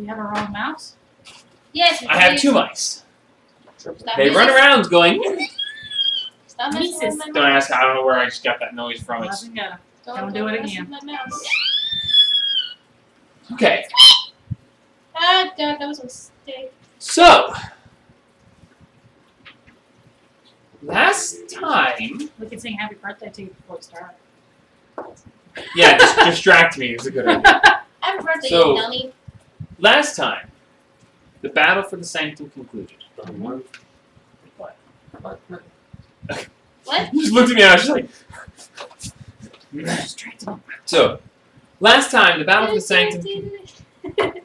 You have a wrong mouse? Yes. I have 2 mice. Stop They run messing- around going. Stop messing with my Don't mouse. ask. I don't know where I just got that noise from. It's Wasn't gonna. Don't do it mess again. with my mouse. okay. Ah, God, that was a mistake. So last time, We can sing happy birthday to you before we start. yeah, just distract me is a good idea. Happy birthday, So- you dummy. Last time, the battle for the sanctum concluded. What? What? He just looked at me and I was just like. Distract him. So, last time, the battle for the sanctum. You said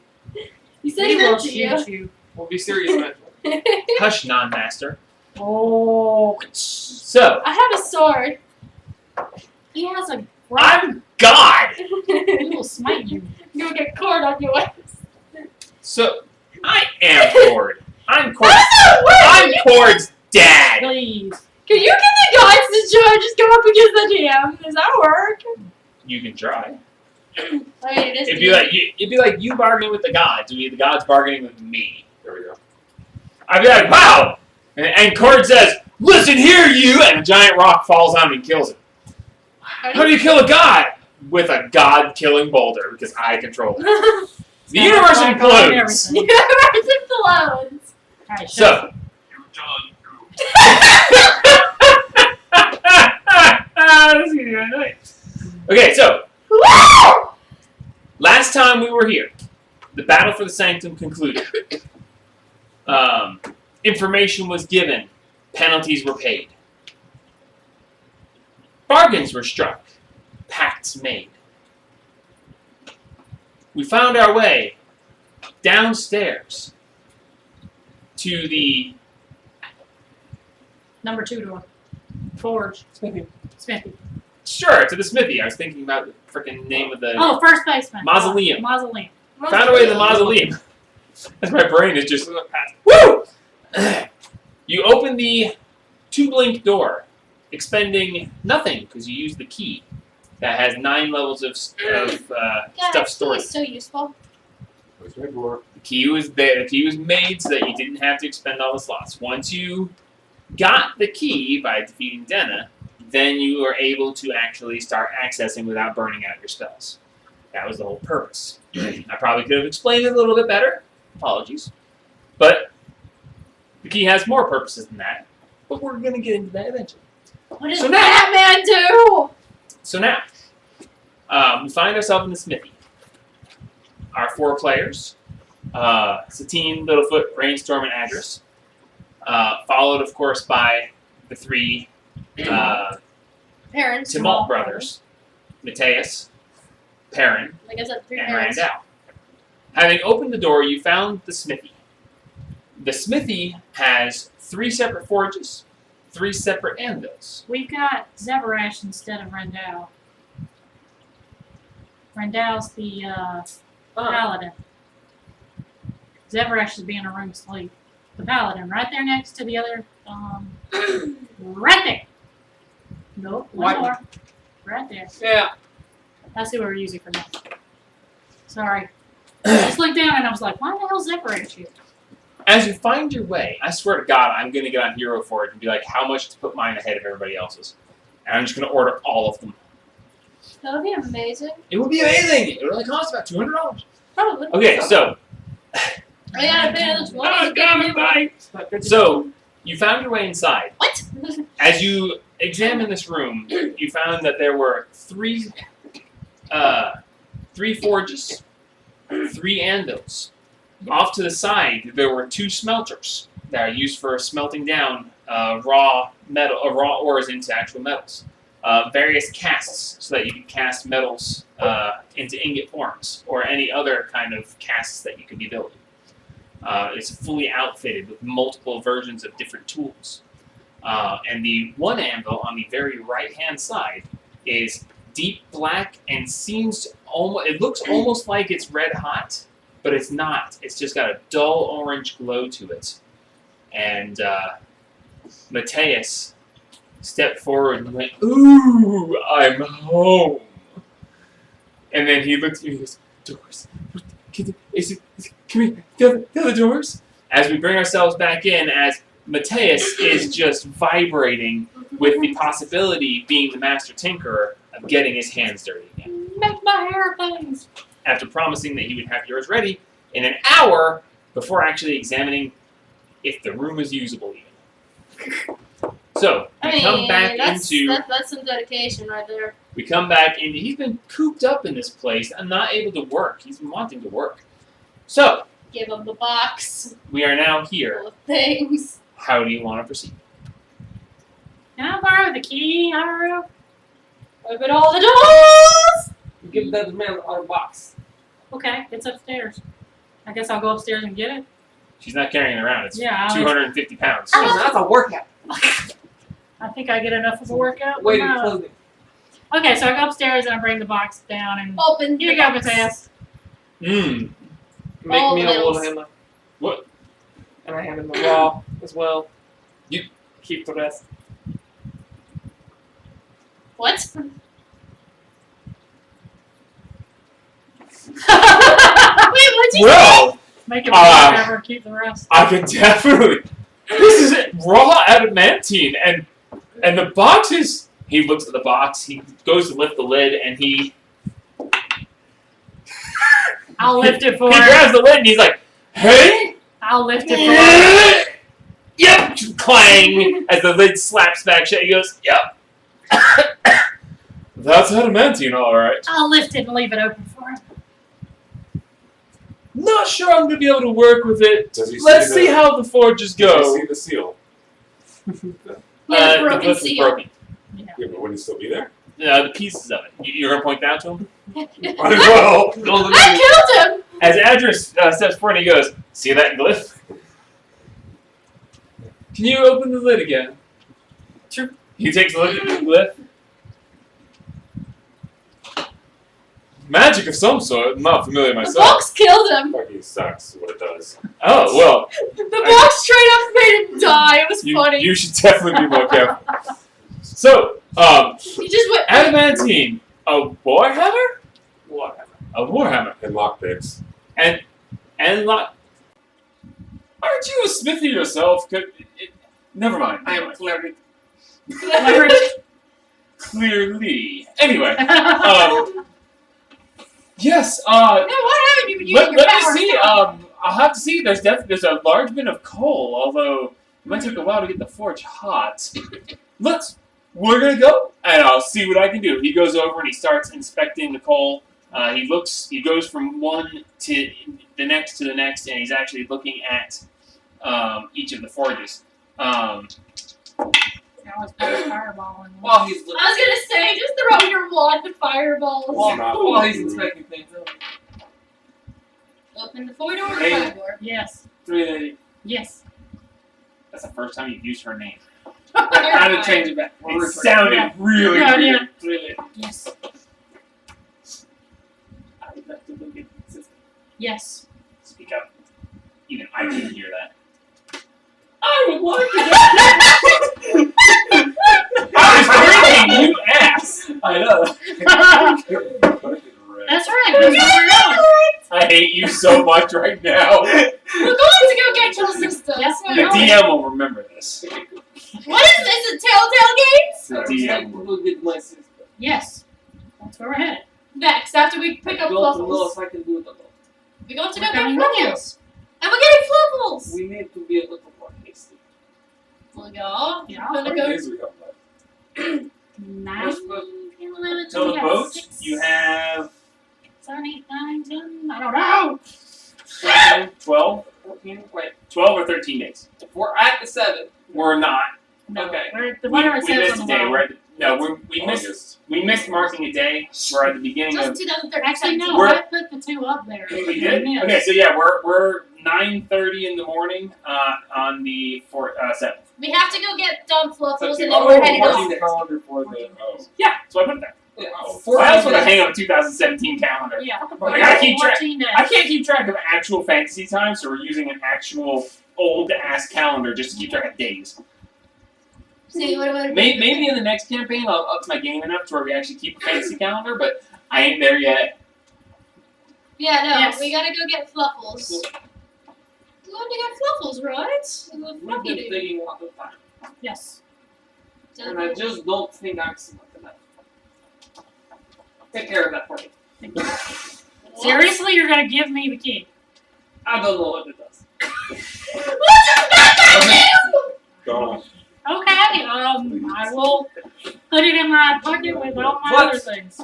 He he will meant to you. shoot you. We'll be serious about it. Hush, non-master. Oh. So, I have a sword. He has a I'm God. He will smite you. You'll get cord on your ass. So, I am Cord. I'm Cord. How I'm Cord's dad. Please. Can you get the guys to try just go up against the DM? Does that work? You can try. I mean, it is. It'd be like you bargaining with the gods. It'd be the gods bargaining with me. There we go. I'd be like, wow! And Cord says, listen here, you! And a giant rock falls on him and kills him. How do you kill a god? With a god-killing boulder, because I control it. The universe Like implodes. everything. Universe implodes. Alright, So. This is gonna be nice. Okay, so Woo! last time we were here, the battle for the sanctum concluded. Information was given, penalties were paid, bargains were struck, pacts made. We found our way downstairs to the Number 2 door. Forge. Smithy. to the smithy. I was thinking about the freaking name of the Oh, first baseman. Mausoleum. Mausoleum. Found our way to the mausoleum. As my brain is just woo. You open the 2-blink door, expending nothing because you use the key that has 9 levels of stuff stored. It's so useful. The key was there. The key was made so that you didn't have to expend all the slots. Once you got the key by defeating Denna, then you are able to actually start accessing without burning out your spells. That was the whole purpose. I probably could have explained it a little bit better. Apologies. But the key has more purposes than that. But we're going to get into that eventually. What does So now- Batman do? So now, we find ourselves in the smithy. Our 4 players, Satine, Littlefoot, Rainstorm, and Adris. Followed, of course, by the 3 Parents. Timalt brothers, Mateus, Perrin, Like I said, 3 and parents. Randall. Having opened the door, you found the smithy. The smithy has 3 separate forges, 3 separate anvils. We've got Zeverash instead of Rendell. Rendell's the paladin. Zeverash is being a room asleep. The paladin, right there next to the other, right there. Nope, one more. Right there. Yeah. That's who we were using for that. Sorry. I just looked down and I was like, why the hell Zeverash here? As you find your way, I swear to God, I'm going to get on Hero Forge and be like, how much to put mine ahead of everybody else's. And I'm just going to order all of them. That would be amazing. It would be amazing! It would only cost about $200. Probably. Okay, so... I gotta pay this one. So, you found your way inside. What? As you examine this room, you found that there were 3 forges, 3 anvils. Off to the side, there were 2 smelters that are used for smelting down raw ores into actual metals. Various casts, so that you can cast metals into ingot forms, or any other kind of casts that you could be building. It's fully outfitted with multiple versions of different tools. And the one anvil on the very right-hand side is deep black and seems almost, it looks almost like it's red hot, but it's not. It's just got a dull orange glow to it. And Mateus stepped forward and went, "Ooh, I'm home." And then he looked at me and goes, "Doris, Come here, feel the doors. As we bring ourselves back in, as Mateus is just vibrating with the possibility, being the master tinkerer, of getting his hands dirty again. Make my hair things. After promising that he would have yours ready in an hour before actually examining if the room is usable even. So, we come back into... That's some dedication right there. We come back into... He's been cooped up in this place and not able to work. He's been wanting to work. So, Give him the box we are now here. full of things. How do you want to proceed? Can I borrow the key, Haru? Open all the doors! Give that man our box. Okay, it's upstairs. I guess I'll go upstairs and get it. She's not carrying it around. It's Yeah, 250 pounds. Oh, that's a workout. I think I get enough of a workout. Wait No. clothing. Okay, so I go upstairs and I bring the box down and Open here the you go, box. Mateus. Mmm. Make All me a littles. Warhammer. What? And I have him a raw as well. You- keep the rest. What? Wait, what'd you say? Well, Make it Ah. whatever, keep the rest. I can definitely... This is raw adamantine, and the box is... He looks at the box, he goes to lift the lid, and he I'll lift it for he him. grabs the lid and he's like, hey! I'll lift it for him. Yep! Clang! As the lid slaps back shut, he goes, yep. That's adamantine, alright. I'll lift it and leave it open for him. Not sure I'm gonna be able to work with it. Does he Let's see see how the forges Does go. he see the seal? Yeah, The broken clip is seal. broken. Yeah, but would he still be there? The pieces of it. You're gonna point that out to him? Might as well. I killed him! As Adris steps forward, he goes, see that glyph? Can you open the lid again? Sure. He takes a look at the glyph. Magic of some sort. I'm not familiar The myself. box killed him. Fucking sucks what it does. Oh, well. The box straight up made him die. It was funny. You should definitely be more careful. So, He just went. adamantine. A warhammer? Warhammer. A warhammer. And lockpicks. And lock. Aren't you a smithy yourself? Never mind. I am cleric. Clearly. Anyway, yes. No, what happened? You were using Let your me power. see. I'll have to see. There's a large bit of coal, although it might take a while to get the forge hot. We're gonna go, and I'll see what I can do. He goes over and he starts inspecting the coal. He goes from one to the next, and he's actually looking at each of the forges. I always put a fireball in While one. he's looking. I was gonna say, just throw your wand to fireballs. While he's inspecting things. Open the 4-door or Hey. 5-door? Yes. 380. Yes. That's the first time you've used her name. How to change it back. It sounded Yeah. really Yeah, weird. yeah. 380. Yes. I would have to look at the system. Yes. Speak up. Even I can hear that. I would like to get. I was drinking, you ass! I know. That's right. That's what we're doing. I hate you so much right now. We're going to go get your sister. Yes, The we are. DM will remember this. What is this? A Telltale Games? The I would like DM to will. look at my sister. Yes. That's where we're headed. Next, after we pick up Go to know Fluffles. if I can do it alone. We're going to We're go get coming with you. Fluffles. And we're getting Fluffles. We need to be a little more hasty. We'll go. Yeah. We're How going many to days we got left? 9, 10, 11, So the 12, boat, 6, you have 7, 8, 9, 10. I don't know. 12? 14. Wait. 12 or 13 days. If we're at the 7. We're not. No. Okay. We're, the We winner says missed on a the day. bottom. We're at the, no, we missed marking a day. We're at the beginning of. just 2013. Actually, no. We're- I put the 2 up there. We did? Yes. Okay, so yeah, we're 9:30 in the morning on the 7th. We have to go get Dumb Fluffles So and then oh, we're heading watching off. the calendar for the. Oh. Yeah, so I put it there. Yeah, Oh, Well, I also want to 14 hang up a 2017 calendar. Yeah. I gotta keep track. 14 days. I can't keep track of actual fantasy time, so we're using an actual old ass calendar just to keep track of days. See, what about Maybe in the next campaign I'll up my game enough to where we actually keep a fantasy calendar, but I ain't there yet. Yeah, no, Yes. we gotta go get Fluffles. Cool. We want to get Fluffles, right? The We've Fluffy been dude. thinking about the time, Yes. and I just don't think I'm smart enough. Take care of that for me. Seriously, you're gonna give me the key? I don't know what it does. What's his backpack do? Go. Okay, I will put it in my pocket with all my What? other things.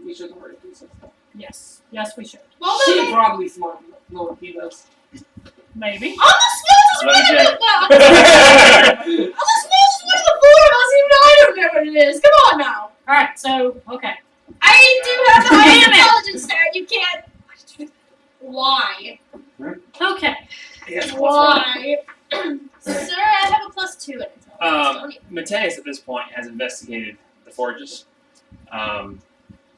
We should hurry do something. Yes. Yes, we should. Well, She's then, probably smart enough to know what he does. Maybe. I'm the smallest one Let me of check. the I'm the smallest one of the four of us, even though I don't know what it is. Come on now. Alright, so, okay. I do have the Damn highest it. intelligence there. You can't. Why? Okay. Yes, Why? Sir, I have a +2 in intelligence. Don't you? Mateus at this point has investigated the forges.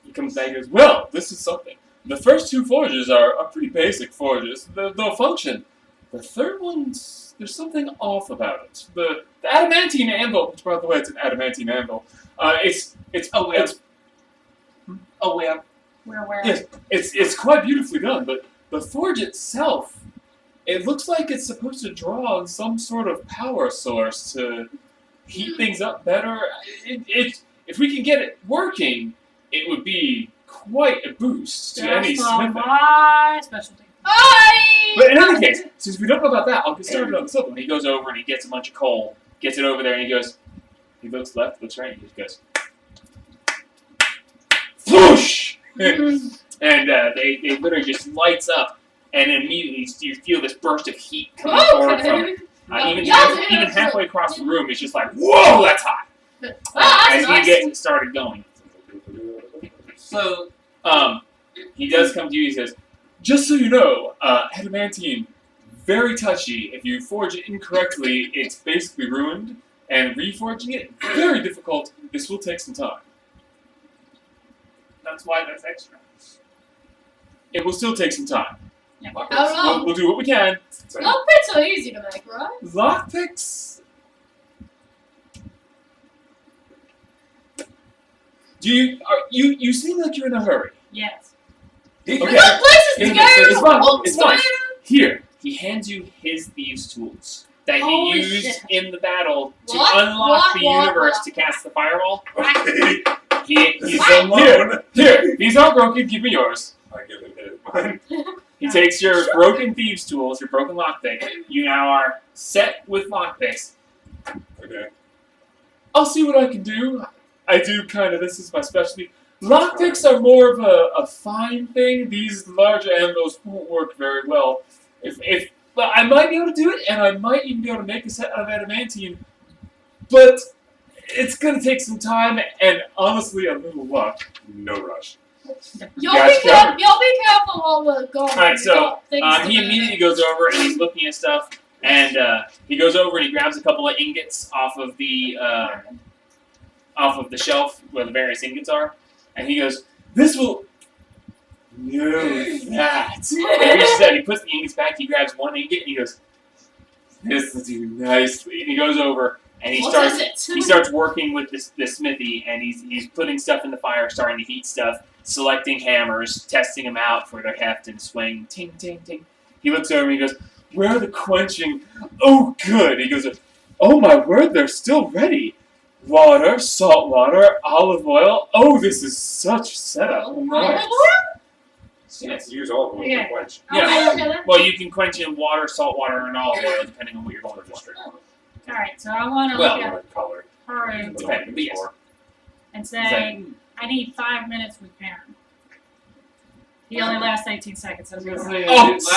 He comes back and goes, well, this is something. The first two forges are pretty basic forges. They'll function. The third one's, there's something off about it. The adamantine anvil, which by the way, it's an adamantine anvil. It's Where? Yes. It's quite beautifully done, but the forge itself, it looks like it's supposed to draw on some sort of power source to heat things up better. If we can get it working, it would be quite a boost to any That's smithing. my specialty. But in any case, since we don't know about that, I'll get started on the silver. He goes over and he gets a bunch of coal, gets it over there, and he looks left, looks right, and he just goes, whoosh! And they literally just lights up, and immediately you feel this burst of heat coming forward from it. Even halfway across the room, it's just like, whoa, that's hot! As you get started going. So, He does come to you, he says, just so you know, adamantine, very touchy. If you forge it incorrectly, it's basically ruined, and reforging it, very difficult. This will take some time. that's why that's extra. It will still take some time. Yeah. I don't know. We'll do what we can. Lockpicks are easy to make, right? Lockpicks. You seem like you're in a hurry. Yes. We Okay. got places to Yeah, go. it's fine, Oh, it's fine. man. Here, he hands you his thieves' tools that he Holy used shit. in the battle to What? unlock the What? universe What? to cast the fireball. Okay. He's Alone. here. These aren't broken. Give me yours. I give it mine. He takes your broken thieves' tools, your broken lockpick. You now are set with lockpicks. Okay. I'll see what I can do. I do kind of. This is my specialty. Lockpicks are more of a fine thing. These larger anvils won't work very well. But I might be able to do it, and I might even be able to make a set out of adamantine. But it's gonna take some time, and honestly, a little luck. No rush. Y'all Gotcha. be careful while we're going. Alright, so, We got things to He do. immediately goes over and he's looking at stuff, and he goes over and he grabs a couple of ingots off of the shelf where the various ingots are, and he goes, "This will." No, that. He reaches out, he puts the ingots back. He grabs one ingot and he goes, "This will do nicely." And he goes over and he What starts. is it? He starts working with this smithy, and he's putting stuff in the fire, starting to heat stuff, selecting hammers, testing them out for their heft and swing. Ting, ting, ting. He looks over and he goes, "Where are the quenching? Oh, good." He goes, "Oh my word, they're still ready. Water, salt water, olive oil. Oh, this is such setup. Olive Nice." oil? Yes. Use all of them Yeah. to quench. Yeah. Well, you can quench in water, salt water, and olive oil, depending on what you're going Or just for. straight water. Alright, so I want to Well, look at Like color. her It's okay, but yes. and He's like, say, I need 5 minutes with Karen. He only lasts 18 seconds. That's really "Oh, guys!"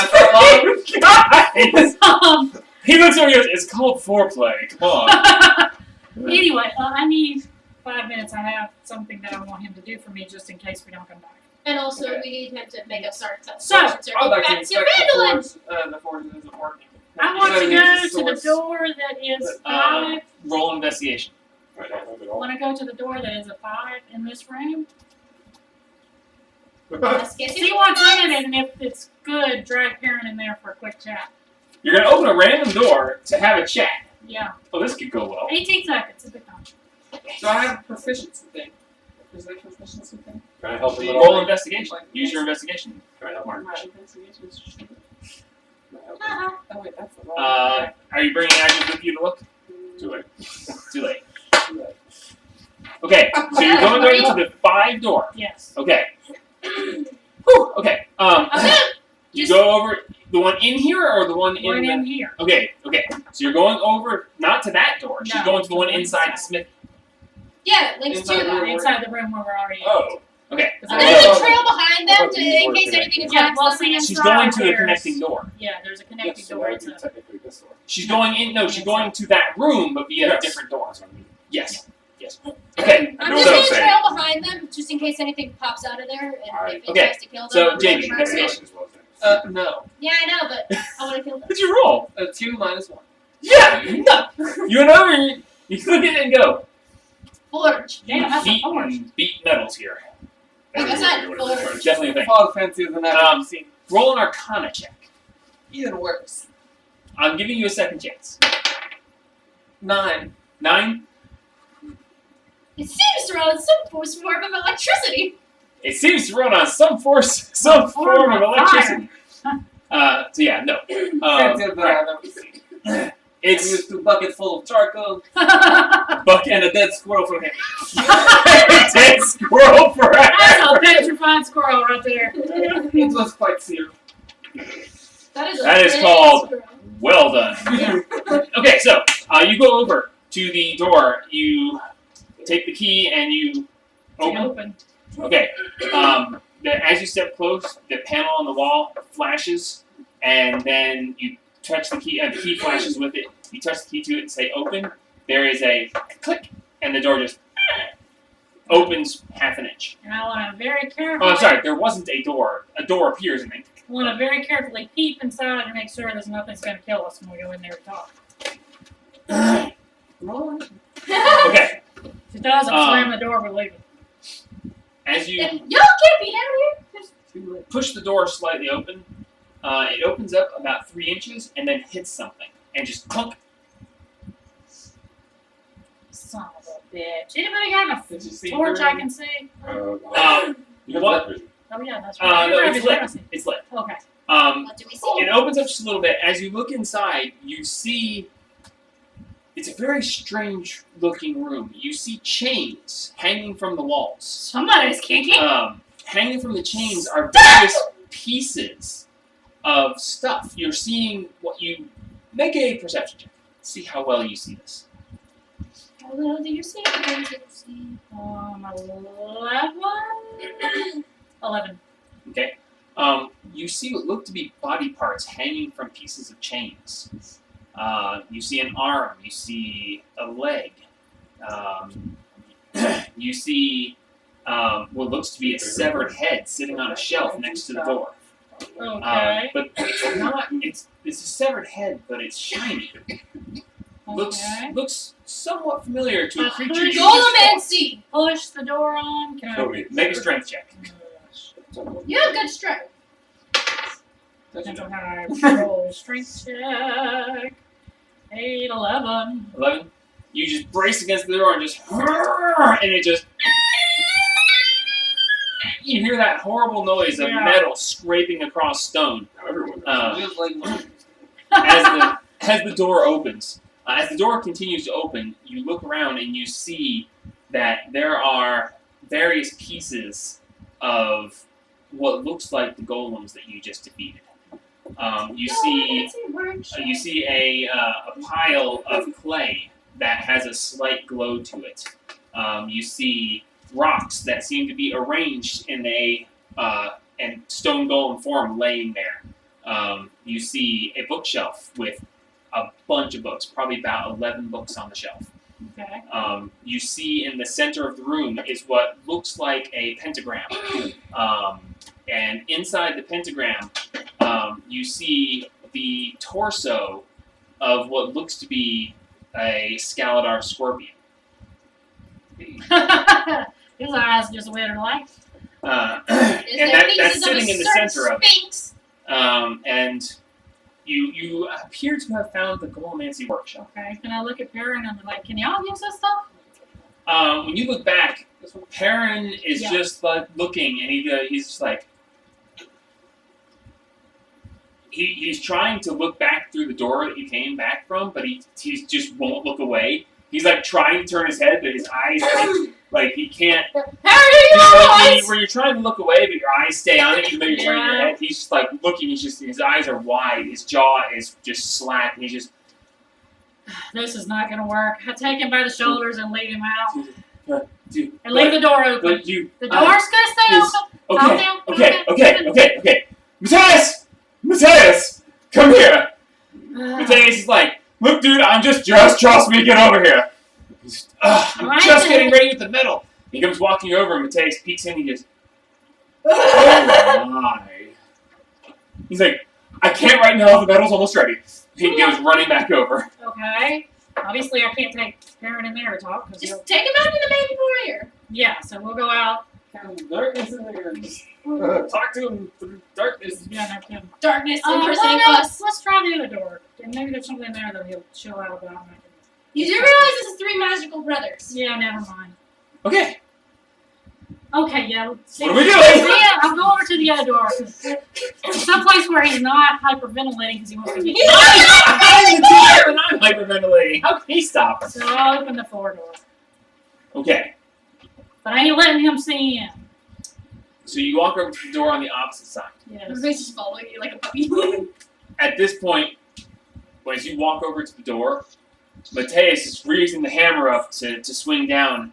long. He looks over and goes, "It's called foreplay. Come on." Anyway, I need 5 minutes. I have something that I want him to do for me just in case we don't come back. And also, we need him to make us start So, I'd like to back to inspect Vandalin. the forge isn't working. I want to So go it's to the source. door that is 5. Roll investigation. I don't have it I all. want to go to the door that is a 5 in this room. Let's get See to what's in it, and if it's good, drag Karen in there for a quick chat. You're gonna open a random door to have a chat. Yeah. Oh, this could go well. 18 seconds. It's a big time. So I have a proficiency thing. Is that a proficiency thing? Can I help him at Roll all? investigation. Use your investigation. Can I help him? My investigation's stupid. Can I help him? Uh-huh. Oh wait, that's the wrong. Are you bringing actions with you to look? Too late. Too late. Okay, so you're going over to the 5 door. Yes. Okay. Whew, okay. You Just- go over the one in here or the one in One the. in here. Okay. So you're going over not to that door. She's No, going to the to one the inside the inside. smith. Yeah, it links Inside to the that. room. Inside the room where we're already. Oh. Okay. Is And that- there's a thought- trail behind I them thought to, these in were case connected. anything Yeah, attacks well, them. see, She's inside going to the there's- connecting door. Yeah, there's a connecting Yes, so door. that It's would be a, technically this door. She's going in. No, she's going to that room, but via a Yes. different door. That's what I mean. Yes. Okay. I'm know just what I'm gonna saying. trail behind them, just in case anything pops out of there, and Alright. if it Okay, tries to kill them. so, I'm Jamie, gonna murder it. investigation. As well as that. No. Yeah, I know, but I want to kill them. What'd you roll? 2 minus 1. Yeah. No. You went over. You look at it and go. Forge. damn, that's a Heat forge. and beat metals here. Like I said, forge. Definitely a thing. Far fancier than I've ever seen. Roll an Arcana check. Even worse. I'm giving you a second chance. 9. 9. It seems to run some form of electricity. It seems to run on some form of electricity. So yeah, no. Fancier than I've ever seen. I'm It's used to a bucket full of charcoal Buck and a dead squirrel from him. dead squirrel forever. That's a petrified squirrel right there. It was quite seared. That is That is called- Well done. Okay, so you go over to the door. You take the key and you open. Open. Okay. As you step close, the panel on the wall flashes, and then you touch the key, and the key flashes with it. You touch the key to it and say "open." There is a click, and the door just opens half an inch. And I want to very Oh, carefully. I'm sorry. There wasn't a door. A door appears, and then I want to very carefully peep inside and make sure there's nothing's going to kill us when we go in there to talk. okay. If it does, I'll slam the door. We're leaving. As you Y'all can't be down here. Too late. push the door slightly open, it opens up about 3 inches and then hits something and just clunk. Son of a bitch. Anybody got Did you a see torch her? I can see? You have What? that vision. Oh yeah, that's No, right. You're it's right, lit. I see. It's lit. Okay. What do we see? It opens up just a little bit. As you look inside, you see it's a very strange looking room. You see chains hanging from the walls. Somebody's kinky. Hanging from the chains are various pieces of stuff. You're seeing what you make a perception check. See how well you see this. How little do you see? How little do you see? 11? 11. Okay. You see what look to be body parts hanging from pieces of chains. You see an arm. You see a leg. You see what looks to be a severed head sitting on a shelf next to the door. Okay. But it's not. It's a severed head, but it's shiny. Okay. Looks somewhat familiar to a creature. you just- Golomancy! Push the door on. Can Show I? me. Make a strength check. You have good strength. Depends on how I roll. Strength check. 8, 11. 11. You just brace against the door and just, and it just. You hear that horrible noise of Yeah. metal scraping across stone Now everyone knows. Feels like as the door opens. As the door continues to open, you look around and you see that there are various pieces of what looks like the golems that you just defeated. You see a pile of clay that has a slight glow to it. You see rocks that seem to be arranged in a and stone golem form laying there. You see a bookshelf with a bunch of books, probably about 11 books on the shelf. Okay. You see in the center of the room is what looks like a pentagram. And inside the pentagram, you see the torso of what looks to be a Scaladar scorpion. His eyes just went in light. And there that's pieces of sitting a in the certain center of it. Sphinx? And you appear to have found the Golomancy workshop. Okay. Can I look at Perrin and be like, can y'all use this stuff? When you look back, Perrin is Yeah. just like looking, and he's just like he's trying to look back through the door that you came back from, but he just won't look away. He's like trying to turn his head, but his eyes like he can't. Harry, You know, you like, eyes! where you're trying to look away, but your eyes stay on it, even though you're turning your Yeah. head. He's just like looking. He's just his eyes are wide. His jaw is just slack. And he's just This is not gonna work. I take him by the shoulders and lead him out. dude. And leave the door open. But you. The door's gonna stay is- open. Okay. Calm down, calm Okay. down. Okay. Matthias, come here. Matthias is like, look, dude, I'm just trust me, get over here. I'm Right just then. getting ready with the metal. He comes walking over, and Matthias peeks in, and he goes, oh my. He's like, I can't right now, the metal's almost ready. He goes running back over. Okay. Obviously, I can't take Perrin in there to talk. Cause he'll- Just take him out to the main warrior. yeah, so we'll go out. Darkness in there. Just talk to him through darkness. Yeah, no kidding. Darkness Well, impersonating no, us. let's try the other door. And maybe there's something there that he'll chill out about. You do realize this is 3 magical brothers. Yeah, never mind. Okay, Okay, yeah. Let's see. what are we doing? Yeah, I'll go over to the other door. 'Cause someplace where he's not hyperventilating because he wants to get. I'm the teacher, and I'm hyperventilating. How can he stop? So I'll open the floor door. Okay, But I ain't letting him see in. so you walk over to the door on the opposite side. Yes. Everybody's just following you like a puppy. At this point, as you walk over to the door, Matthias is raising the hammer up to swing down,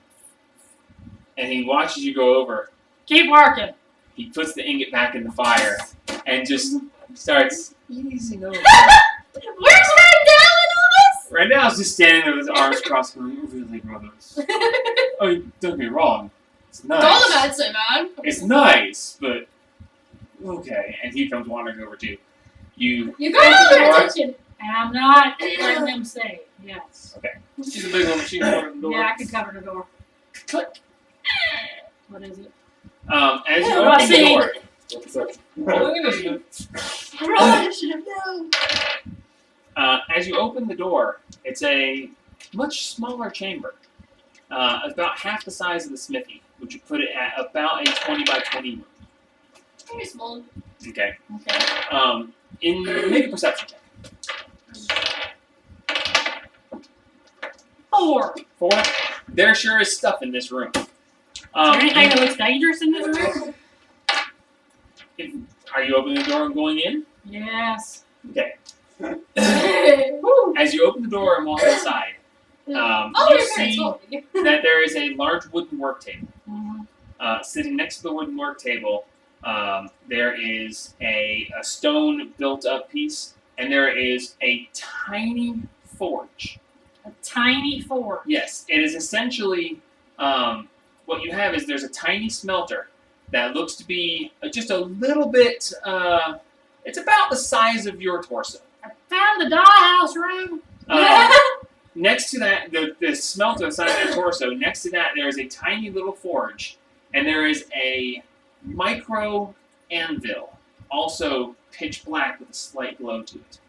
and he watches you go over. Keep working. He puts the ingot back in the fire and just starts easing over. Where's Randall in all Right now, he's just standing there with his arms crossed, going, "Really, brothers? this? Oh, don't get me wrong. It's nice. Dolomit's so bad. It's nice, but okay." And he comes wandering over too. You You got all their attention. And I'm not letting him see it. Yes. She's a big one. She can open the door. Yeah, I can cover the door. click. What is it? As you Oh, I open the see. door, Rolling initiative. as you open the door, it's a much smaller chamber, about half the size of the smithy, which would put it at about a 20 by 20 room. Very small. Okay. Okay. Make a perception check. 4. 4. There sure is stuff in this room. Is there anything that looks dangerous in this room? Are you opening the door and going in? Yes. Okay. Woo. As you open the door and walk inside, Oh, you your parents see told me. that there is a large wooden work table. Mm-hmm. Sitting next to the wooden work table, there is a stone built-up piece, and there is a tiny forge. A tiny forge. Yes, it is essentially what you have is there's a tiny smelter that looks to be just a little bit. It's about the size of your torso. I found the dollhouse room. Next to that, the smelter the size of your torso. Next to that, there is a tiny little forge, and there is a micro anvil, also pitch black with a slight glow to it.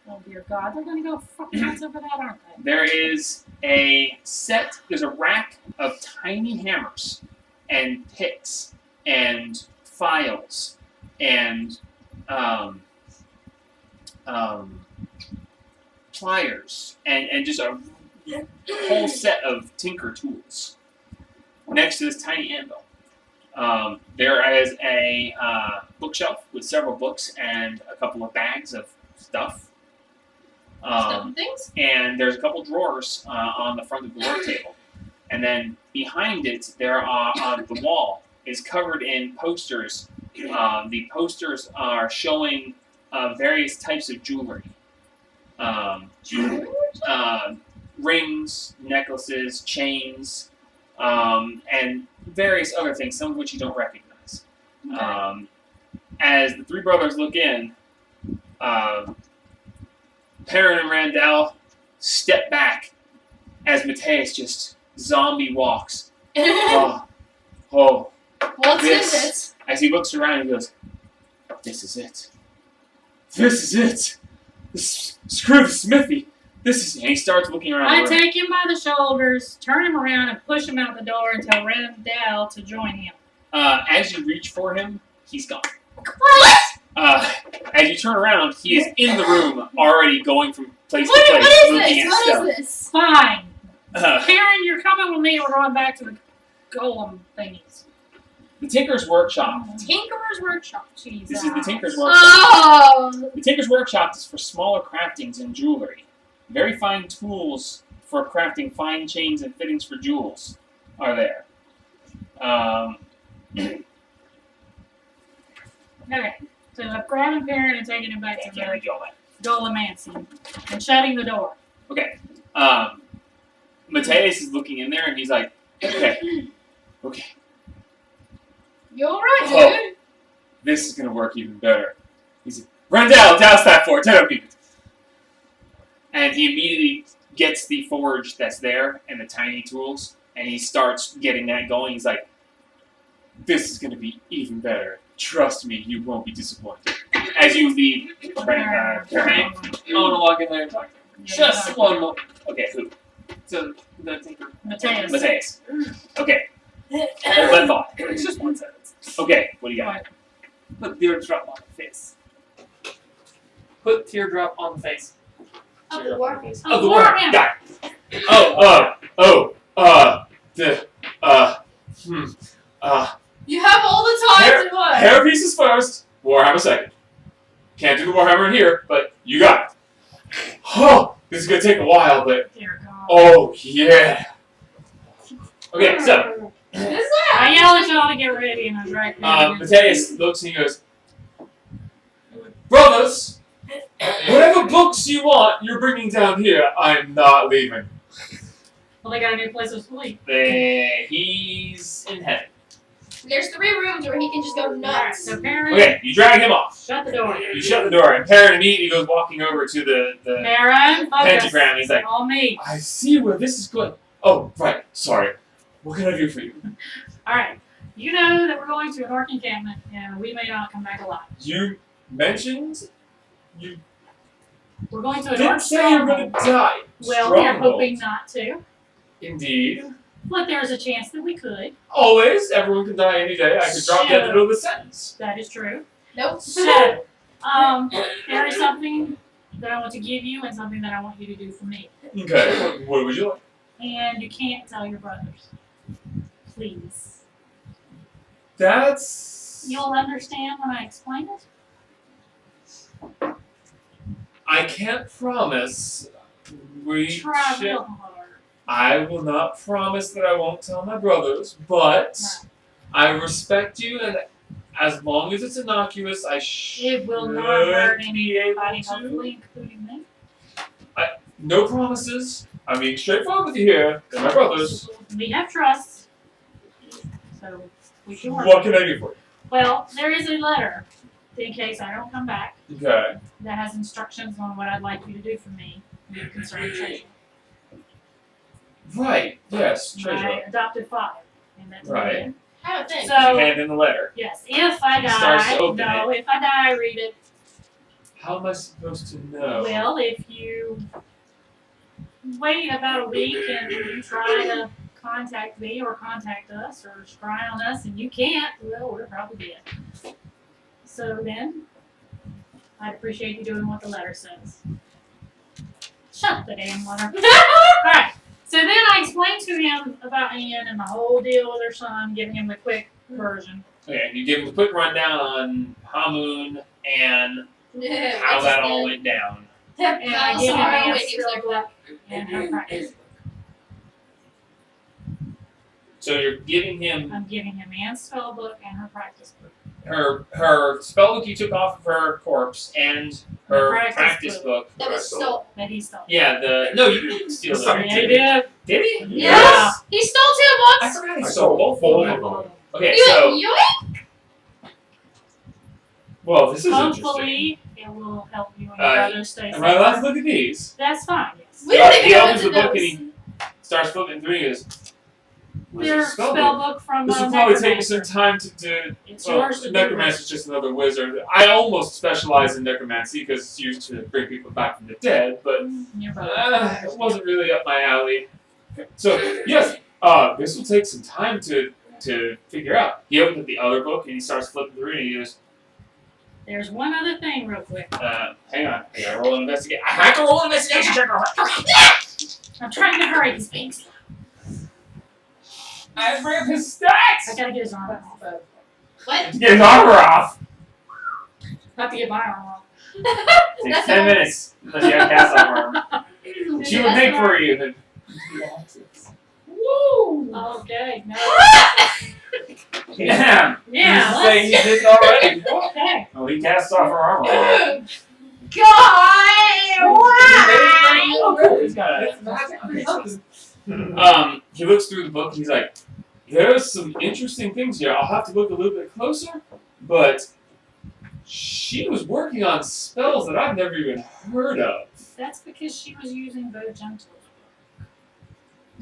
Oh dear God, they're gonna go fuck nuts over that, aren't they? There is there's a rack of tiny hammers and picks and files and pliers and just a whole set of tinker tools next to this tiny anvil. There is a bookshelf with several books and a couple of bags of stuff. Stuff and things. And there's a couple drawers on the front of the work table. And then behind it, there are the wall is covered in posters. The posters are showing various types of jewelry. Rings, necklaces, chains, and various other things, some of which you don't recognize. As the three brothers look in, Perrin and Randall step back as Matthias just zombie walks. Oh, What's This- in it? as he looks around, he goes, "This is it. This is it. Screw the smithy. This is. And he starts looking around. I the room. take him by the shoulders, turn him around, and push him out the door and tell Randall to join him. As you reach for him, he's gone. What? As you turn around, he is in the room, already going from place to What place, is looking this? at What stuff. is this? Fine. Uh, Karen, you're coming with me. We're going back to the golem thingies. the Tinker's Workshop. Tinkerer's Workshop. Jesus. This is the Tinker's Workshop. Oh. The Tinker's Workshop is for smaller craftings and jewelry. Very fine tools for crafting fine chains and fittings for jewels are there. Okay. So I'm grabbing Karen and taking him back I to can't read the you all that. Golomancy and shutting the door. Okay. Mateus is looking in there and he's like, okay, You alright, Oh. dude? this is gonna work even better. He's like, Randall, douse that for it, tell me. And he immediately gets the forge that's there and the tiny tools, and he starts getting that going. He's like, this is gonna be even better. Trust me, you won't be disappointed. As you lead, Karen. I want to walk in there and talk to him. Just one more. Okay, who? So, the Tinker. Mateus. Mateus. Okay, hold that thought. It's just one sentence. Okay, what do you got? Put teardrop on the face. Put teardrop on the face. Of the war. Oh, the word. Got it. You have all the time Hair- to what? Hair pieces first, Warhammer second. Can't do the Warhammer in here, but you got it. Oh, this is gonna take a while, but Dear God. oh yeah. Okay, so What is I that? yell at y'all to get ready and I drag them. Mateus looks and he goes, brothers, whatever books you want, you're bringing down here. I'm not leaving. Well, they got a new place to sleep. He's in heaven. There's 3 rooms where he can just go Alright, nuts. so Karen, Okay, you drag him off. shut the door. You shut the door, and Perrin immediately goes walking over to the Karen, focus. pentagram. He's like, On me. I see where this is going. Oh, right. Sorry. What can I do for you? Alright. You know that we're going to an orc encampment and we may not come back alive. You mentioned you We're going to an didn't orc say you were going stronghold. to die. Well, we are Stronghold. hoping not to. Indeed. But there's a chance that we could. Always. Everyone can die any day. I could drop dead in the middle of the sentence. That is true. Nope. So, there is something that I want to give you and something that I want you to do for me. Okay. What would you like? And you can't tell your brothers. Please. That's... You'll understand when I explain it? I can't promise. We Try should... real hard. I will not promise that I won't tell my brothers, but I respect you, and as long as it's innocuous, I It will not hurt be able anybody, to. hopefully, including me. No promises. I'm being straightforward with you here. They're my brothers. We have trust. So, we can work. What can I do for Well, there is a letter, in case I don't come back, you? Okay. that has instructions on what I'd like you to do for me concerning treasure. Right. Yes. My Treasure. adopted father. And that's Right. it. I don't think. So- You hand in the letter. Yes, if I He starts to die, open no, if I die, read it. How am I supposed to know? Well, if you wait about a week and you try to contact me or contact us or scry on us and you can't, well, we're probably dead. So then, I'd appreciate you doing what the letter says. Shut the damn letter. Alright, so then I explained to him about Ian and the whole deal with her son, giving him the quick version. Okay. And you give him a quick rundown on Hamun and Yeah, how which that is all good. went down. And I Oh, give him sorry, Ian's wait, he was spell book and her practice book. So you're giving him I'm giving him Anne's spell book and her practice book. her spellbook you took off of her corpse and her Practice practice book. book. That was so. That he stole. Yeah, you didn't steal Sorry, them. Yeah, he did. Did he? Yeah. He stole 2 I books. forgot he I stole stole both both of of them. them. Okay, You so yoink? well, this is interesting. Hopefully, it will help you and your Uh, brother stay Am I allowed to safe. look at these? That's fine, yes. We don't He even know opens what the to book do. and he starts flipping through. He goes, Their spell book from This will probably take you some Necromancer. time to It's well, yours to do. Necromancer is just another wizard. I almost specialize in necromancy because it's used to bring people back from the dead, but You're right. it wasn't really up my alley. So yes, this will take some time to figure out. He opens up the other book and he starts flipping through and he goes, There's one other thing, real quick. hang on, I gotta roll an investigation. I have to roll an investigation check. I'm trying to hurry. He's being slow. I bring up his I stats. gotta get his armor off. What? Get his armor off. Have to get my armor off. Takes 10 minutes. Unless you have cast armor. She would think for you. But... Woo! Okay. No. Yeah. Yeah. Say he Let's. did it already. Okay. Oh, he cast off her armor. God, why? He's got It's magic. he looks through the book and he's like, there's some interesting things here. I'll have to look a little bit closer, but she was working on spells that I've never even heard of. That's because she was using Bo Gentle.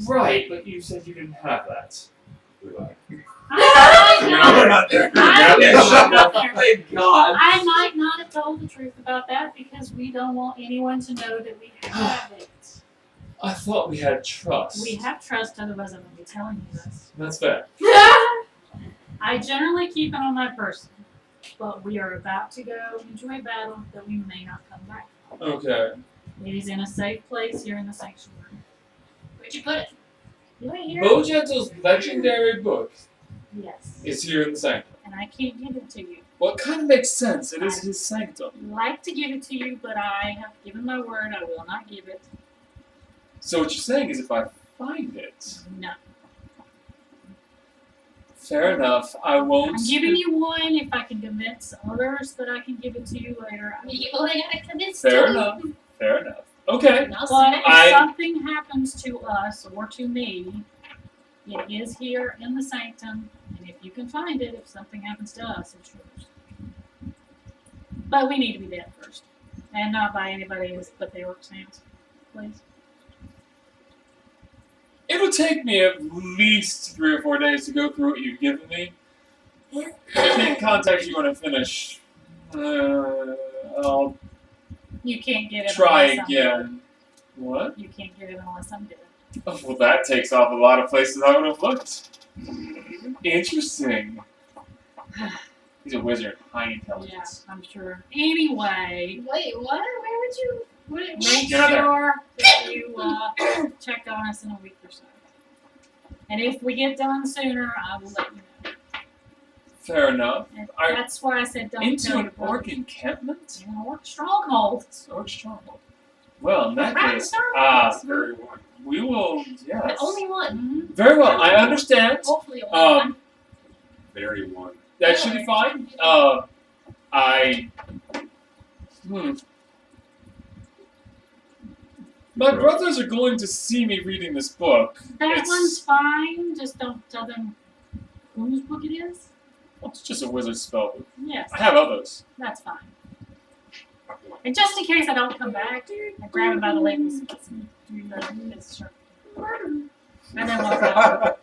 Right, but you said you didn't have that. Thank God. I might not have told the truth about that because we don't want anyone to know that we have it. I thought we had trust. We have trust, otherwise I wouldn't be telling you this. That's fair. I generally keep it on my person, but we are about to go into a battle that we may not come back from. Okay. It is in a safe place here in the sanctuary. Where'd you put it? Right here? Bojangle's legendary book Yes. is here in the sanctum. And I can't give it to you. Well, it kind of makes sense. It is his sanctum. I'd like to give it to you, but I have given my word I will not give it. So what you're saying is if I find it, No. fair enough, I won't. I'm giving you one if I can convince others that I can give it to you later. You only gotta convince Fair two. enough. Fair enough. Okay. And I'll But send if it. something happens to us or to me, it is here in the sanctum, and if you can find it, if something happens to us, it's yours. But we need to be dead first, and not by anybody who's put their works hands, please. It'll take me at least 3 or 4 days to go through what you've given me. I can't contact you when I finish. I'll You can't get it. try unless I'm dead. again. What? You can't get it unless I'm dead. Oh, well, that takes off a lot of places I would have looked. Interesting. He's a wizard, high Yeah, intelligence. I'm sure. Anyway, Wait, what? Where would you? make Get out there. sure that you check on us in a week or so. And if we get done sooner, I will let you know. Fair enough. And Are- that's why I said don't Into tell an your brother. orc encampment? In an orc stronghold. Orc stronghold. Well, in that Right, case, strongholds. Very one. we will, yes. Only one. Mhm. Very well, I understand. Hopefully only one. Very one. That should be fine. My brothers are going to see me reading this book. That It's- one's fine. Just don't tell them whose book it is. It's just a wizard spell book. Yes, I have others. that's fine. And just in case I don't come back, I grab him by the leg and then walk out.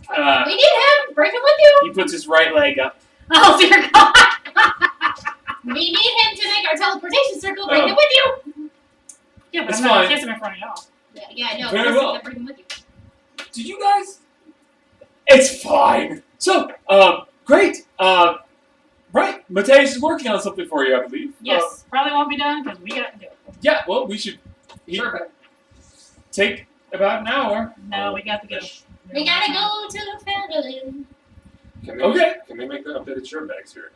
Uh, We need him. Bring him with you. he puts his right leg up. Oh dear God! We need him to make our teleportation circle. Bring Oh. him with you. Yeah, but It's I'm not fine. kissing in front of y'all. Yeah, I know. Very Listen, well. Bring him with you. Did you guys? It's fine. So, great. Right. Mateus is working on something for you, I believe. Yes, probably won't be done because we got to do it. Yeah. Well, we should Sure. take about an hour. No, we got to go. We gotta go to the family. Can we, Okay. Can we make the updated shirt bags here?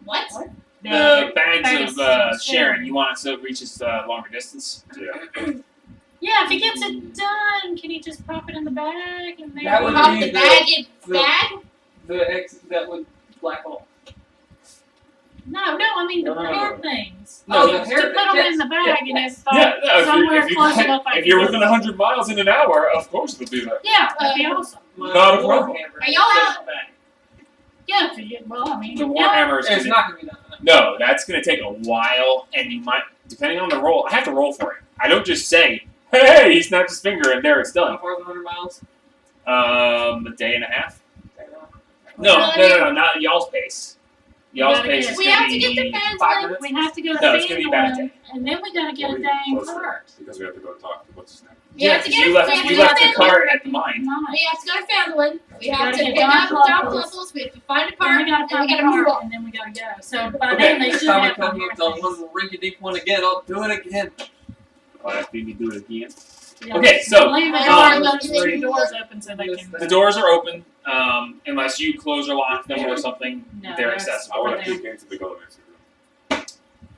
What? The bags bags of of sharing. sharing. You want it so it reaches longer distance. Yeah. Yeah, if he gets it done, can he just pop it in the bag and maybe? That would Pop be the the- bag in the- bag? That would black hole. No, I mean the No. hair things. No, to the hair put them yes, in the bag and if Yeah. No, somewhere close enough I if can you're get within it. 100 miles in an hour, of course it'll do that. Yeah, that'd be awesome. Not a problem. Are y'all out? Yeah, if you get, well, I mean, The yeah. Warhammer is It's gonna, not gonna be done. no, that's going to take a while, and you might, depending on the roll, I have to roll for it. I don't just say, hey, he snaps his finger and there it's How done. far is 100 miles? A day and a half. No, not at y'all's pace. Y'all's gotta pace get- is We gonna have to get to be Fans 5 Lake. minutes. We have to go to No, it's gonna be about a Fandolin, and then we gotta get a dang cart. Because we have to go talk to what's his name. We have to get you we have left to you go left to the Fandolin. cart at the mine. We have to go to Fandolin. We have gotta to get pick up Don Don Pluffles. Pluffles. We have to find a And cart. we gotta and find we a gotta move cart, on. and then we gotta go. So by Okay. then they Next should time I have come come here. up on one rinky dink one again, I'll do it again. Oh, that's made me do it again. Yeah. Okay, so, Leave it. um, Leave the doors open so they can. The doors are open, unless you close or lock them or something. No, they're that's- I accessible. want Okay. to peek into the Golemancy room.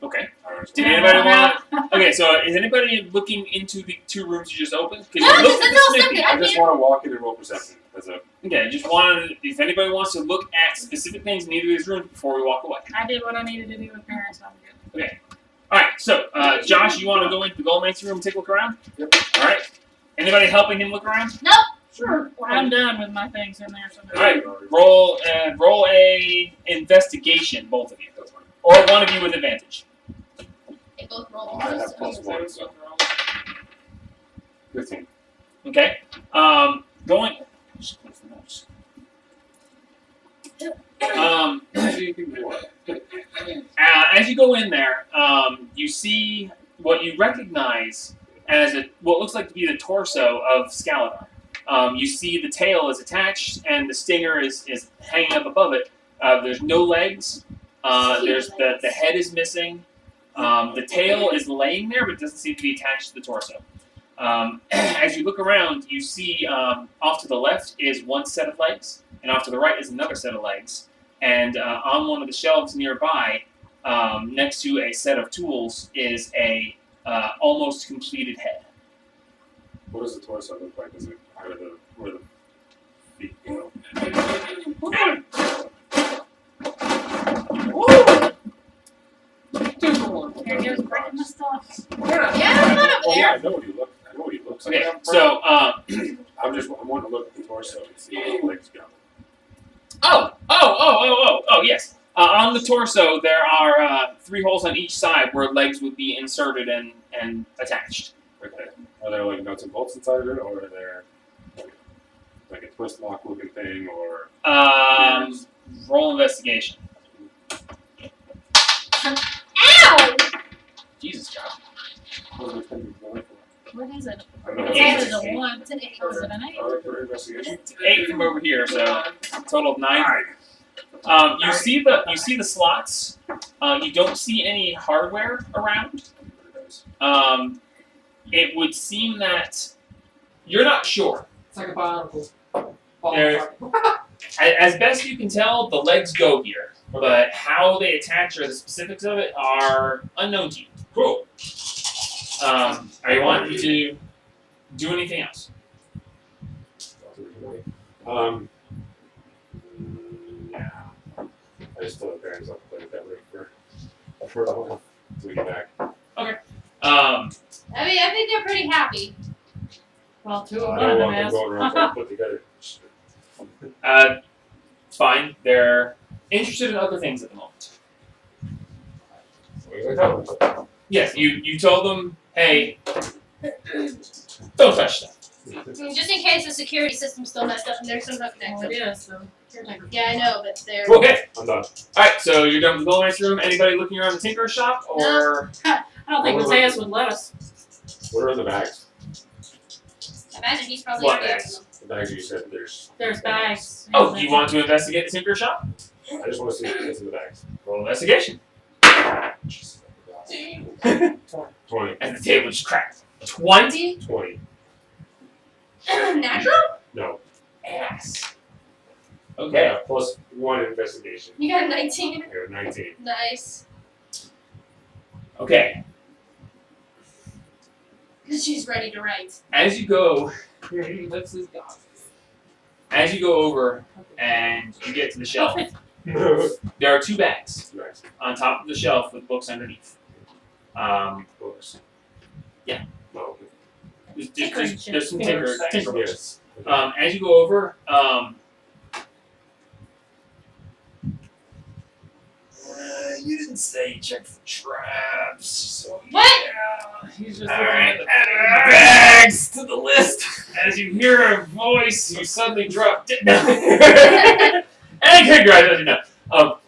Okay. I don't Did know. anybody want? Okay, so is anybody looking into the 2 rooms you just opened? 'Cause No, you looked this at is the all smithy. separate. I just want to walk in and roll perception. That's it. Okay, just wanted. If anybody wants to look at specific things in either of these rooms before we walk away. I did what I needed to do with parents. I'm good. All right. So, Josh, you want to go into the Goldmancy room and take a look around? Yep. All right. Anybody helping him look around? Sure. I'm done with my things in there. So All right. Roll a investigation, both of you, That's fine. or one of you with advantage. They both roll. I have +1, so 15. Okay. Going. Just close the notes. Anything more? As you go in there, you see what you recognize as what looks like to be the torso of Scaladar. You see the tail is attached and the stinger is hanging up above it. There's no legs. There's the head is missing. The tail is laying there, but doesn't seem to be attached to the torso. As you look around, you see off to the left is one set of legs, and off to the right is another set of legs. And on one of the shelves nearby, next to a set of tools, is a almost completed head. What does the torso look like? Is it where the feet go? Here goes breaking my stuff. Yeah, I'm not over Oh there. yeah, I know what he looks like. Okay, so I want to look at the torso and see where the legs go. oh, yes. On the torso, there are 3 holes on each side where legs would be inserted and attached. Okay. Are there like nuts and bolts inside of it, or are there like a twist lock looking thing, or Roll investigation. Ow! Jesus, Josh. what are the things going for? What is it? I don't know. It's Eight. either the 1. It's an 8. Or is it an 8? For investigation. It's 8 from over here, so total of 9. You see the slots. You don't see any hardware around. It would seem that you're not sure. It's like a bionicle. There- As best you can tell, the legs go here, but how they attach or the specifics of it are unknown to you. Cool. Are you wanting to do anything else? Yeah. I just told the parents I'll play with that rig for a while until we get back. Um, I think they're pretty happy. Well, 2 I of don't them want them going around is. trying to put together. fine. They're interested in other things at the moment. What are you talking Yes, you told them, hey, don't touch that. Just in case the security system's still messed up and there's some hook next Well, to it it. is, so. Caretaker. Yeah, I know, but they're. Okay. I'm done. Alright, so you're done with the Goldman's room. Anybody looking around the Tinker's shop? Or I don't think Mateus would let us. What are in the bags? I imagine he's probably What already up bags? to them. The bags you said there's. There's bags. Oh, you want to investigate the Tinker's shop? I just want to see what's in the bags. Roll investigation. 20. And the table just cracked. 20? 20. Natural? No. Ass. Okay. Yeah, plus 1 investigation. You got a 19. I got 19. Nice. Okay. She's ready to write. As you go That's his god. As you go over and you get to the shelf, there are 2 bags Bags. on top of the shelf with books underneath. Books. Yeah. Oh, There's some tinker books. yes. As you go over, You didn't say check for traps. So What? Yeah, he's just All looking right, at the add bags to the list. As you hear a voice, you suddenly drop dead. No. And congratulations. No.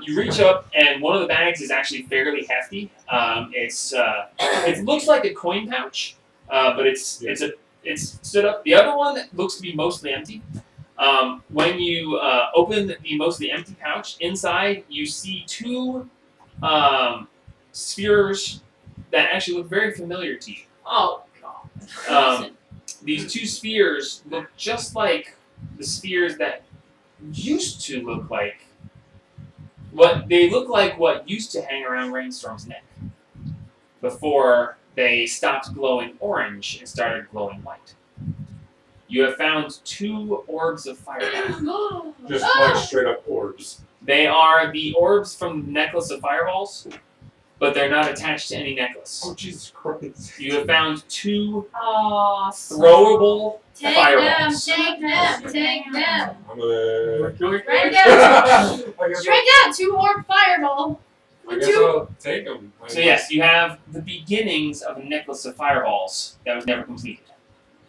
You reach up, and one of the bags is actually fairly hefty. It looks like a coin pouch, but it's stood up. The other one looks to be mostly empty. When you open the mostly empty pouch, inside you see two spheres that actually look very familiar to you. Oh god. These two spheres look just like the spheres that used to look like what used to hang around Rainstorm's neck before they stopped glowing orange and started glowing white. You have found two orbs of fireball. Just like straight up orbs. They are the orbs from the necklace of fireballs, but they're not attached to any necklace. Oh Jesus Christ! You have found two Oh, throwable Take fireballs. them, take them. I'm gonna. Write it down. I guess Straight down, 2 orb fireball. I'll take them. So yes, you have the beginnings of a necklace of fireballs that was never completed.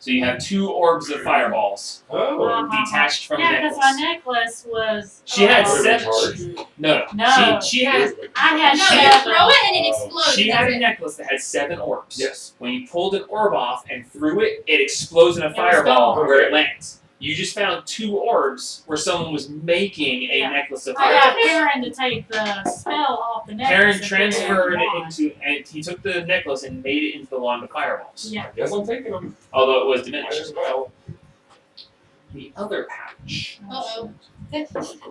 So you have two orbs of fireballs Oh. detached from the yeah, because necklace. my necklace was. She had Are they seven. charged? No, No. She had. I had No, She- you seven. throw it and it explodes. She had That's a it. necklace that had 7 orbs. Yes. When you pulled an orb off and threw it, it explodes in a It was fireball gone. where it lands. You just found 2 orbs where someone was making a Yeah. necklace of I got fireballs. Karen to take the spell off the necklace. Karen and put it in transferred the it wand. into, and he took the necklace and made it into the wand of fireballs. Yeah. I guess I'm taking them. Although it was Might diminished. as well. The other pouch Uh-oh.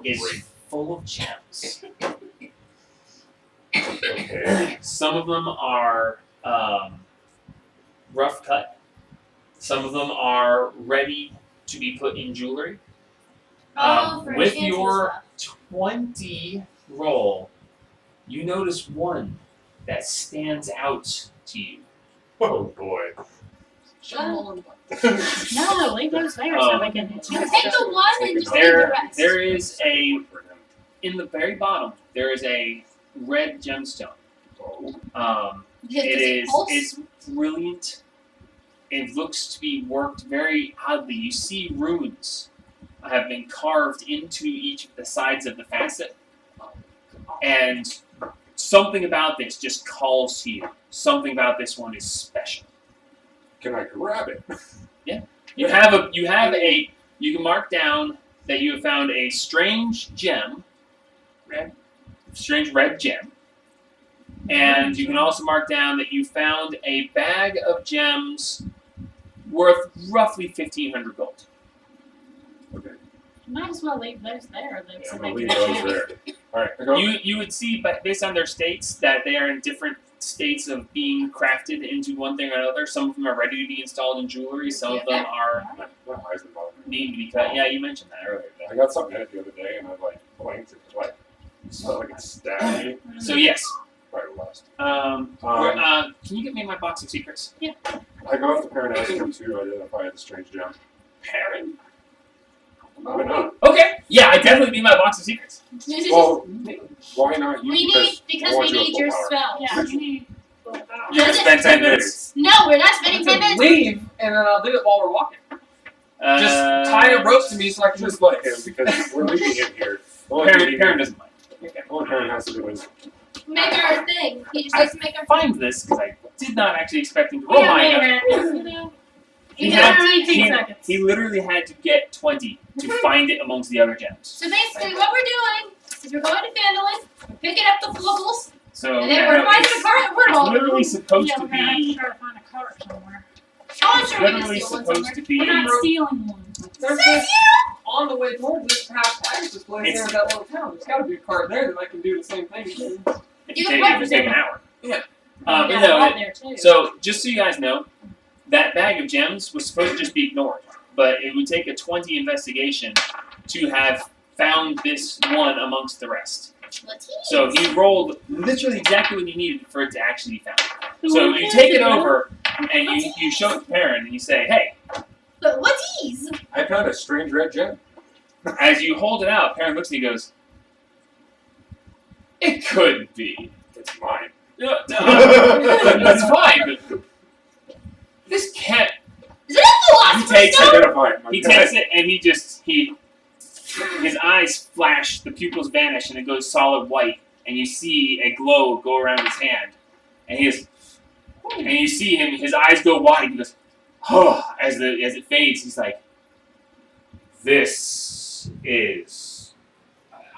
is full of gems. Okay. Some of them are rough cut. Some of them are ready to be put in jewelry. Oh, for With enchanting your stuff. 20 roll, you notice one that stands out to you. Oh boy. No, leave those there so we can. Take the one and just leave the There, rest. there is in the very bottom, there is a red gemstone. Does It it is pulse? it's brilliant. It looks to be worked very oddly. You see runes have been carved into each of the sides of the facet, and something about this just calls to you. Something about this one is special. Can I grab it? You can mark down that you have found a strange gem, strange red gem, and you can also mark down that you found a bag of gems worth roughly 1,500 gold. Okay. Might as well leave those there then, Yeah, so I'm they gonna leave can. those there. Alright, I go. You would see, but based on their states, that they are in different states of being crafted into one thing or another. Some of them are ready to be installed in jewelry. Some of them are My eyes are bothering me. need to be cut. Yeah, you mentioned that earlier. I got something in it the other day and I blanked it. It felt like it stabbed me So yes, right west. can you get me my box of secrets? I go up to Perrin and ask him to identify the strange gem. Perrin. Why not? Okay. Yeah, I definitely need my box of secrets. Well, why not you? we need because I want we you at need full your power. spell. Yeah, you need. You're gonna spend 10 minutes. No, we're not spending 10 minutes. Leave, and then I'll do it while we're walking. Just tie a rope to me so I can Just let him because we're leaving him here. Perrin doesn't mind. All Perrin has to do is Make our thing. He just has to make our Find this because I did not actually expect him to roll high enough. You know, He you had- got 18 he- seconds. He literally had to get 20 to find it amongst the other gems. So basically, what we're doing is we're going to Fandolin, we're picking up the flubbles, So and then yeah, we're no, finding it's, the card that we're it's holding. literally supposed Yeah, to we're gonna have to be. try to find a cart somewhere. Oh, I'm It's sure we can literally steal one supposed somewhere. to be. We're not stealing one. There's Says this, on the way towards this half Irish place there in that little town. There's got to be a cart there that I can do the same thing. It You would take, can it would take an hour. Yeah. But Yeah, no, out it- there too. so just so you guys know, that bag of gems was supposed to just be ignored, but it would take a 20 investigation to have found this one amongst the rest. Let's So he rolled literally exactly what he needed for it to actually be found. So you take it over and you show it to Perrin and you say, hey, But what's these? I found a strange red gem. as you hold it out, Perrin looks and he goes, It could be. It's mine. That's fine. But this can't. Is it a He philosopher's takes stone? Identify it. He takes it and his eyes flash, the pupils vanish, and it goes solid white, and you see a glow go around his hand, and you see him, his eyes go wide, he goes, oh, as it fades, he's like, this is,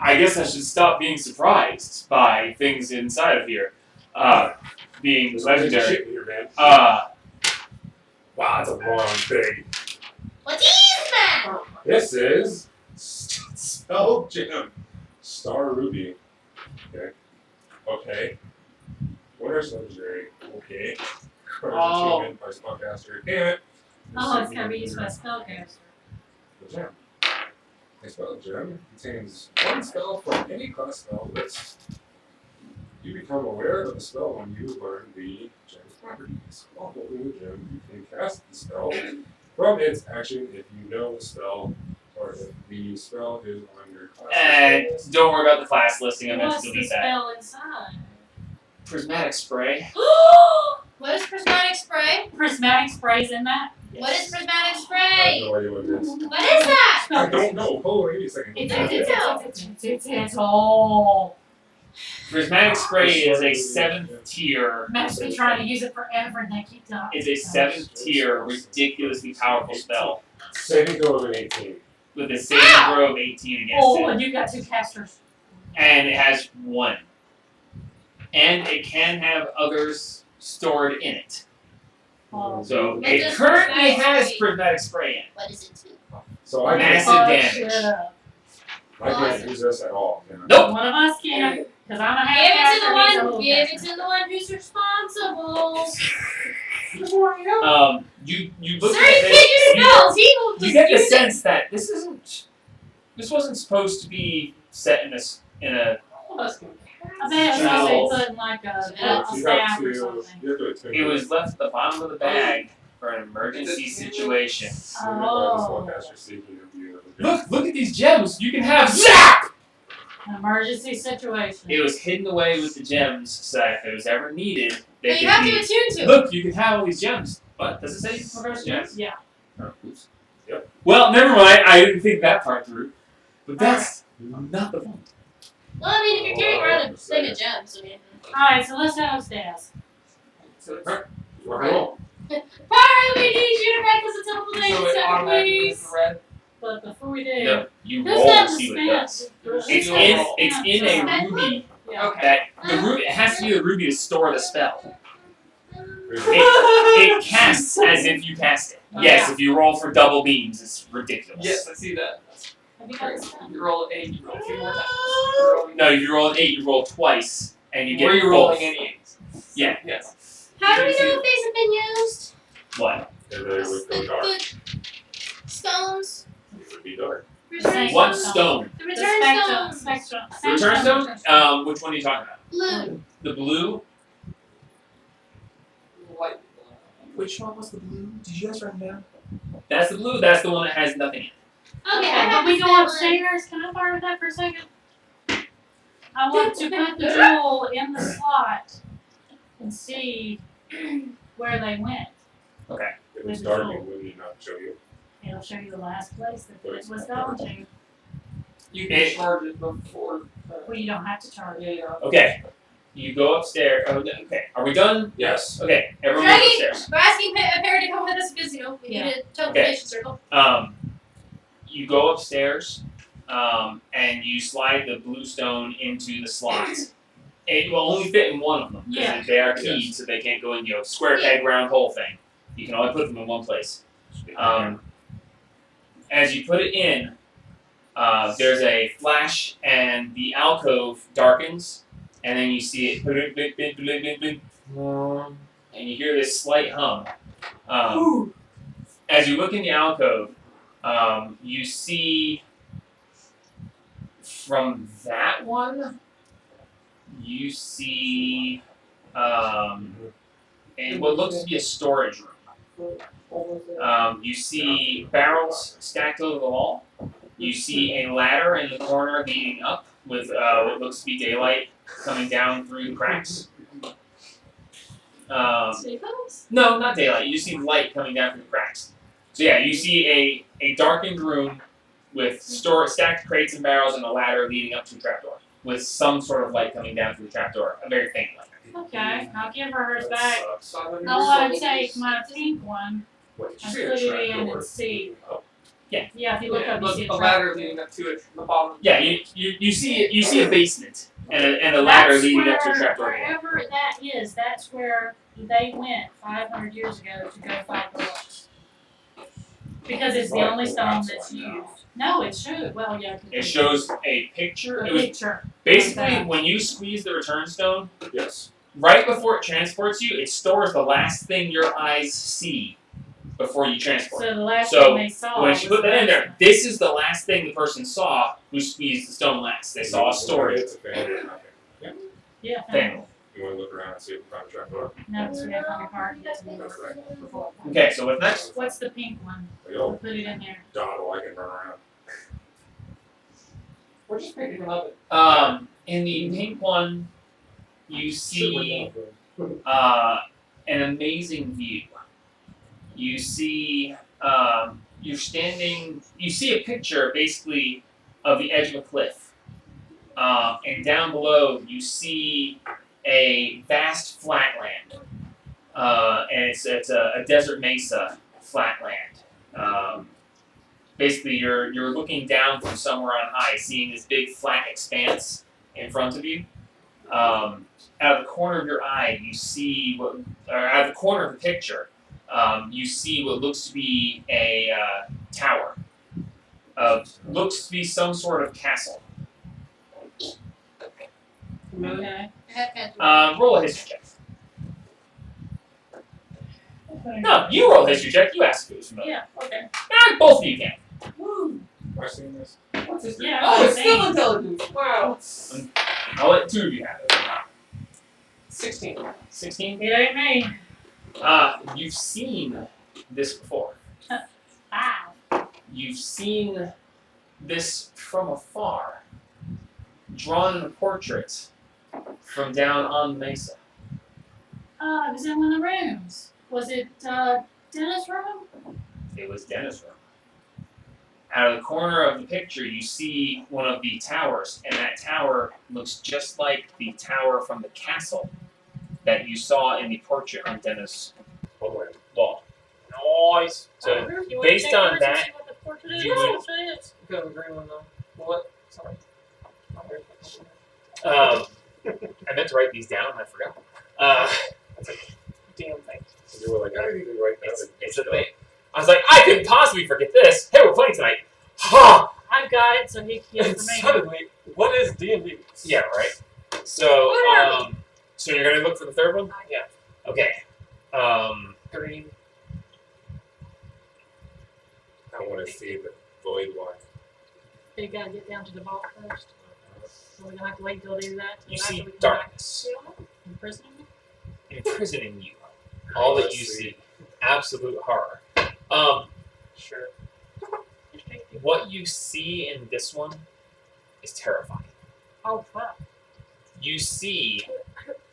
I guess I should stop being surprised by things inside of here, being There's legendary legendary. shit here, man. Wow, That's a long thing. What is that? This is Spell Gem. Star Ruby. Okay. What are legendary? Okay. Oh. Achievement by Spellcaster. Damn it. Oh, it's gonna be used by a spellcaster. The gem. A spell gem contains one spell from any class spell list. You become aware of the spell when you learn the gem's properties. While holding the gem, you can cast the spell from its action if you know the spell or if the spell is on your class And list. don't worry about the class listing, I'm going What's to the delete that. spell inside? Prismatic Spray. What is prismatic spray? Prismatic spray's in that? What is prismatic I have spray? no idea what it is. What is that? I don't know. Hold on, give me a second. It's all. Prismatic Spray is a 7th tier. Matt's been trying to use it forever and they keep dying. It's a 7th tier, ridiculously powerful spell Saving throw of an 18. with a saving throw of 18 against Oh, it, and you got two casters. and it has 1, and it can have others stored in it. Oh. So What it does currently Prismatic has Spray- Prismatic Spray in it. What is it to? So I Massive can't, damage. Shut up. I can't use this at all. Can I? Nope. One of us can, because I'm a half Give it to caster, the he's a one. little Give it caster. to the one who's responsible. You look Sir, at you this. can't use spells. He will just You get the use it. sense that this wasn't supposed to be set in a. I bet it was No. probably put in like a You have staff to, or something. you have to attune It was left at the bottom of the bag for an emergency situation. Oh. Look at these gems. You can have zap. An emergency situation. It was hidden away with the gems, so that if it was ever needed, they But you could have be. to attune to it. Look, you can have all these gems. What does it say? You can reverse gems? Yeah. Oh, oops. Yep. Well, never mind. I didn't think that part through. But that's not the point. Well, I mean, if you're carrying around a thing of gems, I mean. Alright, so let's head upstairs. So it's Rock and roll. Fire, we need you to make us a temple so thing, it second, automatically please. is red. But before we do, No, you who's roll got to the see what it does. spell? It's in a ruby. Yeah. Okay. That the ruby. It has to be the ruby to store the spell. Really? It casts as if you cast it. Yes, Yeah. if you roll for double beams, it's ridiculous. Yes, I see that. Have you got the spell? You roll an 8, you roll a few more times. You're rolling- No, if you roll an 8, you roll twice, and you get Were you both. rolling any 8s? Yeah. Yes. How do we know if these have been used? What? And then it would go dark. The stones. It would be dark. Thank What you. stone? The The return spectrum. stones. Spectrum. The return stone? Which one are you talking about? Blue. The blue? White. Which one was the blue? Did you guys write them down? That's the blue. That's the one that has nothing in it. Okay, I Can have we the go same one. upstairs? Can I borrow that for a second? I want to put the jewel in the slot and see where they went. If it's dark, it would not show you. It'll show you the last place that it was going to. You can charge it before. Well, you don't have to charge it. Yeah. Okay. You go upstairs. Oh, okay. Are we done? Yes. Okay. Everyone goes Dragging, upstairs. we're asking Perry to come with us because, you know, we Yeah. need a teleportation Okay. circle. You go upstairs, and you slide the blue stone into the slot. It will only fit in one of them because Yeah. they are keyed, so they can't go in, square peg round hole thing. You can only put them in one place. As you put it in, there's a flash, and the alcove darkens, and then you see it, blink, blink, blink, blink, blink, blink, and you hear this slight hum. As you look in the alcove, you see from that one, you see what looks to be a storage room. You see barrels stacked over the wall. You see a ladder in the corner leading up with what looks to be daylight coming down through the cracks. Seagulls? No, not daylight. You just see light coming down through the cracks. So yeah, you see a darkened room with stacked crates and barrels and a ladder leading up to the trapdoor, with some sort of light coming down through the trapdoor, a very faint light. Okay, I'll give her hers That back. sucks. I want to take my pink one Wait, did you and say a put it in trapdoor? and see. Oh, Yeah, if you look up, you see a the trap. ladder leading up to it from the bottom. Yeah, you see a basement and a ladder That's leading up to the where- trapdoor. Wherever that is, that's where they went 500 years ago to go find the rocks. Because it's the Like only the stone last that's one now. used. No, it should. Well, yeah. It shows a picture. a It was picture. basically Okay. when you squeeze the return stone, yes. right before it transports you, it stores the last thing your eyes see before you transport. So the last So, thing they saw When was she put that in the- there, this is the last thing the person saw who squeezed the stone last. They saw a story. It's a fan or nothing. Yeah. Thing. You want to look around and see if we find a trapdoor? No, it's we have on the card. That's right. Okay, so what's next? What's the pink one? We We'll all put it in there. dawdle, I can run around. We're just picking them up. In the pink one, you see Sure, an amazing view. You see, you're standing. You see a picture, basically, of the edge of a cliff, and down below you see a vast flatland, and it's a desert mesa flatland. Basically, you're looking down from somewhere on high, seeing this big flat expanse in front of you. Out of the corner of your eye, you see out of the corner of the picture, you see what looks to be a tower. Looks to be some sort of castle. Okay. Roll a history check. No, you roll a history check. You asked if it was familiar. Yeah. Okay. Both of you can. Woo. Have I seen this? What's this? Yeah, Oh, it's same. still intelligence. Wow. I'll let two of you have it. 16. 16. It ain't me. You've seen this before. Wow. You've seen this from afar, drawn in a portrait from down on the mesa. It was in one of the rooms. Was it Dennis' room? It was Dennis' room. Out of the corner of the picture, you see one of the towers, and that tower looks just like the tower from the castle that you saw in the portrait on Dennis' Homeland. wall. Nice. So, You wanna based take on yours and that, see what the portrait is? you Yeah, would- that's what it is. Go to the green one though. What? Sorry. I meant to write these down, and I forgot. That's a damn thing. You were like, I didn't even write that. It's a thing. I was like, I couldn't possibly forget this. Hey, we're playing tonight. Ha! I've got it, so he can get it And for me. suddenly, what is D&D? Yeah, right. So, Whatever. so you're gonna look for the third one? Yeah. Okay. Green. I want to see the void one. You gotta get down to the vault first. So we're gonna have to wait till they do that. You till after see we come back. darkness Imprisoning me? imprisoning you. All that you see. Absolute horror. Sure. What you see in this one is terrifying. Oh, fuck. You see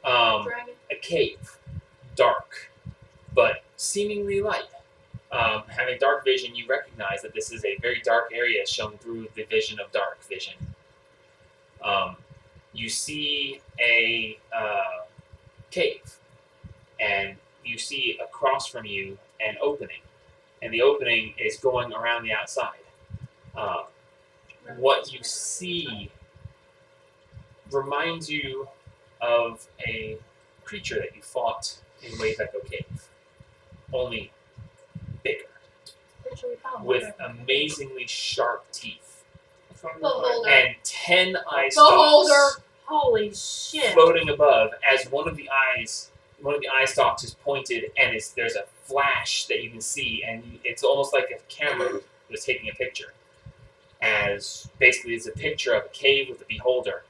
Dragon? a cave, dark, but seemingly light. Having dark vision, you recognize that this is a very dark area shown through the vision of dark vision. You see a cave, and you see across from you an opening, and the opening is going around the outside. What you see reminds you of a creature that you fought in Wave Echo Cave, only bigger, What should we call him? with amazingly sharp teeth Beholder. and 10 eye Beholder. stalks Holy shit. floating above as one of the eye stalks is pointed, and there's a flash that you can see, and it's almost like a camera was taking a picture. As basically it's a picture of a cave with a beholder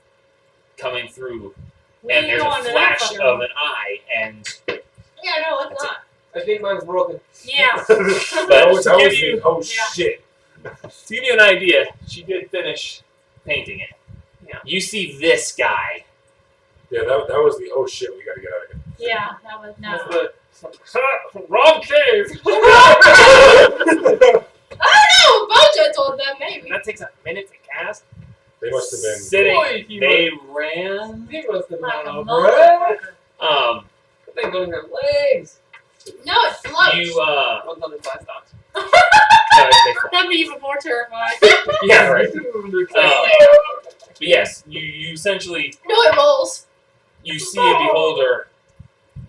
coming through, We and ain't there's going a to that flash fucking of one. an eye, and Yeah, no, it's That's not. I think mine's broken. Yeah. but That was to give you me. Oh Yeah. shit. to give you an idea, she did finish painting it. Yeah. You see this guy Yeah, that was the oh shit, we gotta get out of here. Yeah, that was no. That's the wrong cave. I don't know. Bojo told them maybe. That takes a minute to cast. They must have been. Sitting. Boy, he They ran. He must have been Like a on a motherfucker. Um, They don't have legs. No, it floats. you 105 stocks. no, they fall. That'd be even more terrifying. Yeah, right. But yes, you essentially No, it rolls. you see a beholder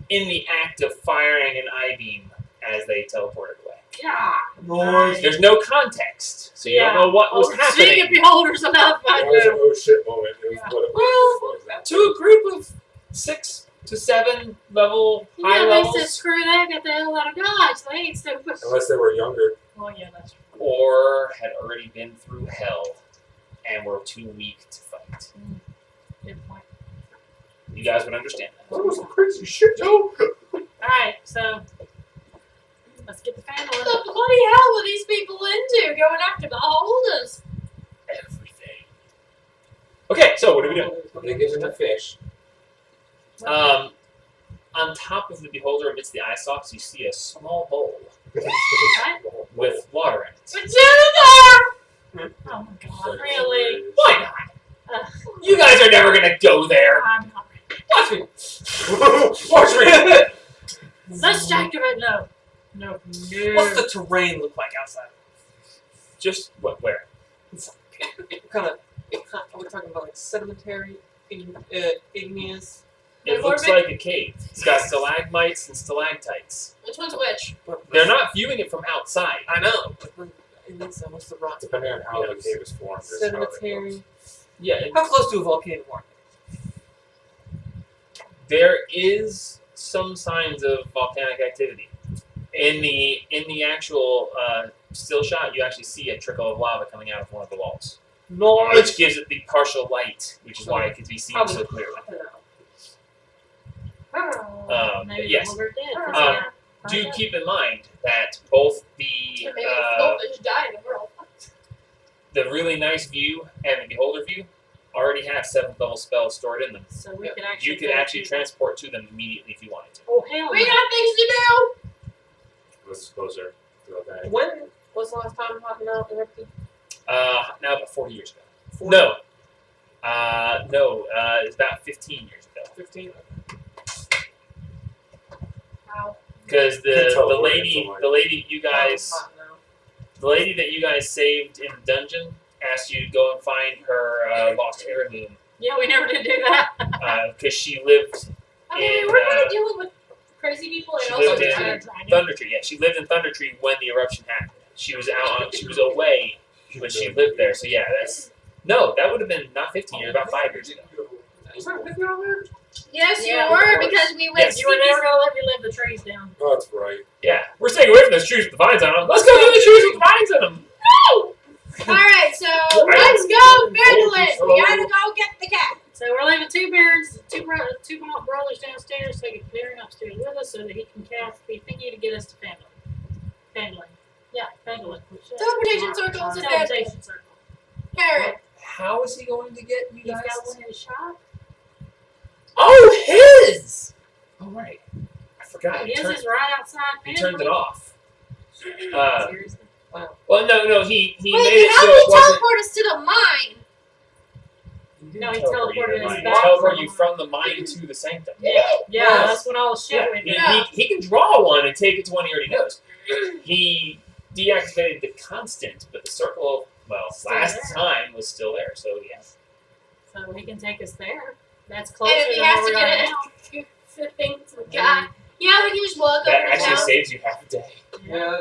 in the act of firing an I-beam as they teleported away. God. There's no context, so you Yeah. don't know what was Seeing a happening. beholder's enough. That was an oh shit moment. It was Yeah. what it Well, was. To a group of 6 to 7 level high Yeah, they levels, said screw that, got the hell out of Dodge. They ain't stupid. Unless they were younger. Well, yeah, that's true. or had already been through hell and were too weak to fight. Good point. You guys would understand that. That was some crazy shit, Joe. Alright, so let's get the What family. the bloody hell were these people into going after beholders? Everything. Okay, so what are we doing? They give him a fish. On top of the beholder amidst the eye stalks, you see a small bowl with water in it. Jennifer! Oh my god, really? Why not? You guys are never gonna go there. I'm not ready. Watch me. Watch me. Let's check it. No. No. What's the terrain look like outside? Just what? Where? What kind of? Are we talking about like sedimentary, igneous? It looks like a cave. It's got stalagmites and stalactites. Which one's which? They're not viewing it from outside. I know. But what's the rock? Depending on how the cave is formed. is how it Sedimentary. goes. Yeah, it- How close to a volcano are there is some signs of volcanic activity. In the actual still shot, you actually see a trickle of lava coming out of one of the walls, they? which gives it the partial light, which is why it can be seen so clearly. Maybe yes. the beholder did. 'cause Um, yeah, Do right keep in mind that both Maybe a goldfish died in the world. the really nice view and the beholder view already have 7th level spells stored in them. there. So we could actually. You could go actually to- transport to them immediately if you wanted to. Oh hell. We no. got things to do! This is closer to the thing. When was the last time Hot Now erupted? Now about 40 years ago. No. It's about 15 years ago. 15. Wow. Because Can the teleport lady into life. Hot Now. the lady that you guys saved in the dungeon asked you to go and find her lost heirloom Yeah, we never did do that. because she lived I mean, in we're kind of dealing with crazy people she and also lived in giant Thunder Tree. Yeah, she lived in Thunder Tree when the eruption happened. She was she was away when she lived there. So yeah, that would have been not 15 years, about 5 years ago. Yes, Yeah, you were, of course. because we went Yes, You were never gonna let me live the trees down. Oh, that's right. Yeah, we're staying away from those trees with the vines on them. Let's go do the trees with the vines on them. Alright, so let's go, Vandalin! We gotta go get the cat. So we're leaving two barons, two brothers downstairs, taking Baron upstairs with us so that he can cast the thingy to get us to Fandolin. Yeah, Fandolin. Teleportation circle to Teleportation circle. Carrot. How is he going to get you He's guys? got one in his shop. Oh, his! Oh, right. I forgot. His is right outside He Fandolin. turned it off. Seriously. Well, no, he made Wait, it how so did it he wasn't. teleport us to the mine? No, he teleport you to teleported the us mine. back He teleported from you the from the mine to the sanctum. Yeah, Yes. that's when all the shit Yeah, went he, down. he can draw one and take it to one he already knows. He deactivated the constant, but the circle, Still last there. time was still there. So yes. So he can take us there. That's closer And if he than has where to we are get now. it, flipping to the guy. Yeah, we can just walk That over to actually town. saves you half a day. Yeah.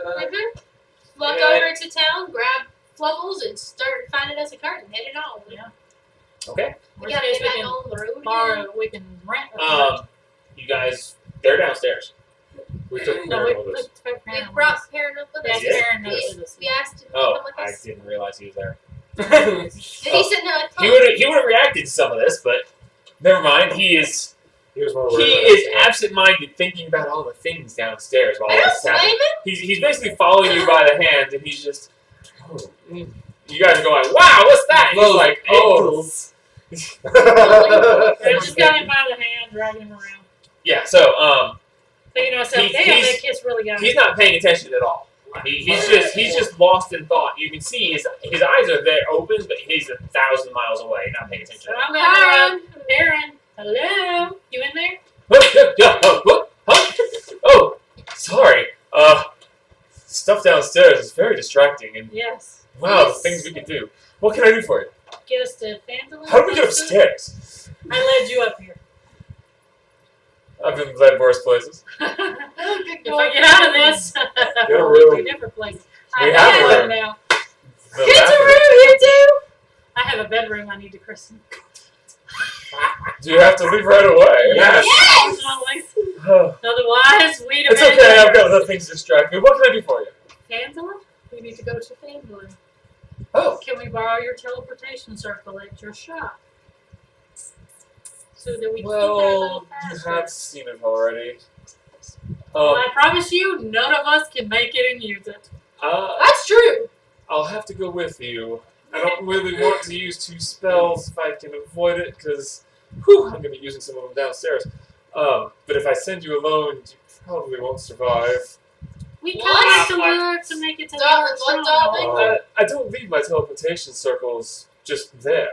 Walk Yeah. over to town, grab Fluffles, and start finding us a cart and head it on. Yeah. Okay. We Worst gotta case, get we back can on the road again. borrow, we can rent a car. You guys, they're downstairs. We took No, Baron with us. we We brought Perrin up with Yeah, us. Yeah. Baron knows We- with us. We asked him to Oh, come with I us. didn't realize he was there. And he said no, it's He fine. would have reacted to some of this, but never mind. He is Here's he is absent-minded, thinking about all the things downstairs while I all don't this is happening. blame him. He's basically following you by the hand, and he's just. You guys are going, wow, what's that? And he's Those like, oh, ankles. They just got him by the hand, dragging him around. Yeah. So Thinking to myself, He's- damn, he's- that kiss really got me. he's not paying attention at all. He's just lost in thought. You can see his eyes are there open, but he's 1,000 miles away, not paying attention. So I'm going to Aaron, hello? You in there? Oh, sorry. Stuff downstairs is very distracting, and Yes. wow, the Yes. things we can do. What can I do for you? Get us to Phantom. How do we get upstairs? I led you up here. I've been led worse places. If I get out of this, a we'll room. to a different place. We I have have a one room. now. The Get to bathroom. room, you two! I have a bedroom I need to christen. Do you have to leave right away? Yes. Yes! Otherwise, we'd have It's okay. I've got other things to distract me. What can I do for you? Angela, we need to go to Angela. Oh, Can we borrow your teleportation circle at your shop? So that we can get there a little well, you faster. have seen it already. Well, I promise you, none of us can make it and use it. That's true. I'll have to go with you. I don't really want to use 2 spells if I can avoid it, because I'm going to be using some of them downstairs. But if I send you alone, you probably won't survive. We kind What? of have to work to make it to Darling, the what, darling? I don't leave my teleportation circles just there.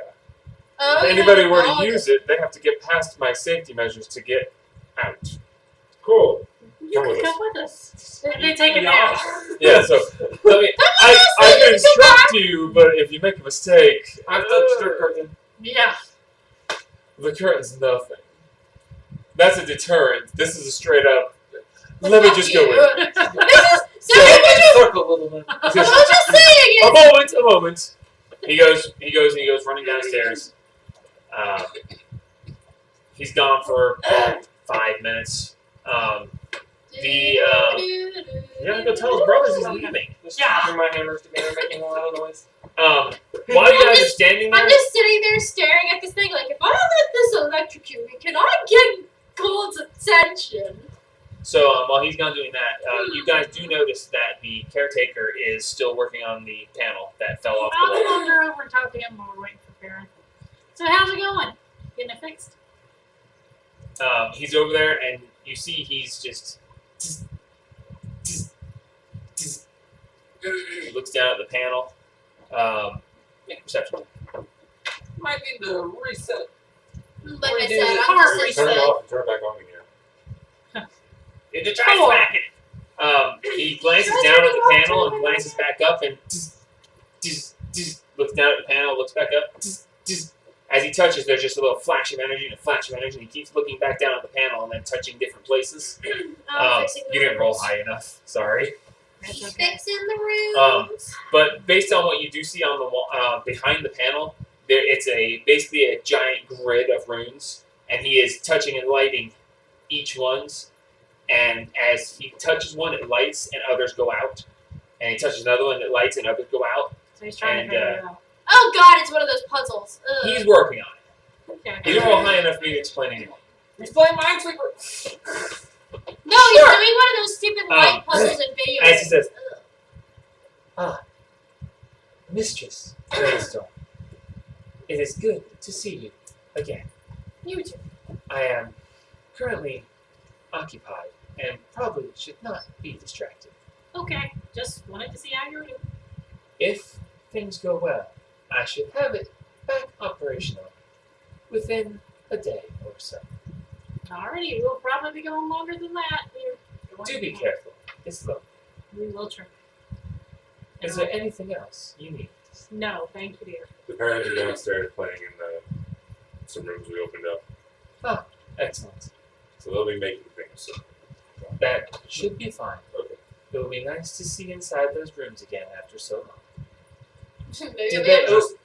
Oh, If anybody yeah. were to Oh, use it, they have to get past my safety measures to get out. Cool. You Come can with come with us. And then take a Yeah. nap. Yeah, so I mean, I can instruct you, but if you make a mistake, I've touched your curtain. Yeah. the curtain's nothing. That's a deterrent. This is a straight up. Let me just go with. So we can just, Circle a little bit. I'm just saying A it. moment. He goes running downstairs. He's gone for 5 minutes. You have to go tell his brothers he's leaving. Just Yeah. tapping my hammers together, making a lot of noise. While you guys are standing there, I'm just sitting there staring at this thing like, if I let this electrocute me, can I get Cold's attention? so while he's gone doing that, you guys do notice that the caretaker is still working on the panel that fell off the I'll wall. wander over and talk to him while we're waiting for Karen. So how's it going? Getting it fixed? He's over there, and you see he's just looks down at the panel. Make a perception. Might need to reset. Like I Redo said, the I'm car just Turn it sitting off and turn it back on again. You try smacking it. He glances down at the panel and glances back up and looks down at the panel, looks back up. As he touches, there's just a little flash of energy and a flash of energy, and he keeps looking back down at the panel and then touching different places. fixing the You didn't roll rooms. high enough. Sorry. That's okay. Fixing the rooms. But based on what you do see on the wall, behind the panel, it's basically a giant grid of runes, and he is touching and lighting each one's. And as he touches one, it lights and others go out. And he touches another one, it lights and others go out. So he's trying And, to figure it out. Oh god, it's one of those puzzles. Ugh. He's working on it. Okay. He didn't roll high enough for me to explain anymore. He's playing Minesweeper. No, he's doing one of those stupid light puzzles in video As he games. says, Mistress Brainstorm, it is good to see you again. You too. I am currently occupied and probably should not be distracted. Okay. Just wanted to see how you're doing. If things go well, I should have it back operational within a day or so. Alrighty, we'll probably be going longer than that. Do be careful. It's low. We will try. Is there anything else you need? No, thank you, dear. The parents are downstairs playing in some rooms we opened up. Excellent. So they'll be making things. So. That should be fine. Okay. It will be nice to see inside those rooms again after so long. Maybe Did I'll be they- able to-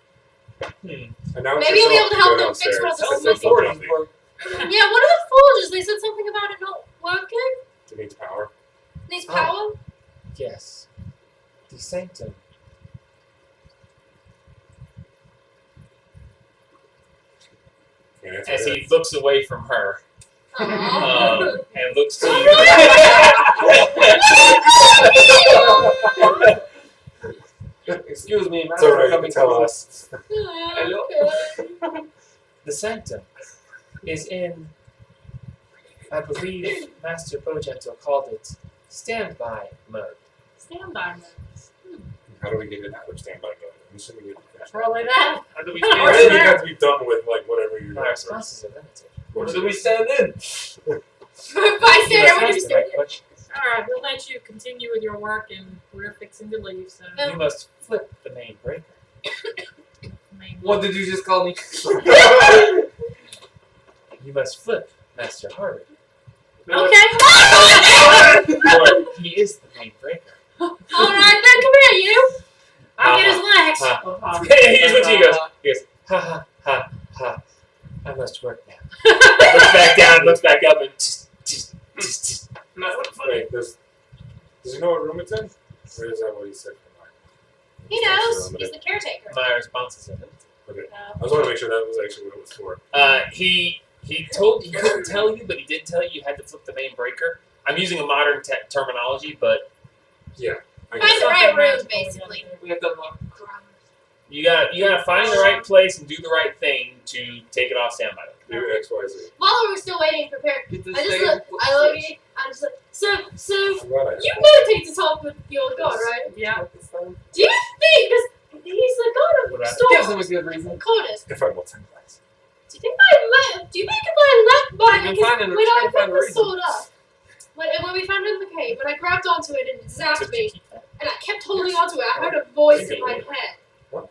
Announce Maybe you'll be able yourself to and help go them fix downstairs. one of the That's old simple ones. coffee. Yeah, what are the Folgers? They said something about it not working. It needs power. Needs power. Yes. The sanctum. Can't answer As that. he looks away from her Aww. and looks to you. Excuse me, It's alright, you coming can tell to us. Okay. The sanctum is in, I believe Master Bogentle called it standby mode. Standby mode. How do we get it out of standby mode? I'm assuming we Probably that. How do we Or I stand? think you there. have to be done with like whatever you're My doing. responses are limited. Or Where do we stand in? Bystander, You must what do you ask the right say? question. Alright, we'll let you continue with your work and we're fixing to leave, so. You must flip the main breaker. I mean, What did you just call me? You must flip Master Harvey. Okay. He is the main breaker. Alright, then come here, you. I'll get his legs. Ha. Here's what he goes. He goes, ha ha ha ha. I must work now. Looks back down, looks back up, and Wait, does he know what room it's in? Or is that what he said for mine? He knows. He's the caretaker. my responses are limited. Okay. I just want to make sure that was actually what it was for. He couldn't tell you, but he did tell you had to flip the main breaker. I'm using a modern terminology, but I Find guess. the right room, basically. We have to unlock. you gotta find the right place and do the right thing to take it off standby. Do X, Y, Z. While we're still waiting, prepare. Get this I just thing- look. I look at you. I'm just like, so I'm glad I you meditate to talk with your god, right? Yeah. Do you think because he's the god What of happened? Gives him a storms, good reason. Cordis? If I will 10 glass. Do you think if I left my You've been finding- when I trying to find picked a the reason. sword up, when we found it in the cave, when I grabbed onto it and it zapped Did you me, keep that? and I kept holding onto it, I heard a voice in my head What?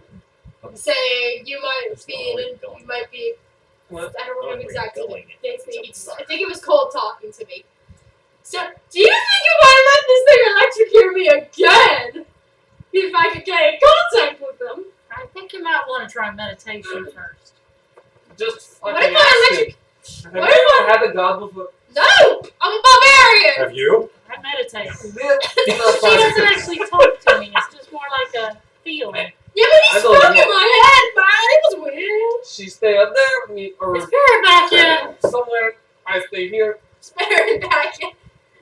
saying, "You might There's no be, way in, you're going. you might be." What? I don't remember No way you're exactly. going. I think it was Cole talking to me. So, do you think if I let this thing electrocute me again, if I could get in contact with them? I think you might want to try meditation first. Just What fucking if I ask electric? him. what Have if you ever had a god before? No, I'm a barbarian. Have you? I meditate. She She doesn't actually talk to me. It's just more like a feeling. Yeah, but he I don't spoke know. in my head, man. It was weird. She stay up there, me, or It's very back in. somewhere. I stay here. Staring back at.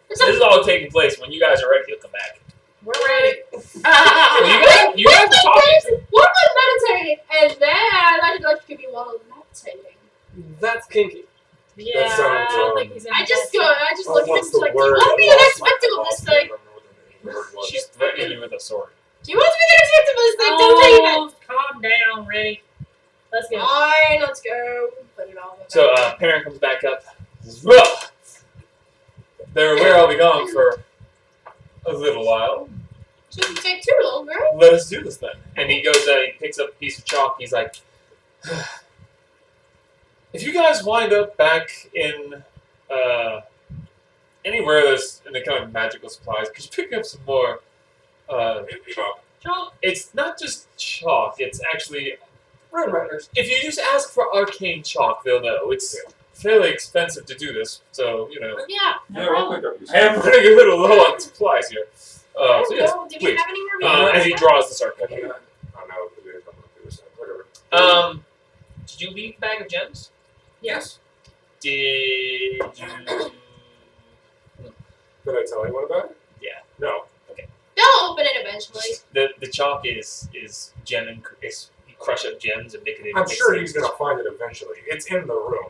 This is all taking place when you guys are ready. He'll come back. We're ready. Well, you guys are talking. One was meditating, and then I let it electrocute me while I was meditating. That's kinky. Yeah, That sounds, I don't think he's in I just go, that I just look at him What's and the like, do you word? want to be the next victim of this thing? She's threatening you with a sword. Do you want to be the next victim of this thing? Don't take it. Oh, calm down, Ray. Let's go. Fine, let's go. Put it all So, Perrin comes back up. Says, well, they're aware I'll be gone for a little while. Shouldn't take too long, right? Let us do this then. And he goes, he picks up a piece of chalk. He's like, if you guys wind up back in anywhere that's in the kind of magical supplies, could you pick up some more? Chalk. It's not just chalk. It's actually, Red Riders. if you just ask for arcane chalk, they'll know. It's fairly expensive to do this, so you know. Yeah, no Yeah, we'll problem. pick up your I am running a little low on supplies here. So yes, Do we please. have any more? As he draws the circle. Oh, no, it is on the other side. Whatever. Did you leave the bag of gems? Yes. Did you? Did I tell anyone about it? Yeah. No. They'll open it eventually. The chalk is gem and it's, you crush up gems and make it into I'm sure things. he's gonna find it eventually. It's in the room.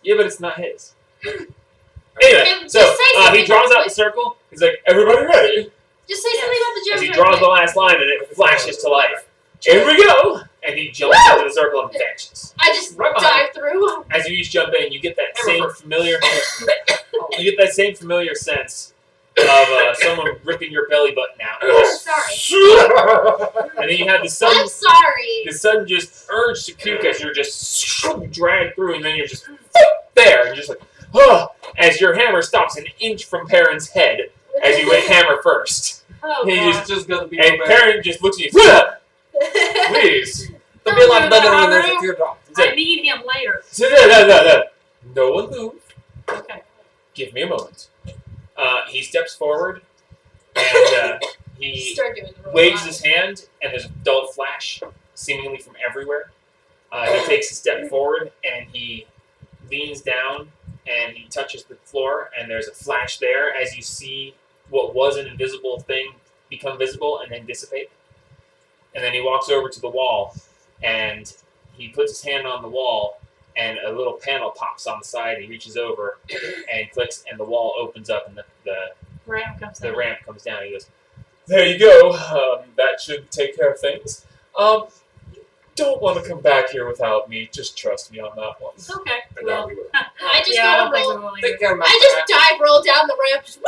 Yeah, but it's not his. Anyway, And so just say he something draws about out the circle. He's like, everybody ready? Just say something about the As gems. he right draws the quick. last line and it flashes to life. Here we go! And he jumps into the circle and vanishes. I just Right behind dive through. As you each jump in, you get that same familiar, sense of someone ripping your belly button out. Sorry. And then you have the I'm sudden, sorry. just urge to puke as you're just dragged through, and then you're just there, and you're just like, oh, as your hammer stops an inch from Perrin's head as you went hammer first. Oh, He God. It's just gonna be And no Perrin just looks at you, please. It'll be a lot better when there's a teardrop. I need him later. No one move. Okay. Give me a moment. He steps forward, and he Start doing the waves robot. his hand, and there's a dull flash, seemingly from everywhere. He takes a step forward, and he leans down, and he touches the floor, and there's a flash there as you see what was an invisible thing become visible and then dissipate. And then he walks over to the wall, and he puts his hand on the wall, and a little panel pops on the side. He reaches over and clicks, and the wall opens up, and the Ramp comes down. ramp comes down. He goes, "There you go. That should take care of things. Don't want to come back here without me. Just trust me on that one." It's okay. And Well, now we will. I just yeah, I go don't think roll. we will either. Think I'm I just dive roll down the ramp. Just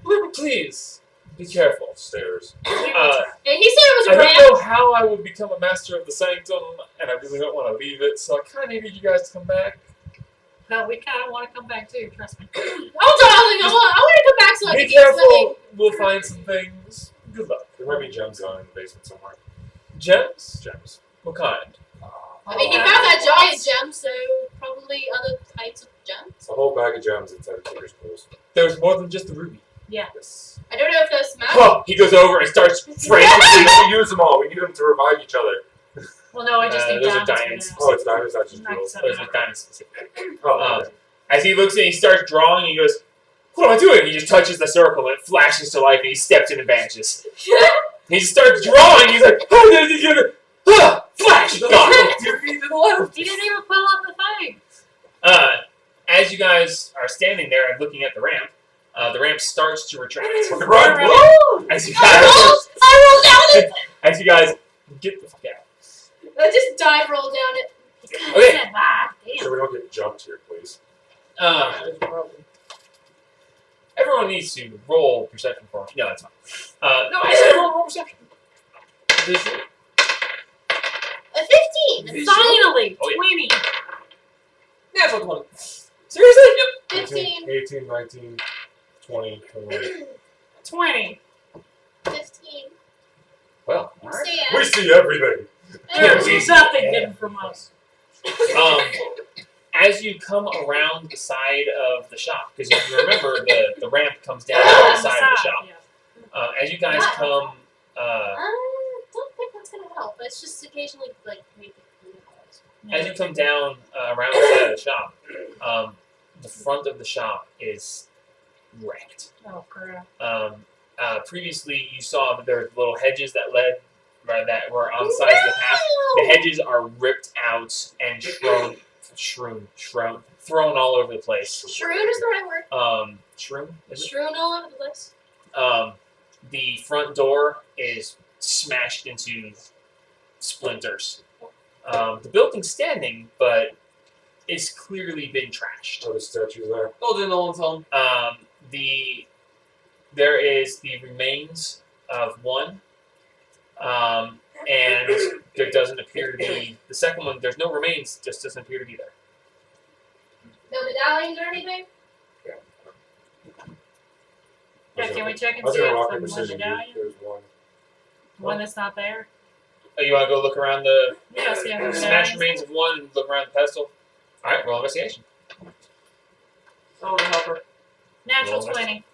woo! Please be careful. Stairs. We will Uh, try. And he said it was I a don't ramp. know how I would become a master of the sanctum, and I really don't want to leave it. So I kind of needed you guys to come back. No, we kind of want to come back too. Trust me. Oh, darling, I want to come back so I Be can get something. careful. We'll find some things. Good luck. There might be gems down in the basement somewhere. Gems? Gems. What kind? I mean, he found that giant gem, so probably other types of gems. A whole bag of gems inside of Tinker's pools. There was more than just the ruby. Yes. I don't know if that's magic. Oh, he goes over and starts We frantically. don't use them all. We need them to revive each other. Well, no, I just need those are diamonds. diamonds. for Oh, now. it's diamonds, not just Not jewels. so- Those are diamond specific. Oh, okay. As he looks and he starts drawing, he goes, "What am I doing?" He just touches the circle and it flashes to life and he steps in and vanishes. He just starts drawing. He's like, flash, gone. 2 feet to the left. He didn't even pull up the thing. As you guys are standing there and looking at the ramp starts to retract. Run! Woo! As you I roll down it. as you guys get the fuck out. I just dive roll down it. Okay. Said bye. So Damn. we don't get jumped here, please. Everyone needs to roll perception for me. No, that's fine. No, I said roll perception. Visual. A 15. Finally, Oh, yeah. 20. Natural 20. Seriously? Yep. 15. 18, 19, 20, 21. 20. 15. Well, Sam. We see everything. There's Yeah. something hidden from us. As you come around the side of the shop, because if you remember, the ramp comes down the side of the shop. Yeah. As you guys come, Don't think that's gonna help. It's just occasionally like maybe. as you come down around the side of the shop, the front of the shop is wrecked. Oh crap. Previously, you saw that there were little hedges that led, that were on the sides of the path. The hedges are ripped out and thrown all over the place. Shroon is the right word. Shroom? Is it? Shroon all over the place. The front door is smashed into splinters. The building's standing, but it's clearly been trashed. Oh, the statues there. Golden Nolan's home. There is the remains of one, and there doesn't appear to be the second one. There's no remains; just doesn't appear to be there. No medallions or anything? Yeah, can we check I and was see gonna if rock the paper scissors. medallion, There's one. one that's not there? Oh, you want to go look around the Yeah, see if the smash medallions. remains of one and look around the pedestal? All right, roll investigation. I want to help her. Natural Roll 20.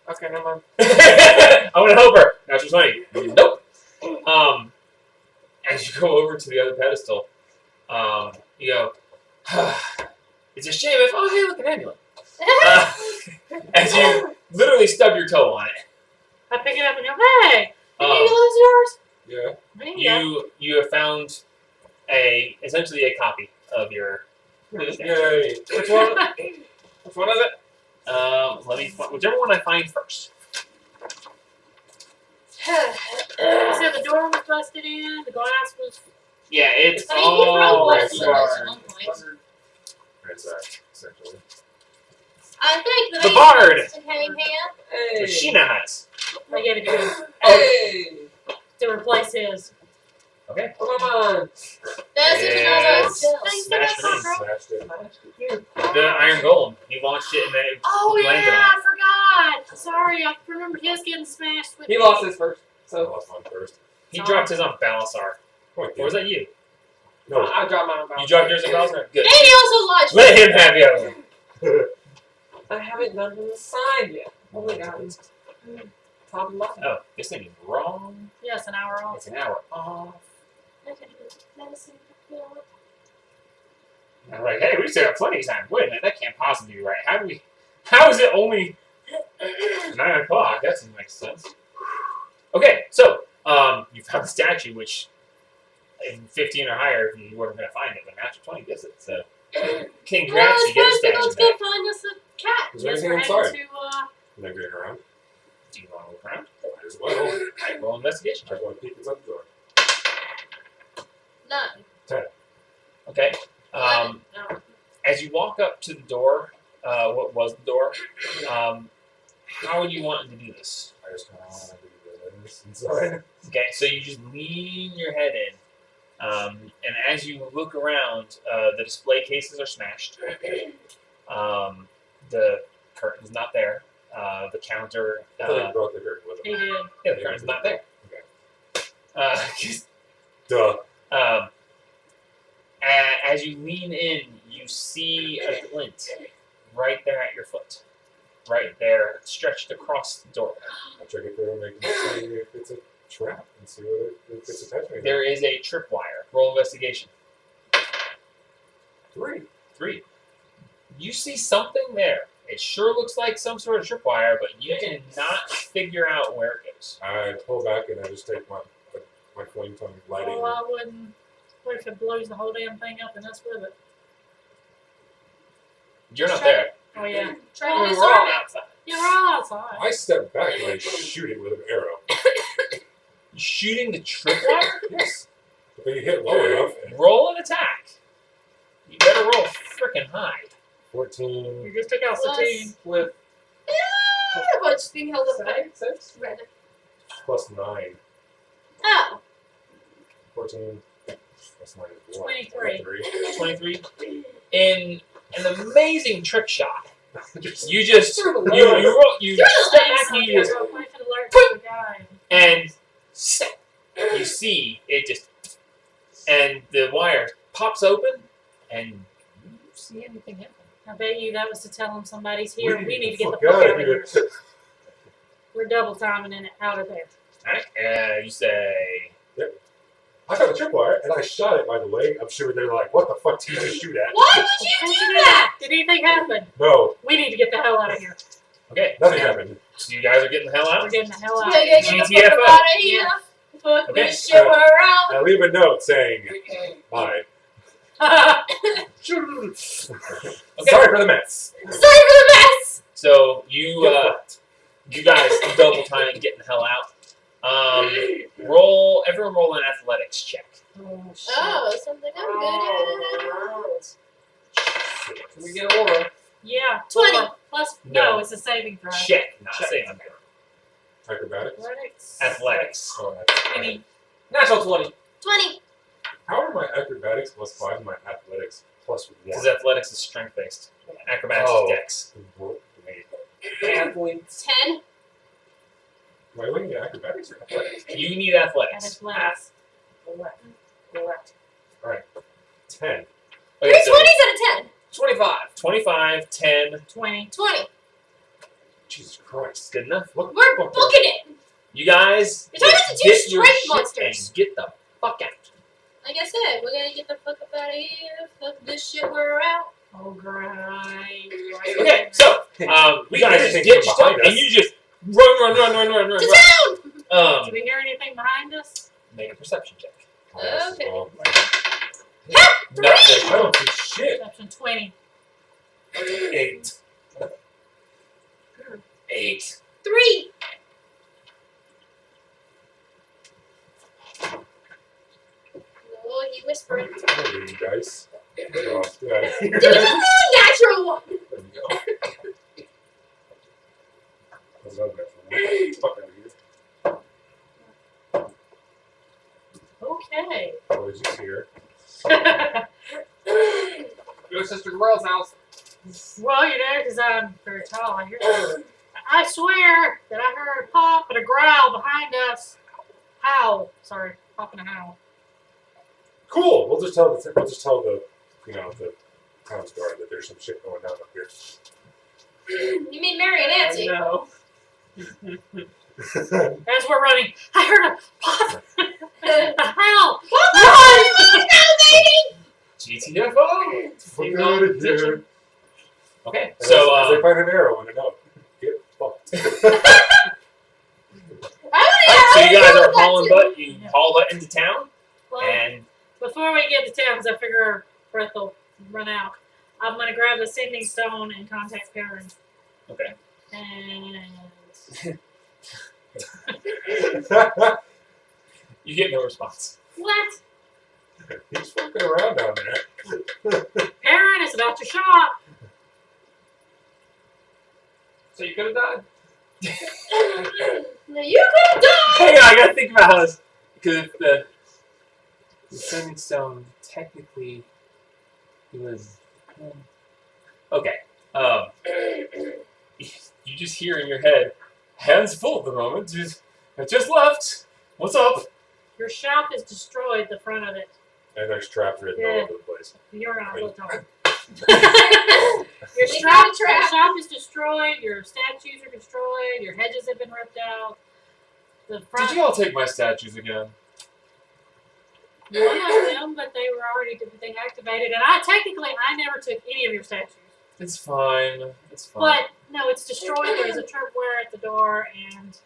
Okay, never mind. I want to help her. Natural 20. Nope. As you go over to the other pedestal, you go, it's a shame if, oh, hey, look, an amulet. As you literally stub your toe on it. I pick it up and go, hey! Um, Did you lose yours? Yeah. There you go. you have found essentially a copy of your. Yay. Which one? Which one is it? Let me whichever one I find first. So the door was busted in, the glass was. Yeah, it's I mean, you all probably right, lose sorry. at one point. Ransack, essentially. I think that The I bard. used to hang hand. Hey. Which Sheena has. I gave it to him Hey. to replace his. Okay. Come on. That's even though Yes. that's Smash it in. Smashed it. The Iron Golem. You launched it and then it Oh landed yeah, on I forgot. Sorry, I remembered his getting smashed with. He lost his first. I So lost mine first. He dropped his on Balasar. Point Or was that you? No. I dropped mine about. You dropped yours on Balasar? Good. And he also launched. Let him have the other one. I haven't done the sign yet. Oh my god. It's top of my head. Oh, this thing is wrong. Yes, an hour off. It's an hour off. Medicine. I'm like, hey, we still have plenty of time. Wait a minute, that can't possibly be right. How is it only 9 o'clock? That doesn't make sense. Okay, so, you found the statue, which in 15 or higher, you weren't going to find it, but natural 20 does it, so. Congrats, Well, you get a let's statue go back. find us a cat. Is there Yes, anything we're inside? heading Can I get around? Do you want to look around? Might as well. Alright, roll investigation. I want to peek inside the door. 9. Okay. No. As you walk up to the door, what was the door? How are you wanting to do this? I just kind of want to do this inside. Okay, so you just lean your head in, and as you look around, the display cases are smashed. The curtain's not there. The counter, I thought you brought the curtain with He him. did. yeah, the curtain's not there. Duh. As you lean in, you see a glint right there at your foot. Right there, stretched across the door. I'll check it through and make it see if it's a trap and see whether if it's attaching. There is a tripwire. Roll investigation. 3. 3. You see something there. It sure looks like some sort of tripwire, but you cannot figure out where it goes. I pull back and I just take my flame tongue lighting. Well, I wouldn't. What if it blows the whole damn thing up and us with it? You're not there. Oh yeah. Try We're to all disarm it. outside. You're all outside. I step back and I shoot it with an arrow. You shooting the tripwire? Yes. If you hit low enough, Roll an attack. You better roll freaking high. 14 You just took out Satine. With What's being held up by 6. red? plus 9. Oh. 14 plus 9 is what? 23. 3. 23. In an amazing trick shot, Just you just Through the you legs. roll, you step back and you just Point to the alert to the guy. and you see it just, and the wire pops open, and you don't see anything happen. I bet you that was to tell him somebody's here. We need to get the fuck fuck outta out of here. We're double timing in it out of there. Alright, you say, I got a tripwire and I shot it by the leg. I'm sure they're like, what the fuck did you just shoot at? Why would you do that? Did anything happen? No, We need to get the hell out of here. okay, nothing happened. so you guys are getting the hell We're out? getting the hell We out. gotta get the GTFO. fuck out of here. Fuck Okay. this shit, we're out. I leave a note saying, bye. Okay, Sorry for the mess. Sorry for the mess. so Get you fucked. you guys double time and getting the hell out. Everyone roll an athletics check. Oh, shit. Oh, something I'm good at. Can we get an aura? Yeah. 20. Plus, No. no, it's a saving throw. Check, not Check. saving. Acrobatics? Athletics. Athletics. Oh, that's right. Any- Natural 20. 20. How are my acrobatics plus 5 and my athletics plus 1? Because athletics is strength based. Acrobatics Oh. is dex. Athletes. 10. Am I looking at acrobatics or athletics? You need athletics. Athletics. 10. Three Okay, so 20s out of 10. 25. 25, 10, 20. 20. Jesus Christ. good enough. What We're the fuck? booking it. You guys You're talking just to two get your straight shit monsters. and get the fuck out. Like I said, we're gonna get the fuck up out of here. Fuck this shit, we're out. Oh, great. Okay, so We you guys can just hear anything ditched from them behind and us. you just run. To town! Did we hear anything behind us? Make a perception check. Okay. Well, Not I the don't see shit. Perception 20. 8. 8. 3. Oh, he whispered. I don't need you guys. Oh, get out of here. Give us a natural one. There we go. That's not bad. Fuck out of here. Okay. Oh, did you see her? Go to Sister Grell's house. Well, you know, because I'm very tall. I swear that I heard a pop and a growl behind us. Howl. Sorry, pop and a howl. Cool. We'll just tell the you know, the town's guard that there's some shit going down up here. You mean Mary and Nancy? No. As we're running, I heard a pop, a howl. Run! Let's go, baby! GTFO. Fuck out of here. Okay, As so they find an arrow in a note. Get fucked. so you guys are hauling butt. You haul butt into town, Well, and before we get to town, 'cause I figure Breath will run out. I'm gonna grab the sending stone and contact Perrin. Okay. And You get no response. what? He's fucking around down there. Perrin is about to shop. So you could have died. No, you could have died. Hang on, I gotta think about how this. Because if the sending stone technically it was okay. You just hear in your head, hands full at the moment. I just left. What's up? Your shop is destroyed. The front of it. And there's traps written all over the place. You're not Wait. looked on. Your Your shop trap. is destroyed. Your statues are destroyed. Your hedges have been ripped out. The front. Did you all take my statues again? One of them, but they were already activated, and I never took any of your statues. It's fine. It's fine. But no, it's destroyed. There's a tripwire at the door, and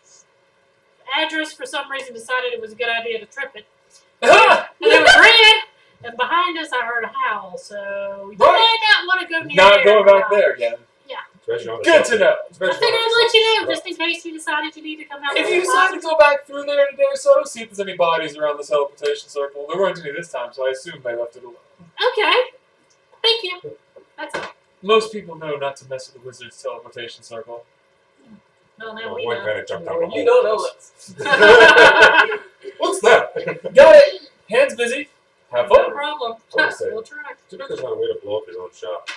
Address for some reason decided it was a good idea to trip it. Ah! And it was red, and behind us I heard a howl. So you Right. might not want to go near Not there. going back there again. Especially on the Good to shelf. know. I Especially figured on the I'd let you shelf. know, just in case you decided you need to come out. If with you a decide to go back through there today or so, see if there's any bodies around the teleportation circle. There weren't any this time, so I assume they left it alone. Okay. Thank you. That's all. Most people know not to mess with the wizard's teleportation circle. Well, now Well, we one know. kind of jumped down the hole. You don't know that. What's that? Got it! Hands busy. Have No fun. problem. What is it? We'll try. Typical's not a way to blow up his own shop.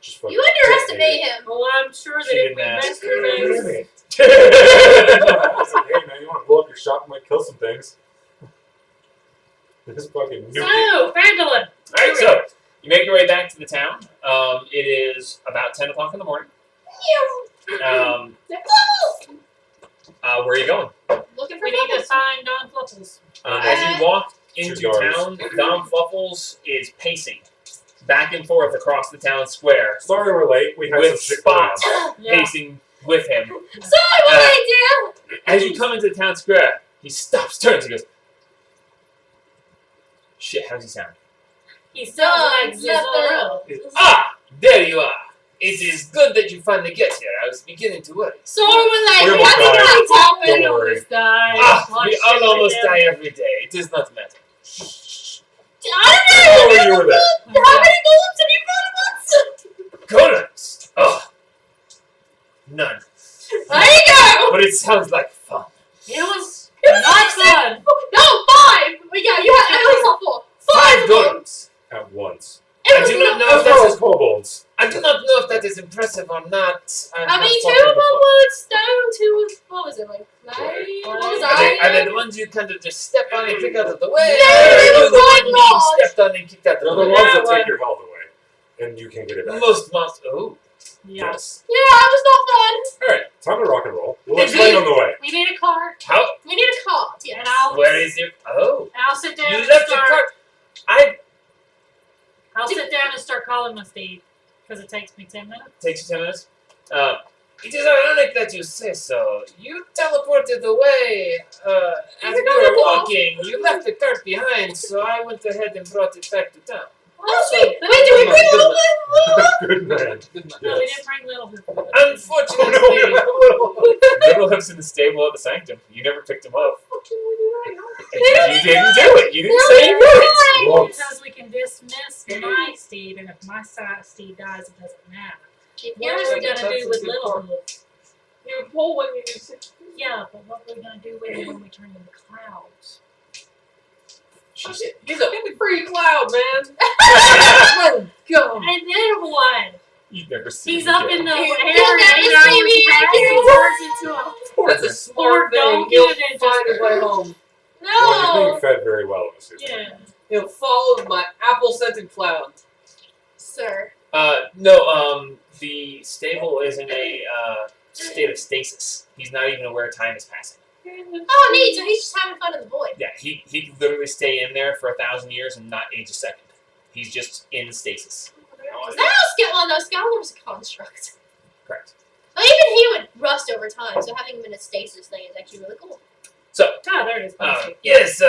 Just fucking You underestimate him. Well, I'm sure that She if we didn't ask. mess through things, I said, hey man, you want to blow up your shop? Might kill some things. This fucking nuke. So, Fandolin. Alright, so you make your way back to the town. It is about 10 o'clock in the morning. Where are you going? Looking for We need to bubbles. find Don Fluffles. As you walk into yards. town, Dom Fluffles is pacing back and forth across the town square, Sorry we're late. We had with some shit going on. Spot Yeah. pacing with him. Sorry, what I As you come into the town square, he stops, turns, and goes, "Shit, how does he sound?" He sounds like Zephyr. Zizoro. Ah, there you are. It is good that you finally get here. I was beginning to worry. Sorry, we're late. We We almost had to died. really tap Don't in. worry. Almost died. Ah, Watch we shit all almost with them. die every day. It does not matter. I don't know. Oh, you were there. How many golems have you found once? Golems! Oh, none. There you go. But it sounds like fun. It was not fun. No, 5. We got you. Had at least a 4. 5 golems. At once. I do not know if As well that's as kobolds. I do not know if that is impressive or not. I mean, 2 of them were stone, 2 was, what was it, like, clay? What was Are they the I? ones you kind of just step on and kick out of the way? No, or they are were you the one being large. stepped on and kicked out They're of the the way? ones that one. take your health away. And you can get it back. Most monsters. Oh, Yeah. Yes. Yeah, I was not fun. Alright, time to rock and roll. We'll Indeed. explain on the way. We need a cart, how? We need a cart, yes. and I'll Where is your? Oh, sit down. you and left your start. cart. I'll sit down and start calling my steed because it takes me 10 minutes. Takes you 10 minutes. It is ironic that you say so. You teleported away as we were walking. You left the cart behind, so I went ahead and brought it back to town. Oh, sweet. Wait, did we bring Good a Good man. Good night. No, we Yes. didn't bring little bit. Unfortunately, Littlehip's in the stable at the sanctum. You never picked him up. You didn't do it. You didn't say you would. Whoops. Because we can dismiss my steed, and if my side steed dies, it doesn't matter. What Here's are we the gonna that's do a with good little part. hoof? You pull when you use it. Yeah, but what are we gonna do with it when we turn into clouds? He's a free cloud, man. Let him go. And then what? You've never seen He's him up yet. in the air You'll and never you know, see me he again. turns into a That's a Poor smart thing. donkey He'll and then find just- his way home. Well, he's No. being fed very well in this season. yeah. He'll follow my apple-scented cloud. Sir. No, the stable is in a state of stasis. He's not even aware time is passing. Oh, neat. So he's just having fun in the void. Yeah, he can literally stay in there for 1,000 years and not age a second. He's just in stasis. Is that how Skylar's a construct? Correct. But even he would rust over time, so having him in a stasis thing is actually really cool. So, Oh, there it is. yes,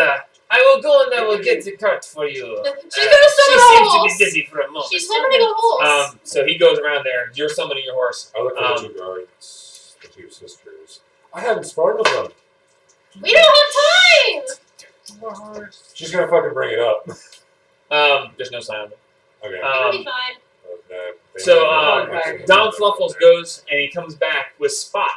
I will go and I will get the cart for you. She's gonna She summon a seems to horse. be dizzy for a moment. She's summoning a horse. So he goes around there. You're summoning your horse. I look for the two guards, the two sisters. I haven't sparred with them. We don't have time. She's gonna fucking bring it up. There's no sign of it. Okay. It'll be fine. Don Fluffles goes and he comes back with Spot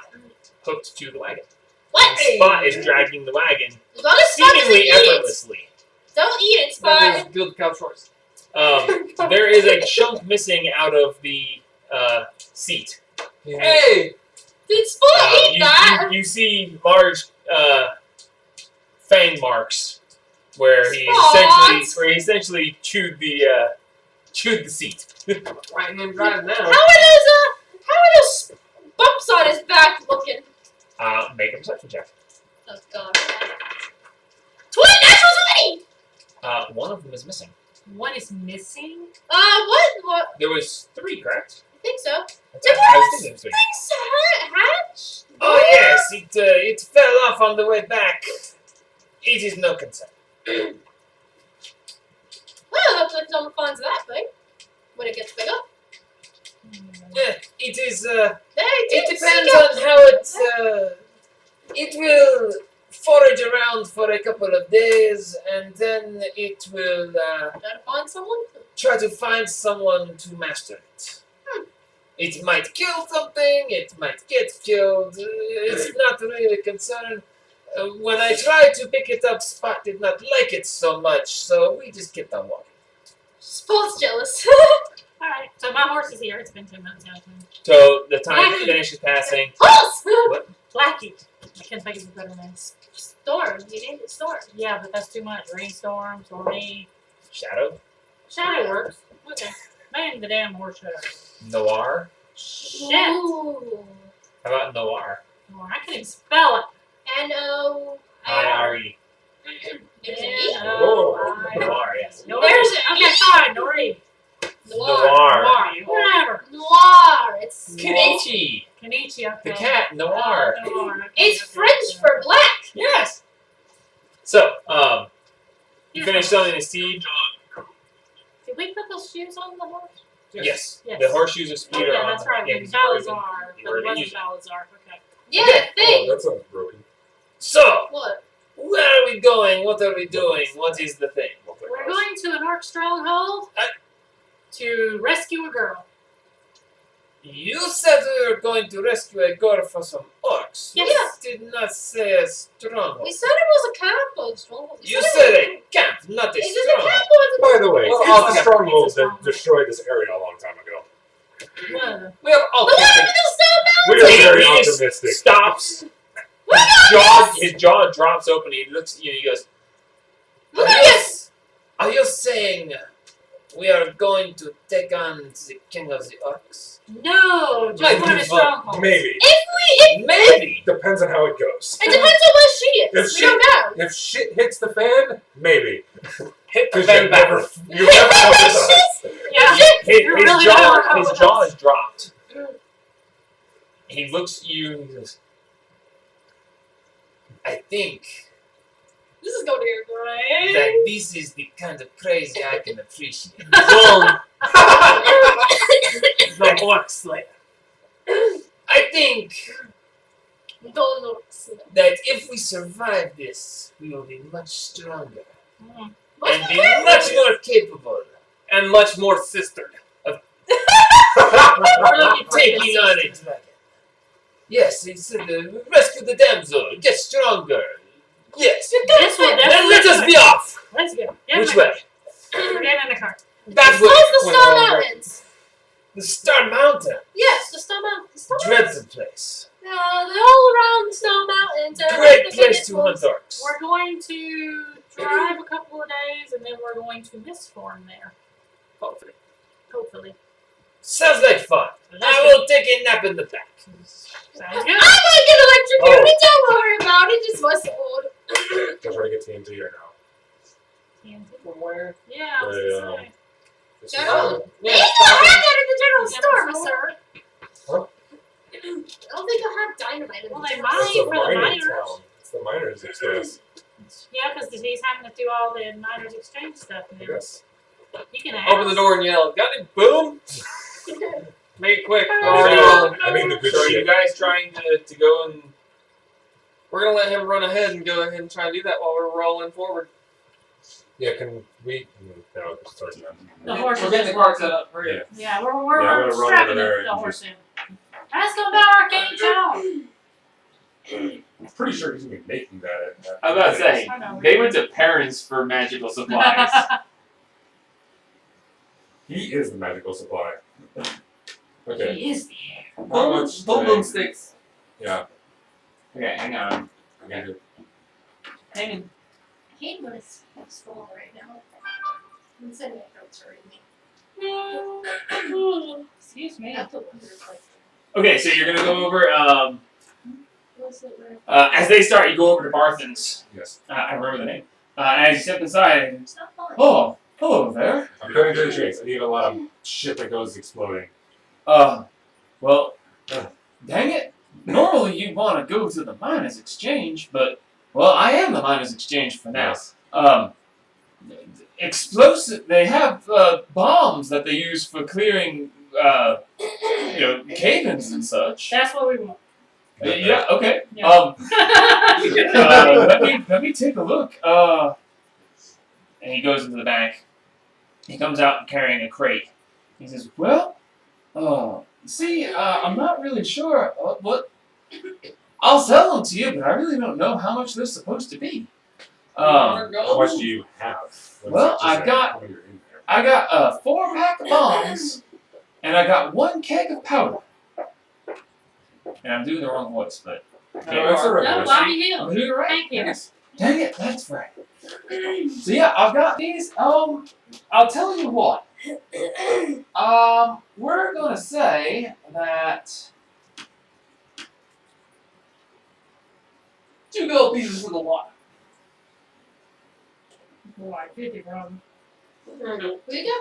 hooked to the wagon. What? And Spot is dragging the wagon As long as Spot doesn't seemingly eat it. effortlessly. Don't eat it, That Spot. is build couch horse. There is a chunk missing out of the seat. Hey! Did Spot eat that? You see large fang marks where he essentially chewed the seat. Right hand drive now. How are those bumps on his back looking? Make a perception check. Oh god. 20 natural 20! One of them is missing. What is missing? What? There was 3, correct? I think so. I was thinking 3. Things hatch? Oh yes, it fell off on the way back. It is no concern. Well, hopefully someone finds that thing. When it gets bigger. It is. They It did depends seek out- on how it will forage around for a couple of days, and then it will Gotta find someone? try to find someone to master it. It might kill something. It might get killed. It's not really a concern. When I tried to pick it up, Spot did not like it so much, so we just kept on walking. Spot's jealous. Alright, so my horse is here. It's been 2 months now. So the time Blackie. finishes passing. Horse! Blackie. I can't think of a better name. Storm. You named it Storm. Yeah, but that's too much. Rainstorm, tornado. Shadow. Shadow works. Okay. Man, the damn horse shadow. Noir. Shit. Ooh. How about Noir? Oh, I can't even spell it. N-O... I-R-E. There's an E? N-O-I. Noir, yes. Nori. There's an Okay, fine. Nori. Noir. Whatever. Noir. It's Kenichi. Kenichi, okay. The cat, Noir. Noir. Okay, It's okay, French okay. for black. Yes. So, you finished selling the steed. Did we put those shoes on the horse? Yes. Yes. The horseshoes of speed Oh, are yeah, on. that's right. Yeah, Yeah, he's already Salazar. been- But it already wasn't used it. Salazar. Okay. Yeah, Okay. the thing. That sounds broken. So, What? where are we going? What are we doing? What is the thing? We're going to an orc stronghold to rescue a girl. You said we were going to rescue a girl from some orcs. Yes. You did not say a stronghold. We said it was a camp, though. Stronghold. We You it said was- a camp, not a Is it a stronghold. camp or is it By the way, Well, it's I'll- the stronghold it's a that stronghold. destroyed this area a long time ago. Whoa. We are all the one thinking. with the stone We mountain? are very He just optimistic. stops. Look at His jaw drops open. He looks at you and he goes, Look Are at you, this! are you saying we are going to take on the king of the orcs? No, just one of the strongholds. Maybe. Maybe. Depends on how it goes. It depends on where she is. If We she- don't know. If shit hits the fan, maybe. Hit the Because fan you back. never know this us. Yeah. His You're really jaw, not his with jaw us. is dropped. He looks at you and he goes, I think This is going to get great. that this is the kind of crazy I can appreciate. Zone. The Orc Slayer. I think Don't look. that if we survive this, we will be much stronger Mm. and be much more capable And much more sistered. taking on a dragon. Yes, he said, rescue the damsel, get stronger. Yes. This will Then definitely. let us be off. Let's go. Get Which in the- way? Get in the car. That Close way. the Star Mountains. The Star Mountain. Yes, the Star Mountains. The Star Mountains. Dreadful place. They're all around the Star Mountains. and Great the place biggest to hunt ones. orcs. We're going to drive a couple of days, and then we're going to mistform there. Hopefully. Hopefully. Sounds like fun. Let's I go. will take a nap in the back. Sounds I'm good. gonna get electrocuted. Don't worry about it. Just my sword. Just trying to get TNT right now. From where? Yeah, I was gonna say. This General. is- They ain't gonna have that at the general store, General sir. Huh? I don't think they'll have dynamite in Well, the they general might It's the for the mining miners. town. It's the miners that exist. Yeah, because he's having to do all the miners exchange stuff I now. guess. You can ask. Open the door and yell, got it, boom! Make it quick. We're I already need rolling. the- I need the good So are you shit. guys trying to go and... We're going to let him run ahead and go ahead and try and do that while we're rolling forward. Yeah, can we? No, it's starting now. The horse We're is getting just the car walking. set up. Hurry Yeah. up. Yeah, we're Yeah, I'm gonna run strapping over there the and horse in. Ask him about Arcane Town. I'm pretty sure he's gonna be making that. I was about to say, I know. they went to Perrin's for magical supplies. He is the magical supply. Okay. He is the How Boom, much? boom, today? boom sticks. Yeah. Okay, hang on. I need to. Hanging. I hate when it's full right now. I'm sending it notes already. Excuse me. I put one in place. Okay, so you're gonna go over. What's it where- As they start, you go over to Barthen's. Yes. I remember the name. And as you step inside, It's not fun. oh, hello there. I'm cutting to the chase. I need a lot of shit that goes exploding. Well, dang it. Normally you'd want to go to the miners' exchange, but well, I am the miners' exchange for now. Yes. Explosive. They have bombs that they use for clearing, cave-ins and such. That's what we want. Yeah. Okay. Yeah. Let me take a look. And he goes into the bank. He comes out carrying a crate. He says, "Well, see, I'm not really sure what. I'll sell them to you, but I really don't know how much they're supposed to be. How much do you have? What does Well, it just I've say? got- How many are in there? I got a 4-pack of bombs, and I got 1 keg of powder. And I'm doing the wrong voice, but No, that's the right No, voice. Bobby I'm Hill. doing it right. Thank you. Yes. Dang it, that's right. So yeah, I've got these. I'll tell you what. We're gonna say that 2 gold pieces in the water. Boy, 50 from. We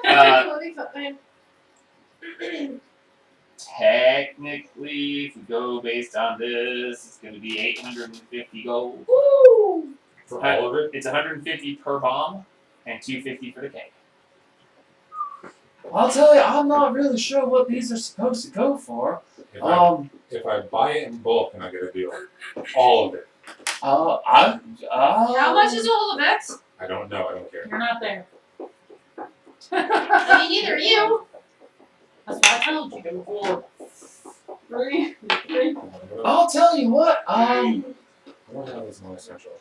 got Uh, we got man. technically, if we go based on this, it's gonna be 850 gold. Woo! For all of it? It's 150 per bomb, and 250 for the keg. I'll tell you, I'm not really sure what these are supposed to go for. If I buy it in bulk, can I get a deal? All of it. How much is all of it? I don't know. I don't care. You're not there. I mean, neither are you. That's what I told you. 4, 3, 3. I'll tell you what. I don't know. It's not essential.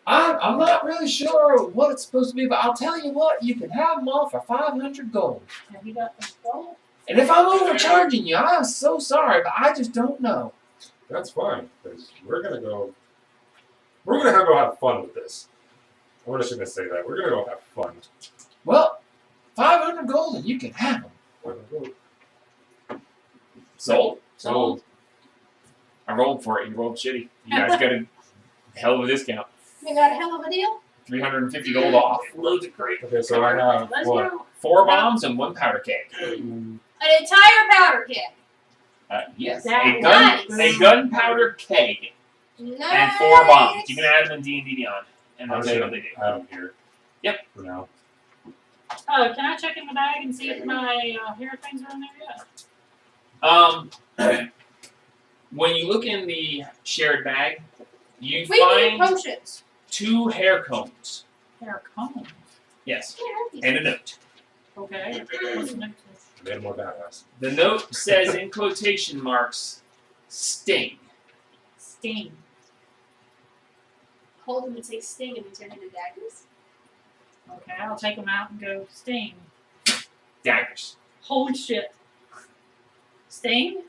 I'm not really sure what it's supposed to be, but I'll tell you what. You can have them all for 500 gold. Have you got the gold? And if I'm overcharging you, I'm so sorry, but I just don't know. That's fine, because we're gonna go. We're gonna go have fun with this. I'm just gonna say that we're gonna go have fun. Well, 500 gold and you can have them. We're gonna go- Sold. Sold. I rolled for it. You rolled shitty. You guys got a hell of a discount. We got a hell of a deal. 350 gold off. Loads of crate. Okay, so I have Let's what? go. 4 bombs and 1 powder keg. An entire powder keg. Yes. That nice. A gunpowder keg Nice. and 4 bombs. You can add them in D&D Beyond, and I'm they'll just tell you gonna what they do. have them here. Yep. For now. Can I check in the bag and see if my hair things are in there yet? When you look in the shared bag, you We need find potions. 2 hair combs. Hair combs. Yes. Yeah, And a note. Okay. What's the next one? Made more badass. The note says in quotation marks, "Sting." Sting. Hold them and say sting and turn into daggers. Okay, I'll take them out and go sting. Daggers. Holy shit. Sting?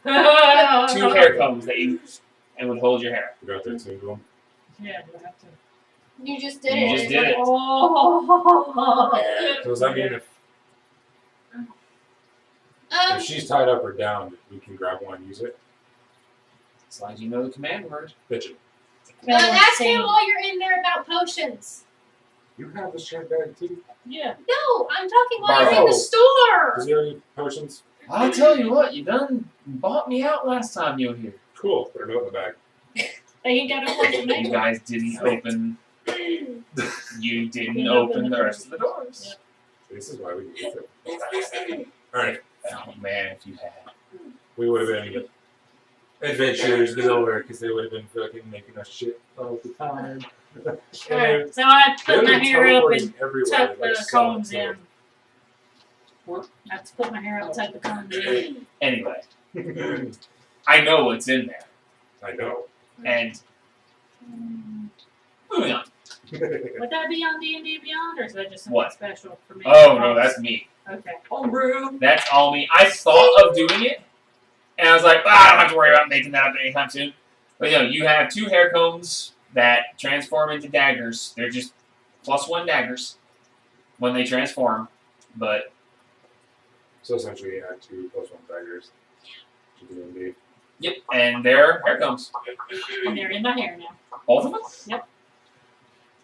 2 hair combs that you and would hold your hair. You got there too, Boom. Yeah, do I have to? You just did You it. just did it. Oh. So does that mean if she's tied up or down, we can grab one and use it? As long as you know the command word. Bitchin'. Ask him while you're in there about potions. You have the shared bag too? Yeah. No, I'm talking while you're in the Is store. there any potions? I'll tell you what, you done bought me out last time you were here. Cool. Put a note in the bag. They ain't got no place to make You one. guys didn't open. You didn't Didn't open open the the rest of the doors. This is why we need it. Alright, Oh man, if you had. we would have been adventurers galore because they would have been fucking making us shit all the time. Alright, so I They put would my have been hair up and teleporting everywhere, tuck like the combs so. in. I have to put my hair up, tuck the combs in. Anyway, I know what's in there. I know. And moving on. Would that be on D&D Beyond, or is that just something What? special for me? Oh no, that's me. Okay. Homebrew. That's all me. I thought of doing it, and I was like, I don't have to worry about making that up anytime soon. But you have 2 hair combs that transform into daggers. They're just +1 daggers when they transform. But So essentially, you had 2 +1 daggers. To do indeed. yep, and they're hair combs. And they're in my hair now. Both of them.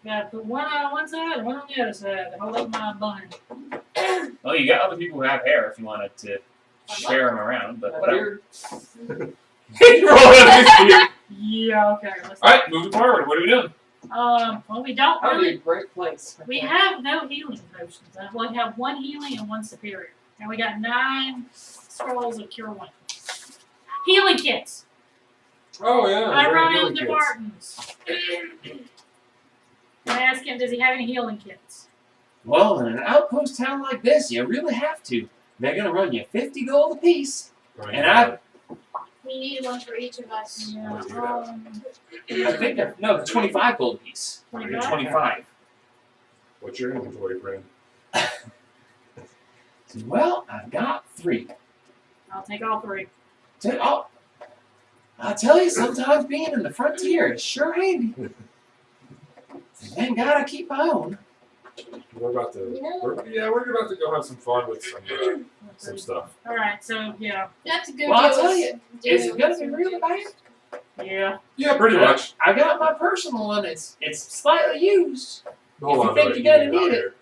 Gotta put one on one side and one on the other side to hold up my bun. Well, you got other people who have hair if you wanted to share them around, but whatever. Yeah, okay. Let's All right, moving forward. What are we doing? well, we don't That would be really. a great place. We have no healing potions. We have 1 healing and 1 superior. And we got 9 scrolls of cure 1. Healing kits. Oh yeah. I very run healing into kits. Martin's. I ask him, does he have any healing kits? Well, in an outpost town like this, you really have to. They're gonna run you 50 gold apiece, Right, and I We need one for each of us. Yeah. Let's do that. I think they're 25 gold apiece. 25? 25. What's your inventory, friend? Well, I've got 3. I'll take all 3. I'll tell you, sometimes being in the frontier is sure handy. Thank God I keep my own. We're about to. You know? We're about to go have some fun with some stuff. Alright, so yeah. That's a good Well, I'll deal. tell you, is it gonna be really bad? Yeah. Yeah, pretty much. I got my personal one. It's slightly used. Hold you on, think buddy. you're gonna You need out it.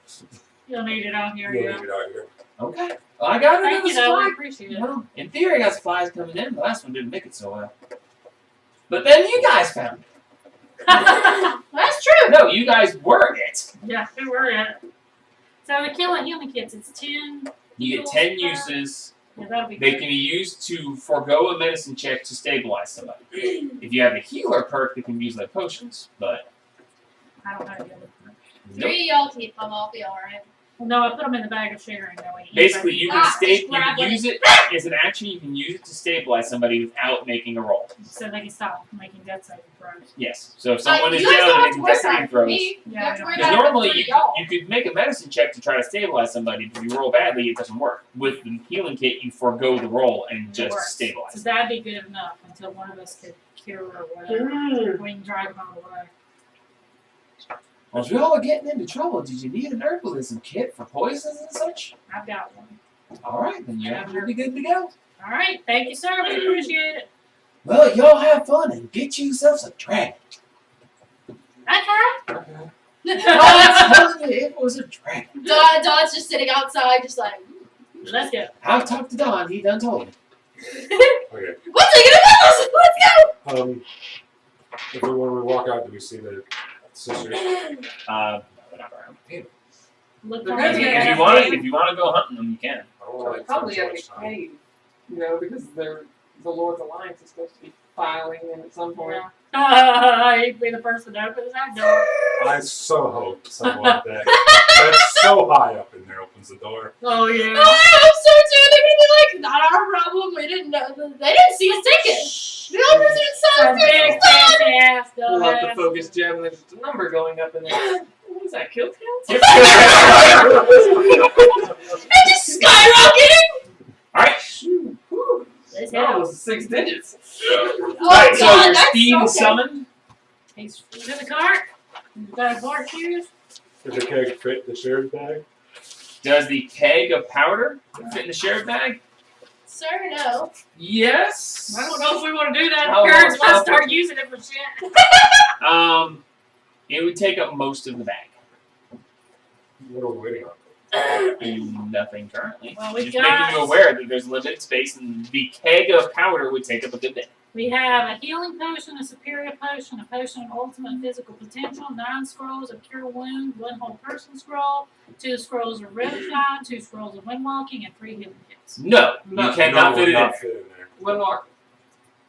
You'll need it out here, Here. yeah. You'll need it out here. Okay. Well, I got Thank another you, though. supply. We appreciate it. Well, in theory, I got supplies coming in. The last one didn't make it so well. But then you guys found it. That's true. No, you guys were it. Yeah, we were at it. So the killing healing kits, it's 10. You get 10 uses. Yeah, that'll be They good. can be used to forego a medicine check to stabilize somebody. If you have a healer perk, they can use like potions. But I don't know how to do it. nope. 3 y'all keep them. I'll be alright. Well, no, I put them in the bag of sharing. That way Basically, you can Ah, you grab can it. use it as an action. You can use it to stabilize somebody without making a roll. so they can stop making death saving throws. Yes. So if someone is you guys down don't and have to making worry death about saving it for throws, me. You Yeah, have to worry because about it normally for you y'all. could make a medicine check to try to stabilize somebody, but if you roll badly, it doesn't work. With the healing kit, you forego the roll and It just works. stabilize. So that'd be good enough until one of us could cure or whatever. We can drive them all away. Well, if you all are getting into trouble, did you need an herbalism kit for poisons and such? I've got one. All right, then you're really good to go. All right, thank you, sir. We appreciate it. Well, y'all have fun and get yourselves a dragon. Okay. I'm telling you, it was a dragon. Don's just sitting outside, just like, Let's go. I've talked to Don. He done told me. Okay. what's he gonna do? Let's go! When we walk out, do we see the sisters? Whatever. Look They're for good, me. yeah. If you want to go hunting them, you can. I don't want to Probably spend at so the much time. cave, because the Lord's Alliance is supposed to be filing in at some point. He'd be the first to open that door. I so hope someone that's so high up in there opens the door. Oh yeah. I'm so too. They're gonna be like, not our problem. We didn't know. They didn't see us ticket. The old president saw Some us big ticket. fancy ass Pull up the dumbass. focus gem and there's just a number going up in there. What is that, kill count? They're just skyrocketing. All right. Let's That go. was 6 digits. Oh, All right. So God, your that's steed okay. is summoned. He's in the cart. He's got bar shoes. Did the keg fit the shared bag? Does the keg of powder fit in the shared bag? Sir, no. Yes. I don't know if we want to do that. How Parents long- might start using it for shit. It would take up most of the bag. What are we waiting on? Nothing currently. Well, we Just got- making you aware that there's limited space, and the keg of powder would take up a good bit. We have a healing potion, a superior potion, a potion of ultimate physical potential, 9 scrolls of cure wound, 1 whole person scroll, 2 scrolls of revivify, 2 scrolls of wind walking, and 3 healing kits. No, No. you cannot No, fit it in. not fit in there. Windwalk.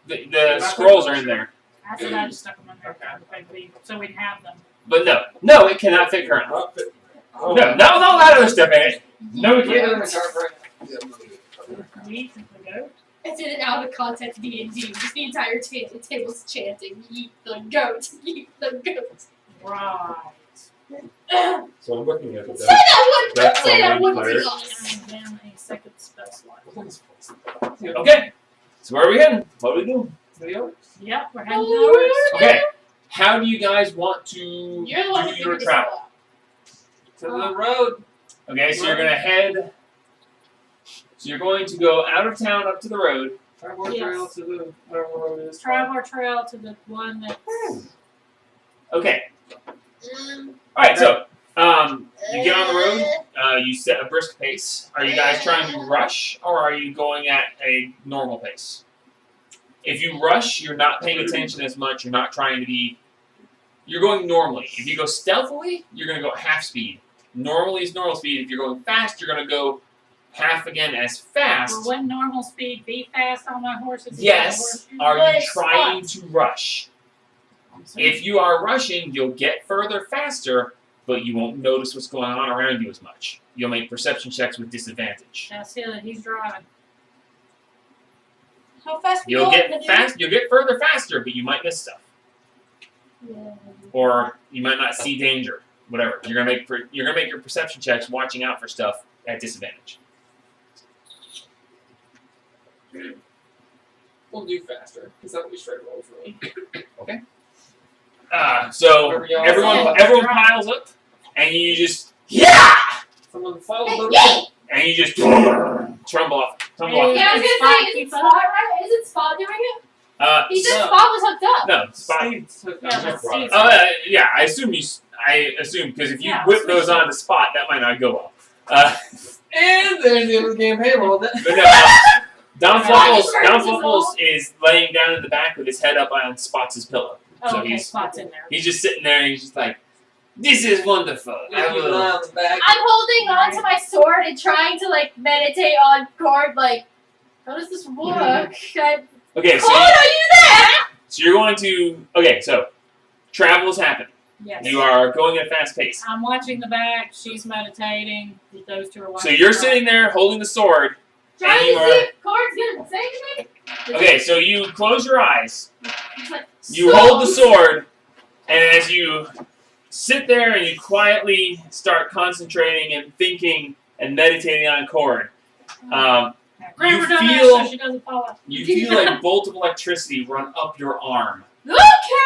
The scrolls are in there, I said I just stuck them in there so we'd have them. but no, it cannot fit currently. Not fit in there. No, Oh. no, all that other stuff in it. No, it Get it in can't. the car right Yeah, I'm gonna get it. We eat the goat. It's in and out of context D&D. Just the entire table's chanting, "Eat the goat, eat the goat." Right. So I'm looking at the Say that one. That's Say that one one. player. And then a second spell slot. Okay, so where are we heading? What are we doing? To the others. Yep, we're heading north. Okay, how do you guys want to You're the one do who your figured this travel? all out. To the road. Okay, so you're gonna head. So you're going to go out of town up to the road. Tribor Yes. Trail to the whatever road it is. Travel trail to the one that's Okay. All right. So you get on the road. You set a brisk pace. Are you guys trying to rush, or are you going at a normal pace? If you rush, you're not paying attention as much. You're not trying to be. You're going normally. If you go stealthily, you're going to go at half speed. Normally is normal speed. If you're going fast, you're going to go half again as fast. well, when normal speed, be fast on my horses. Yes. Are But you it's trying to rush? If you are rushing, you'll get further faster, but you won't notice what's going on around you as much. You'll make perception checks with disadvantage. That's it. He's driving. How fast we You'll going, get dude? fast. You'll get further faster, but you might miss stuff, Yeah. or you might not see danger. Whatever. You're gonna make your perception checks, watching out for stuff at disadvantage. We'll do faster. Because that'll be straight roll for me. So Whatever y'all everyone say. piles up, and you just Someone follow the road. and you just tumble off. Hey. Yeah, I was Is gonna Spot say, is it keep Spot up? right? Isn't Spot doing it? He said No. Spot was hooked up. No, Spot. Steve took Yeah, that. but Steve's Yeah, I assume because if you Yeah, whip switch those them. on the spot, that might not go well. And there's the end of the game. Hey, rolled it. But no, Don Yeah. Fluffles is laying down in the back with his head up on Spots' pillow. Oh, So okay, he's Spot's in there. he's just sitting there and he's just like, "This is wonderful." If you lie on the back. I'm holding on to my sword and trying to like meditate on Cord. Like, how does this work? I, Okay, Cord, are you there? so you're going to so travel is happening. Yes. You are going at a fast pace. I'm watching the back. She's meditating. Those two are So watching. you're the front. sitting there holding the sword. Trying to you see are- if Cord's gonna say anything. Okay, so you close your eyes. It's like, You hold the sword, and as you sit there and you quietly start concentrating and thinking and meditating on Cord, Grab you her dumb ass feel- so she doesn't fall off. you feel a bolt of electricity run up your arm, Okay.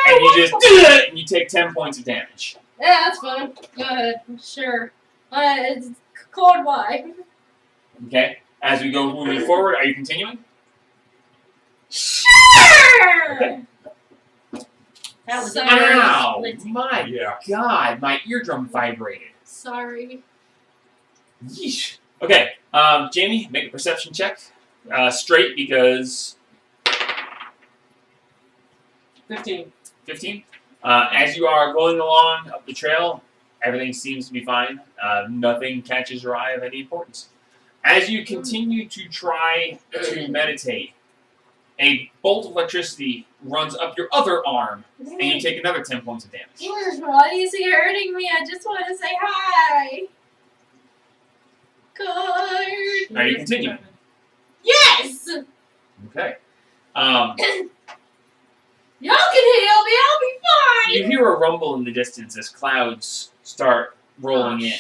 and you just do it, and you take 10 points of damage. Yeah, that's fine. Go ahead. Sure. It's Cord, why? Okay. As we go moving forward, are you continuing? Sure. Okay. That was Sorry. Ow! Lindsay. My Yeah. God, my eardrum vibrated. Sorry. Yeesh. Okay, Jamie, make a perception check. Straight because 15. 15. As you are going along up the trail, everything seems to be fine. Nothing catches your eye of any importance. As you continue to try to meditate, a bolt of electricity runs up your other arm, and you take another 10 points of damage. Why is he hurting me? I just want to say hi. Cord. Are you continuing? Yes. Okay. Y'all can heal me. I'll be fine. You hear a rumble in the distance as clouds start rolling in.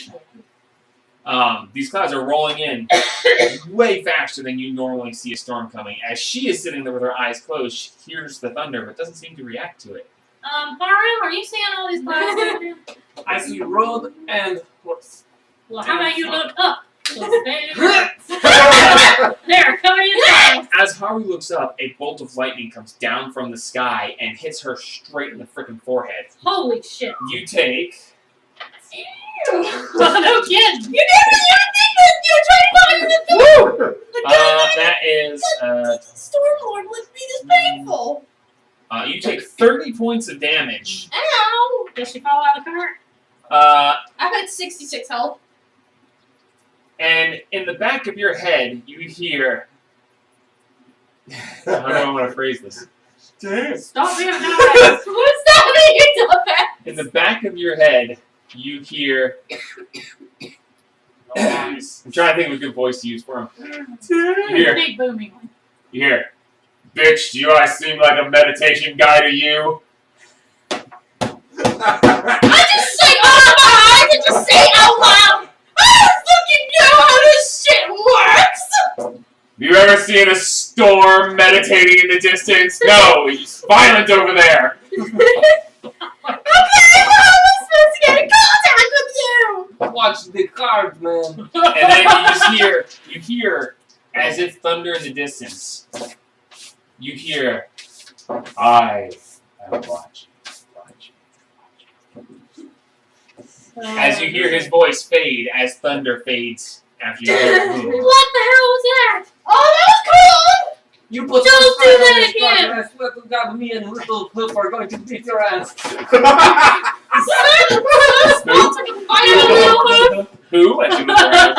These clouds are rolling in way faster than you normally see a storm coming. As she is sitting there with her eyes closed, she hears the thunder but doesn't seem to react to it. Farum, are you seeing all these clouds down here? I see road and horse. Well, how about you look up? There, coming in now. As Haru looks up, a bolt of lightning comes down from the sky and hits her straight in the frickin' forehead. Holy shit. You take No kidding. You never even think that you're trying to find the That is Stormlord would be this painful. you take 30 points of damage. Ow! Does she fall out of the cart? I've had 66 health. And in the back of your head, you hear. I don't know how I'm gonna phrase this. Stop being nice. What's that mean, dumbass? In the back of your head, you hear. I'm trying to think of a good voice to use for him. You hear. Big booming one. You hear. Bitch, do I seem like a meditation guy to you? I just say out loud! I can just say out loud! I don't fucking know how this shit works! Have you ever seen a storm meditating in the distance? No, he's violent over there. Okay, how am I supposed to get in contact with you? Watch the cards, man. And then you hear, as if thunder in the distance, you hear, I am watching. As you hear his voice fade, as thunder fades after you hear What the boom. the hell was that? Oh, that was cool! You put Don't some do spray that on this again. fucking ass. Swear to God, me and little Cliff are going to beat your ass. Who? As you look around.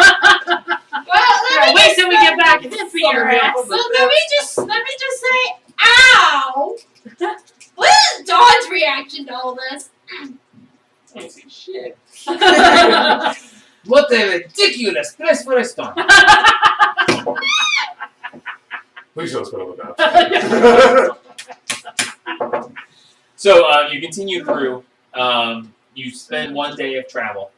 Well, Wait till we get back and see your ass. So let me just say, ow! What is Dawn's reaction to all this? Shit. What a ridiculous place for a storm. Please don't spell it out. So you continue through. You spend one day of travel.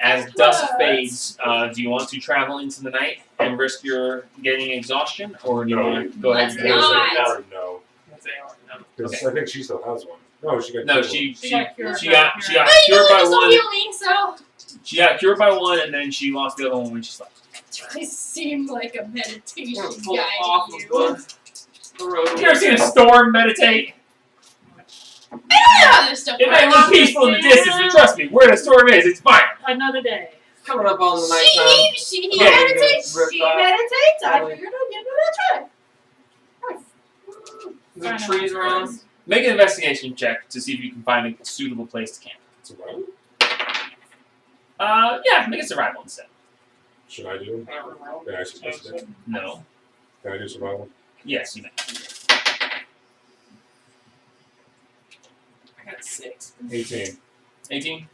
As dusk fades, do you want to travel into the night and risk your getting exhaustion, or do you want to go ahead Let's and not. No. Because Okay. I think she still has one. No, she got No, two. she got cured. got But cured you by just don't one. heal me, so She got cured by one, and then she lost the other one when she slept. I seem like a meditation Pull guy off to of you. the road. You ever seen a storm meditate? I don't know how this stuff It may works. look peaceful in the distance, but trust me, where the storm is, it's fire. Another day. Coming up on the nighttime. She Okay. meditates. Ripped She off. meditates. I figured I'd give it a try. The trees around. Make an investigation check to see if you can find a suitable place to camp. Survival? Yeah, make a survival instead. Should I do? Yeah, I should just do. No. Can I do survival? Yes, you may. I got 6. 18. 18.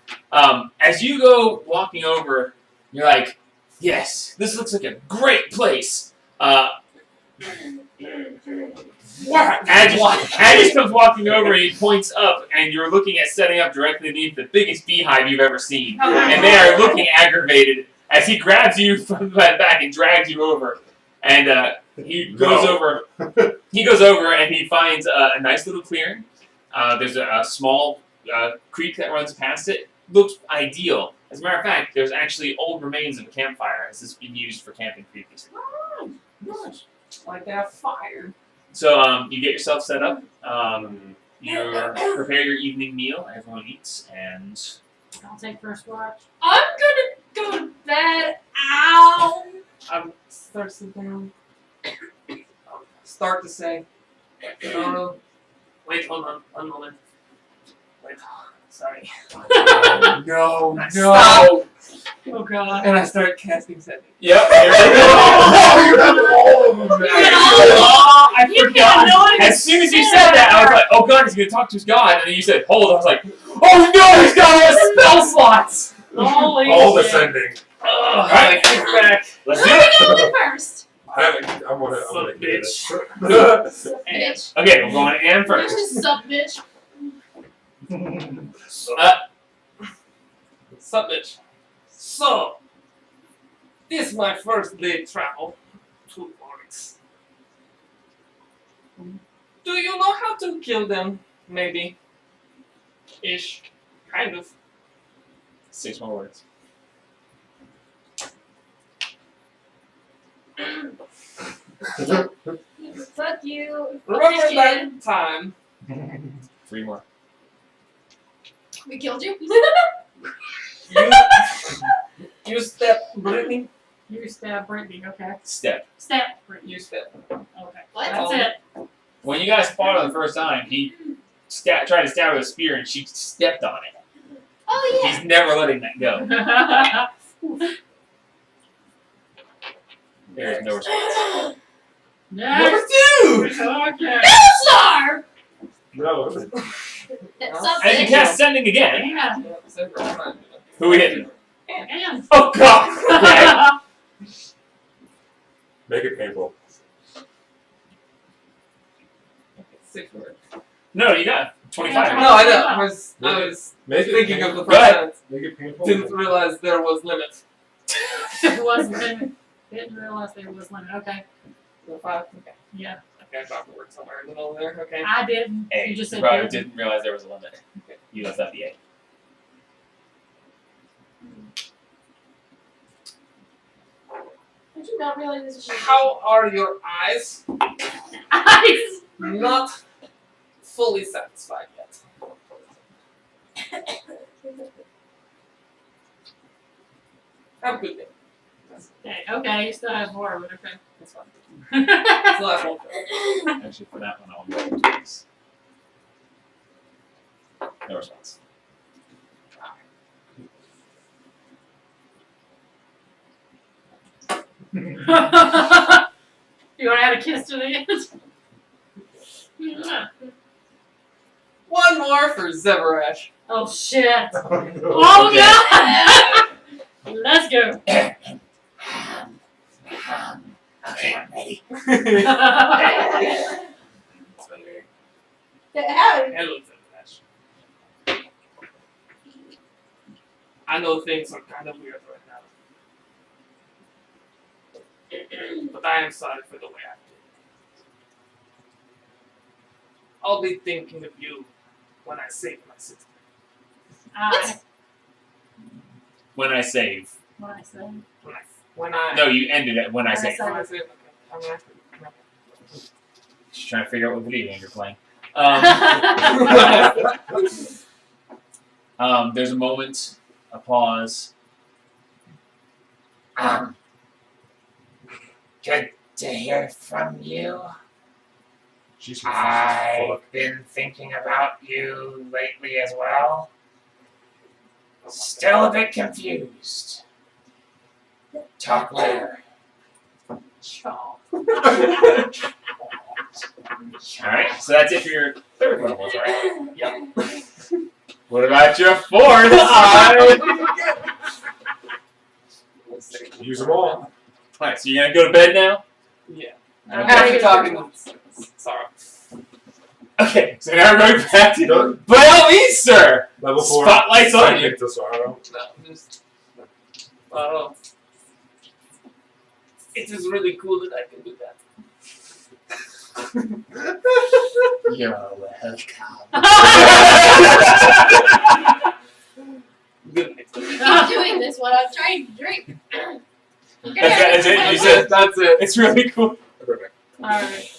As you go walking over, you're like, yes, this looks like a great place. Addis comes walking over and he points up, and you're looking at setting up directly beneath the biggest beehive you've ever seen. And they are looking aggravated as he grabs you from the back and drags you over. And he goes over. He goes over and he finds a nice little clearing. There's a small creek that runs past it. Looks ideal. As a matter of fact, there's actually old remains of a campfire. This has been used for camping previously. Nice. Like that fire. So you get yourself set up. You prepare your evening meal. Everyone eats, and I'll take first watch. I'm gonna go to bed. Ow! I'm start to down. Start to say. No. wait, hold on, one moment. Wait, sorry. No. No. Oh god. And I start casting setting. Yep. Oh, you have all of them! Oh, I You forgot. can't know it. As soon as you said that, I was like, "Oh God, he's gonna talk to his god." And then you said, "Hold." I was like, "Oh no, he's got all the spell slots." Holy All shit. descending. All right, kick back. Let's do I'm it. gonna go first. I want Son to of a get bitch. it. Bitch. Okay, we're going to Anne first. Sup, bitch. Sup, bitch. So, this is my first day travel to Oryx. Do you know how to kill them? Maybe. Ish. Kind of. 6 more words. Fuck you. Fuck Remember this kid. that time 3 more. We killed you? You step Brittany. You stab Brittany, okay. Step. Step Brittany. You step. Okay. What? That's it. When you guys fought her the first time, he tried to stab her with a spear and she stepped on it. Oh yeah. He's never letting that go. There's no response. Next. two. Okay. Star. No. That's And you something. cast sending again. Yeah. Who we hitting? And. Oh god! Okay. Make it painful. 6 words. No, you got 25. No, I know. I was Make it thinking of painful. the Go ahead. first Make it painful. Didn't realize there was limit. It was limit. Didn't realize there was limit. Okay. So 5. Okay. Yeah. Okay, I dropped the word somewhere in the middle there. Okay. I didn't. Hey, You just said probably didn't. didn't realize there was a limit. You left out the A. Did you not realize this was How are your eyes? Eyes. Not fully satisfied yet. Have a good day. Okay, you still have more, but okay. That's fine. It's the last one. Actually, for that one, I'll roll twice. No response. You want to add a kiss to the end? Yeah. One more for Zeverash. Oh shit! Oh, Oh god! Let's go. Okay, I'm ready. Hello, Zeverash. I know things are kind of weird right now. But I am sorry for the way I did. I'll be thinking of you when I save my sister. When I save. What I say? When I No, you ended it when I When I save. save. when I save. Okay. I'm gonna have to. Just trying to figure out what video game you're playing. There's a moment, a pause. Good to hear from you. She's I've been thinking about you lately as well. Still a bit confused. Talk later. Alright, so that's it for your third level, right? Yep. What about your fourth? Use them all. Alright, so you're gonna go to bed now? Yeah. Okay. After talking. Sorry. Okay, so now we're going back to Done. by all means, sir! Level 4. Spotlight's on you. Psychic to sorrow. No, just. I don't know. It is really cool that I can do that. You're welcome. Good night. Keep doing this while I'm trying to drink. That's it, you said That's it. it's really cool. Perfect. Alright.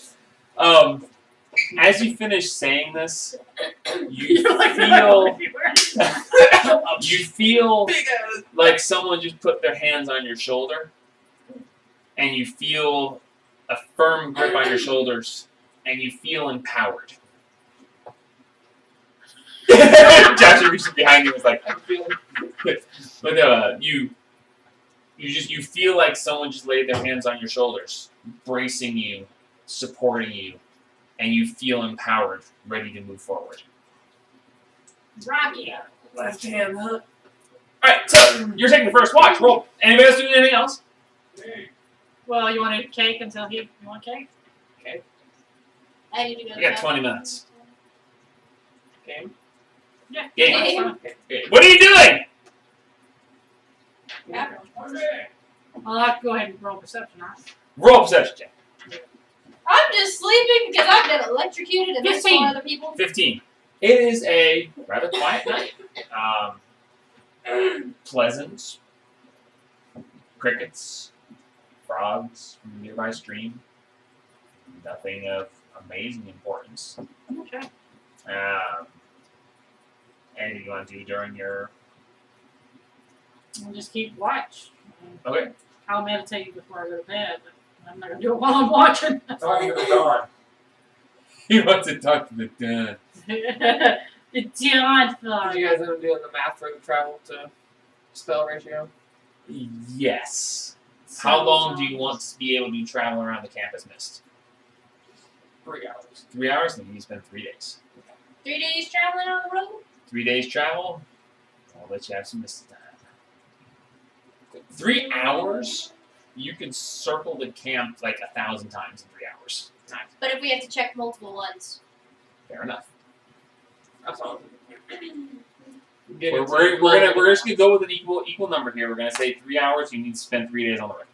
As you finish saying this, you You're like, feel you feel Big ass. like someone just put their hands on your shoulder, and you feel a firm grip on your shoulders, and you feel empowered. Josh reached behind you and was like, I'm feeling. but you feel like someone just laid their hands on your shoulders, bracing you, supporting you, and you feel empowered, ready to move forward. Rocky. Left hand, huh? Alright, so you're taking the first watch. Roll. Anybody else doing anything else? Well, you want a cake until you want cake? I need to go. You got 20 minutes. Game. Yeah. Game. That's Okay. What are you doing? fine. I'll have to go ahead and roll perception, right? Roll perception check. I'm just sleeping because I've been electrocuted and there's 15. 4 other people. 15. It is a rather quiet night. Pleasant. Crickets. Frogs from a nearby stream. Nothing of amazing importance. Okay. Anything you want to do during your I'll just keep watch. Okay. I'll meditate before I go to bed, but I'm not gonna do it while I'm watching. Talking to the dawn. He wants to talk to the dun. The John thought. Did you guys end up doing the math for the travel to spell ratio? Yes. How long do you want to be able to travel around the campus mist? 3 hours. 3 hours? Then you need to spend 3 days. 3 days traveling on the road? 3 days travel? I'll let you have some mist time. 3 hours? You can circle the camp like 1,000 times in 3 hours. But if we have to check multiple ones. Fair enough. That's all. We're just gonna go with an equal number here. We're gonna say 3 hours. You need to spend 3 days on the road,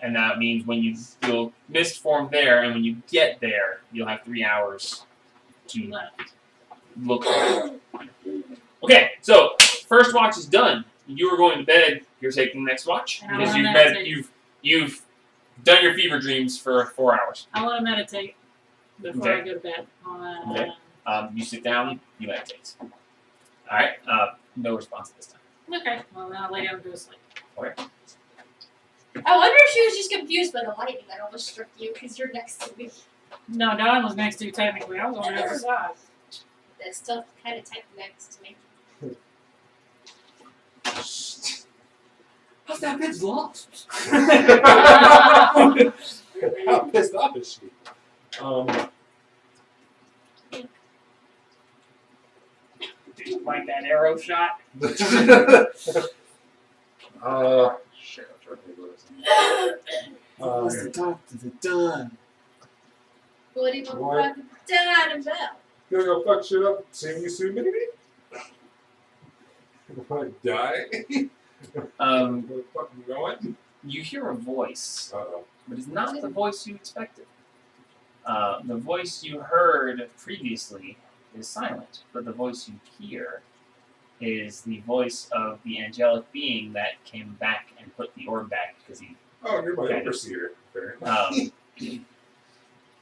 and that means when you'll mist form there, and when you get there, you'll have 3 hours to look. Okay, so first watch is done. You are going to bed. You're taking the next watch And I because wanna you've meditate. you've done your fever dreams for 4 hours. I want to meditate before Okay. I go to bed. Okay. You sit down. You meditate. All right. No response this time. Okay. Well, then I'll lay down and go to sleep. I wonder if she was just confused by the lightning that almost struck you because you're next to me. No, Don was next to you technically. I was on the other side. That's still kind of tight next to me. How's that bitch lost? How pissed off is she? Did you like that arrow shot? Shit, I'm trying to think what it's talk to the dun. What do you What? want to dad about? Gonna go fuck shit up, seeing you soon, baby? Wanna die? Um, Where the fuck am I going? you hear a voice, Uh-oh. but it's not the voice you expected. The voice you heard previously is silent, but the voice you hear is the voice of the angelic being that came back and put the orb back because he. Oh, you're my Okay. overseer. Fair.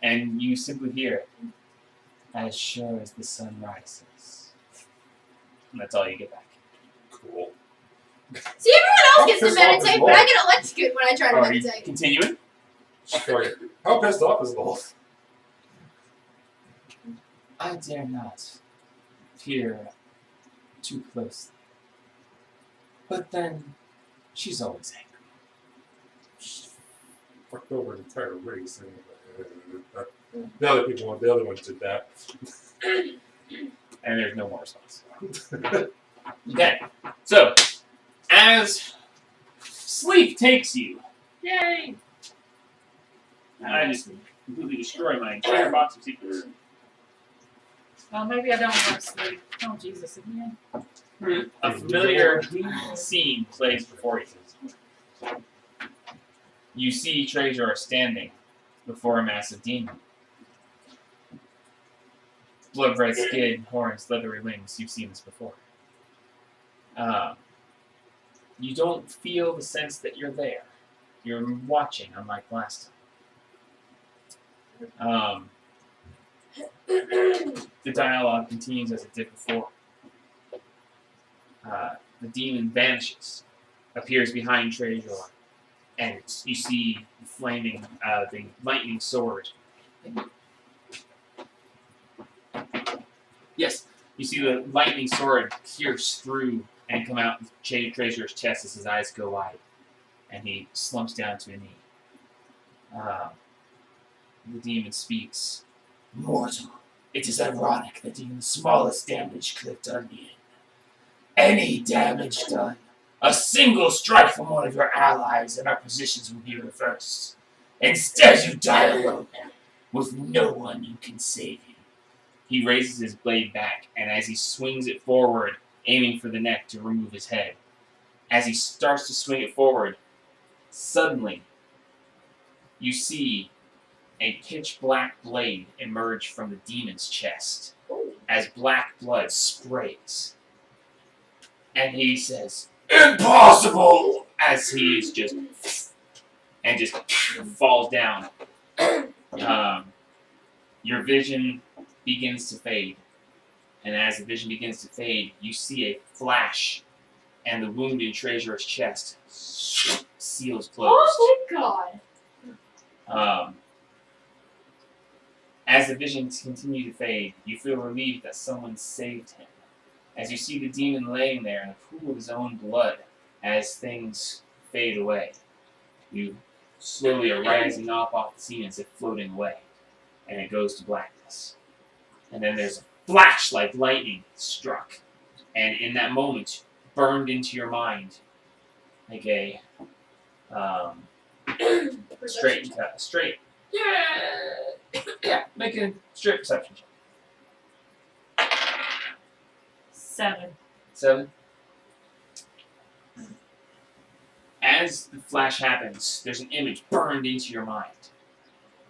And you simply hear, "As sure as the sun rises," and that's all you get back. Cool. See, everyone else gets to Pissed off as meditate, but well. I get electrocuted when I try to Are you meditate. continuing? Fuck. How pissed off is Lolth? I dare not peer too closely. But then, she's always angry. Fucked over an entire race. The other ones did that. And there's no more response. Okay, so as sleep takes you, Yay! I just completely destroy my entire box of secrets. Well, maybe I don't want to sleep. Oh, Jesus, again. A familiar scene plays before you. You see Trezor standing before a massive demon. Blood red skin, horns, leathery wings. You've seen this before. You don't feel the sense that you're there. You're watching, unlike last time. The dialogue continues as it did before. The demon vanishes, appears behind Trezor, and you see the lightning sword. Yes, you see the lightning sword pierce through and come out of Trezor's chest as his eyes go wide, and he slumps down to a knee. The demon speaks. Mortal, it is ironic that even the smallest damage could have done me in. Any damage done, a single strike from one of your allies and our positions will be reversed. Instead, you die alone, with no one who can save you. He raises his blade back, and as he swings it forward, aiming for the neck to remove his head, as he starts to swing it forward, suddenly, you see a pitch black blade emerge from the demon's chest as black blood sprays. And he says, "Impossible!" as he is just falls down. Your vision begins to fade. And as the vision begins to fade, you see a flash and the wound in Treasurer's chest seals closed. Oh my god. As the visions continue to fade, you feel relieved that someone saved him. As you see the demon laying there in a pool of his own blood, as things fade away, you slowly are rising up off the scene as if floating away, and it goes to blackness. And then there's a flash like lightning struck, and in that moment, burned into your mind, like a straight. Yeah, make a straight perception check. 7. 7. As the flash happens, there's an image burned into your mind.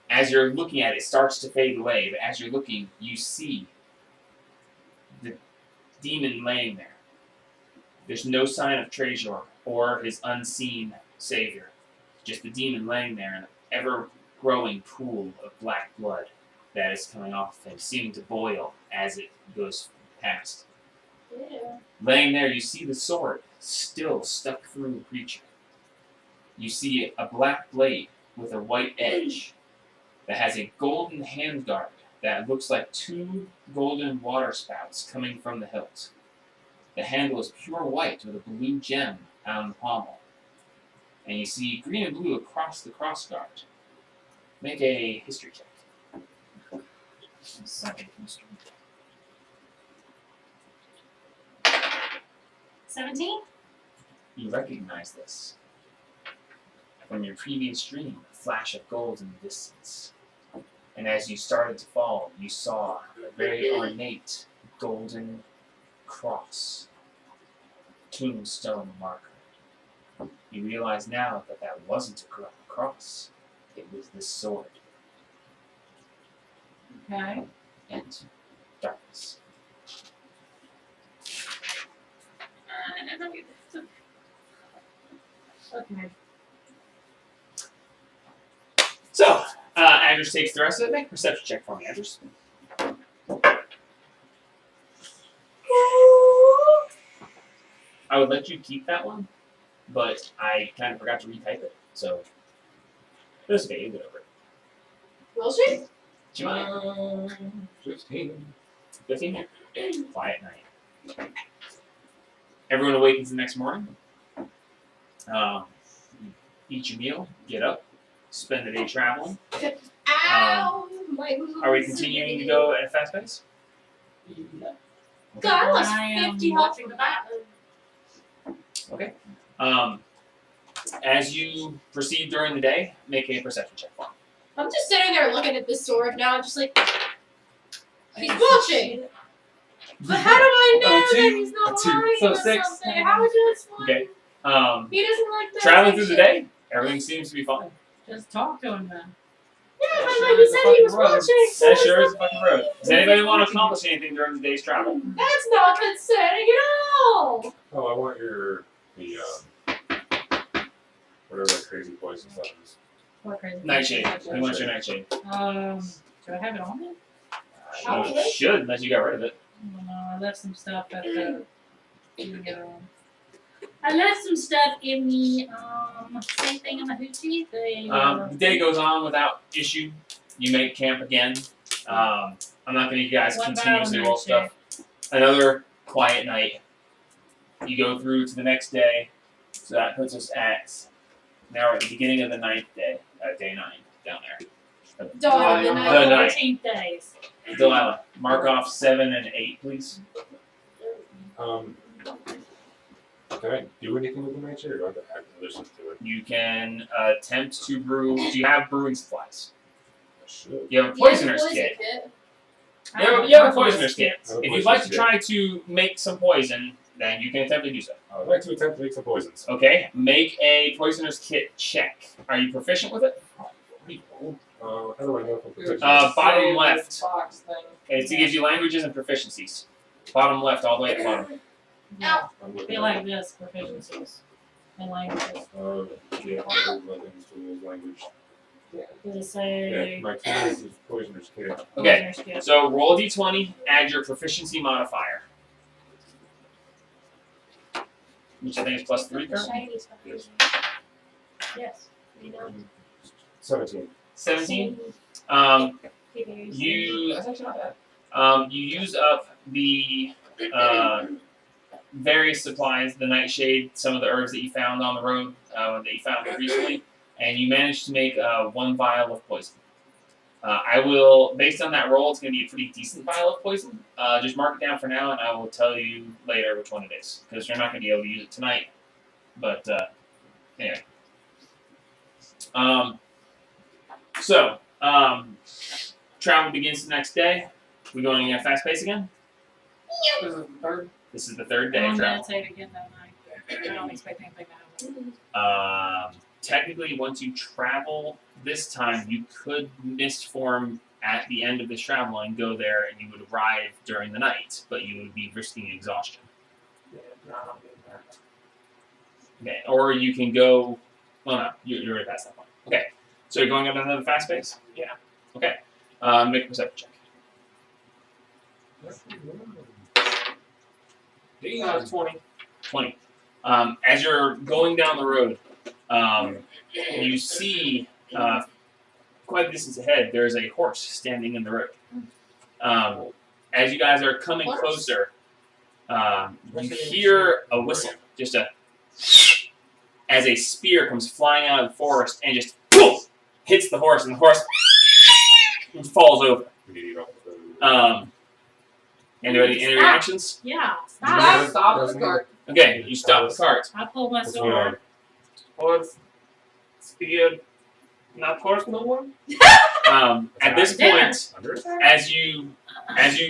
As you're looking at it, it starts to fade away, but as you're looking, you see the demon laying there. There's no sign of Treasure or his unseen savior. Just the demon laying there in an ever-growing pool of black blood that is coming off of him, seeming to boil as it goes past. Yeah. Laying there, you see the sword still stuck through the creature. You see a black blade with a white edge that has a golden handguard that looks like 2 golden water spouts coming from the hilt. The handle is pure white with a blue gem on the pommel. And you see green and blue across the crossguard. Make a history check. Second history. 17? You recognize this from your previous dream, a flash of gold in the distance. And as you started to fall, you saw a very ornate golden cross, tombstone marker. You realize now that that wasn't a cross, it was this sword. Okay. And darkness. Okay. So, Andrews takes the rest of it. Make a perception check for me, Andrews. I would let you keep that one, but I kind of forgot to retype it, so it's okay, you get over it. Will she? Do you mind? 15. 15? Quiet night. Everyone awakens the next morning. Eat your meal, get up, spend the day traveling. Ow! My Are we continuing to go at a fast pace? God, I lost I am 50 health watching from the that. Okay. As you proceed during the day, make a perception check for me. I'm just sitting there looking at this sword now, just like, he's watching. But how do I know that he's not two, lying so or 6. something? How would you explain? Okay. He doesn't like that. Traveling through the day, everything seems to be fine. Just talk to him then. Yeah, but like you said, he was watching. So That sure it's is a fucking road. Does anybody want to accomplish anything during the day's travel? That's not concerning at all. Oh, I want whatever that crazy poison stuff is. What crazy? Nightshade. We want your nightshade. Do I have it on me? You should, unless you got rid of it. No, I left some stuff at the. I left some stuff in the same thing in the hoochie. The day goes on without issue. You make camp again. I'm not going to you guys What continuously about roll stuff. Another quiet night. You go through to the next day. So that puts us at, now we're at the beginning of the 9th day. Day 9 down there. Dawn of the The night. night. 14 days. Delilah, mark off 7 and 8, please. Can I do anything with the nightshade, or do I have to add other stuff to it? You can attempt to brew. Do you have brewing supplies? I should. You have a Yeah, poisoner's poison kit. kit. You have a poisoner's kit. I have a If you'd poisoner's like to kit. try to make some poison, then you can attempt to do so. I would like to attempt to make some poisons. Okay, make a poisoner's kit check. Are you proficient with it? How do I know if I'm proficient? Bottom left. Box thing. It gives you languages and proficiencies. Bottom left, all the way at the bottom. Yeah. I'm Be looking like this, proficiencies in languages. yeah, weapons, tools, language. Does it Yeah, say my tools is poisoner's kit. Okay, poisoner's kit? so roll a d20, add your proficiency modifier. which I think is plus 3 currently. Shiny stuff. Yes. Yes. You know. 17. 17. Figures. You you use up the various supplies, the nightshade, some of the herbs that you found on the road that you found recently, and you managed to make 1 vial of poison. I will, based on that roll, it's going to be a pretty decent vial of poison. Just mark it down for now, and I will tell you later which one it is, because you're not going to be able to use it tonight. But anyway. Travel begins the next day. We going at a fast pace again? This is the third. This is the 3rd day I'll of travel. meditate again that night. I don't expect anything to happen. Technically, once you travel this time, you could misform at the end of this travel and go there, and you would arrive during the night, but you would be risking exhaustion. Yeah, no, I'm getting there. Okay, or you can go. Well, no, you're already past that point. Okay, so you're going at another fast pace. Yeah. Okay, make a perception check. 20. 20. As you're going down the road, you see quite a distance ahead, there's a horse standing in the road. As you guys are coming Horse? closer, you hear a whistle, just a as a spear comes flying out of the forest and just boom, hits the horse, and the horse falls over. Any reactions? Yeah, Stop. Stop the cart. Okay, you stop the cart. I pulled my What's sword. going on? Horse, spear, not horse no more. At this Yeah. point, Under attack? as you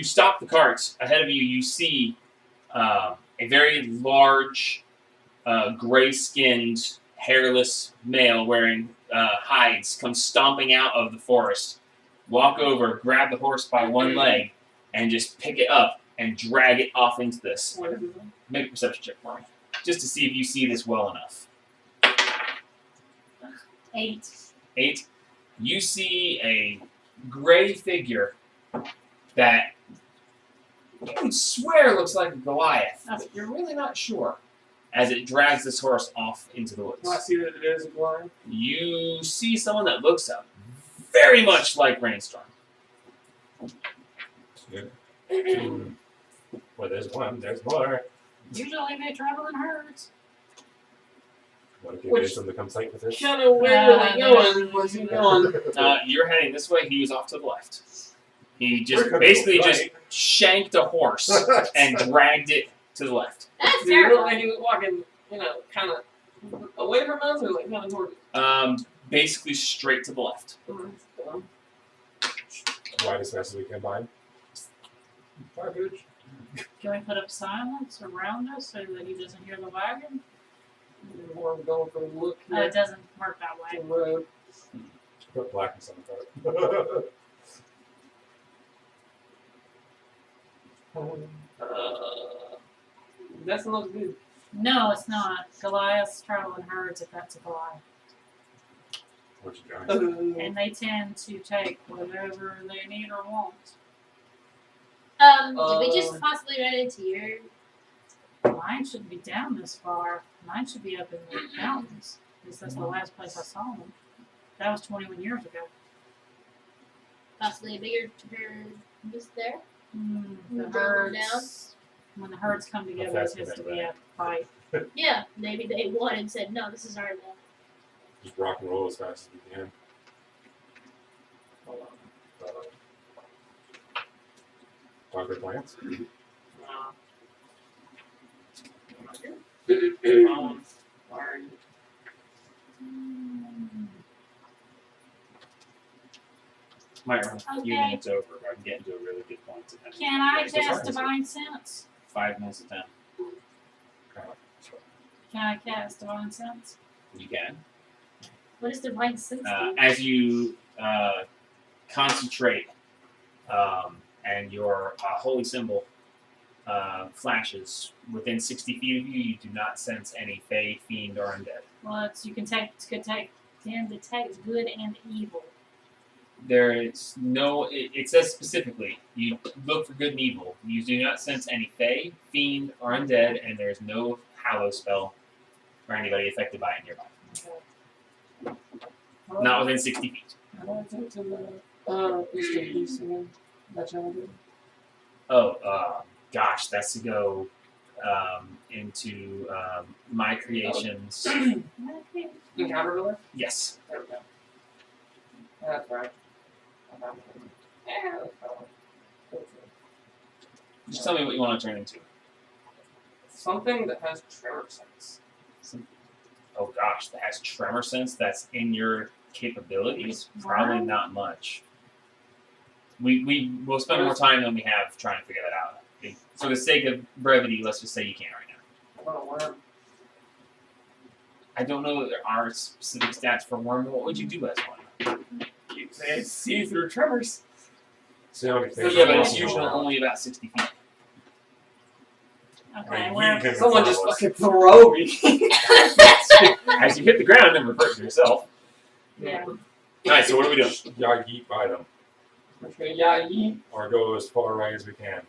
stop the cart ahead of you, you see a very large, gray-skinned, hairless male wearing hides come stomping out of the forest, walk over, grab the horse by one leg, and just pick it up and drag it off into this. What is it? Make a perception check for me, just to see if you see this well enough. 8. 8. You see a gray figure that you would swear looks like a Goliath, but you're really not sure. As it drags this horse off into the woods, Do I see that it is a blind? you see someone that looks up very much like Rainstorm. Well, there's one. There's more. Usually they travel in herds. Want to Which- convince them to come fight with us? Kind of where are they going? Where's he going? You're heading this way. He was off to the left. He just We're gonna basically go just right. shanked a horse and dragged it to the left. That's Did he look terrible. like he was walking, kind of away from us, or like kind of towards Basically straight to the left. us? Ride as fast as we can by. Garbage. Can we put up silence around us so that he doesn't hear the wagon? More going for the look It doesn't work that way. the road. Put blackness on the cart. That looks good. No, it's not. Goliaths travel in herds if that's a Goliath. What you doing? And they tend to take whatever they need or want. Did we just possibly run into your? Mine shouldn't be down this far. Mine should be up in the mountains. Because that's the last place I saw them. That was 21 years ago. Possibly a bigger herd was there? The Drove them herds, when the herds come together, it fast has was to that be a fight. Yeah, maybe they won and said, no, this is our land. Just rock and roll as fast as we can. Conquer plants. Might run a few Okay. minutes over, but I'm getting to a really good point. Can I It's cast fine. Divine Sense? 5 minutes of time. Can I cast Divine Sense? You can. What is divine sense do? As you concentrate and your holy symbol flashes within 60 feet of you, you do not sense any fey, fiend, or undead. Well, you can take, could take, can detect good and evil. There is no. It says specifically, you look for good and evil. You do not sense any fae, fiend, or undead, and there is no hallow spell or anybody affected by it nearby. Not within 60 feet. How do I get to the Eastern East again? That channel did? Oh, gosh, that's to go into my creations. Encounter Ruler? Yes. There we go. That's right. Yeah, that's fine. Just tell me what you want to turn into. Something that has tremor sense. Oh gosh, that has tremor sense. That's in your capabilities. Probably Wow. not much. We will spend more time than we have trying to figure that out. For the sake of brevity, let's just say you can't right now. What a worm. I don't know that there are specific stats for worm, but what would you do as one? You say see through tremors. See how many things Yeah, are but it's wrong. usually only about 60 feet. Okay, You where? can Someone follow just us. fucking throw me. As you hit the ground and revert to yourself. Yeah. Alright, so what are we doing? Yeah, yeet by them. Okay, yeah, yeet. Or go as far right as we can.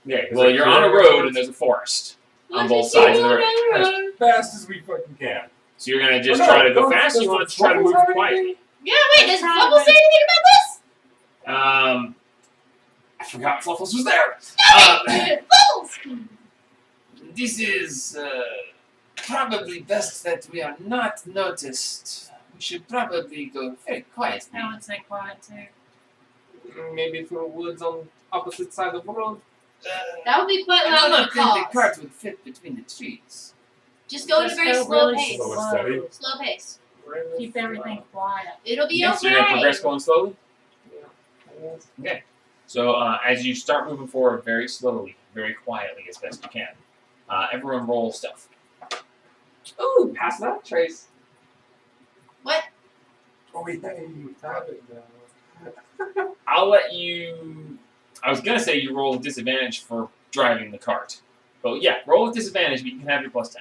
Okay, Is well, it you're on a clear? road and there's a forest on both sides of the road. As fast as we fucking can. So you're gonna just Oh, no, try to go don't- fast, or you don't- want to try to move don't- quietly? Yeah, wait, does Fluffle say anything about this? I forgot Fluffles was there. Fluffles! This is probably best that we are not noticed. We should probably go very quietly. I would say quiet too. Maybe through the woods on opposite side of the road. That would be quite I loud do for not think the cause. cart would fit between the trees. Just go at a Just very go slow really pace. Slow and steady. Slow pace. Keep everything quiet. It'll be Yes, okay. you're gonna progress going slowly. Yeah. So as you start moving forward very slowly, very quietly as best you can, everyone roll stealth. Ooh, pass that, Trace. Oh, wait, hey, you have it now. I'll let you. I was gonna say you roll a disadvantage for driving the cart, but yeah, roll with disadvantage, but you can have your +10.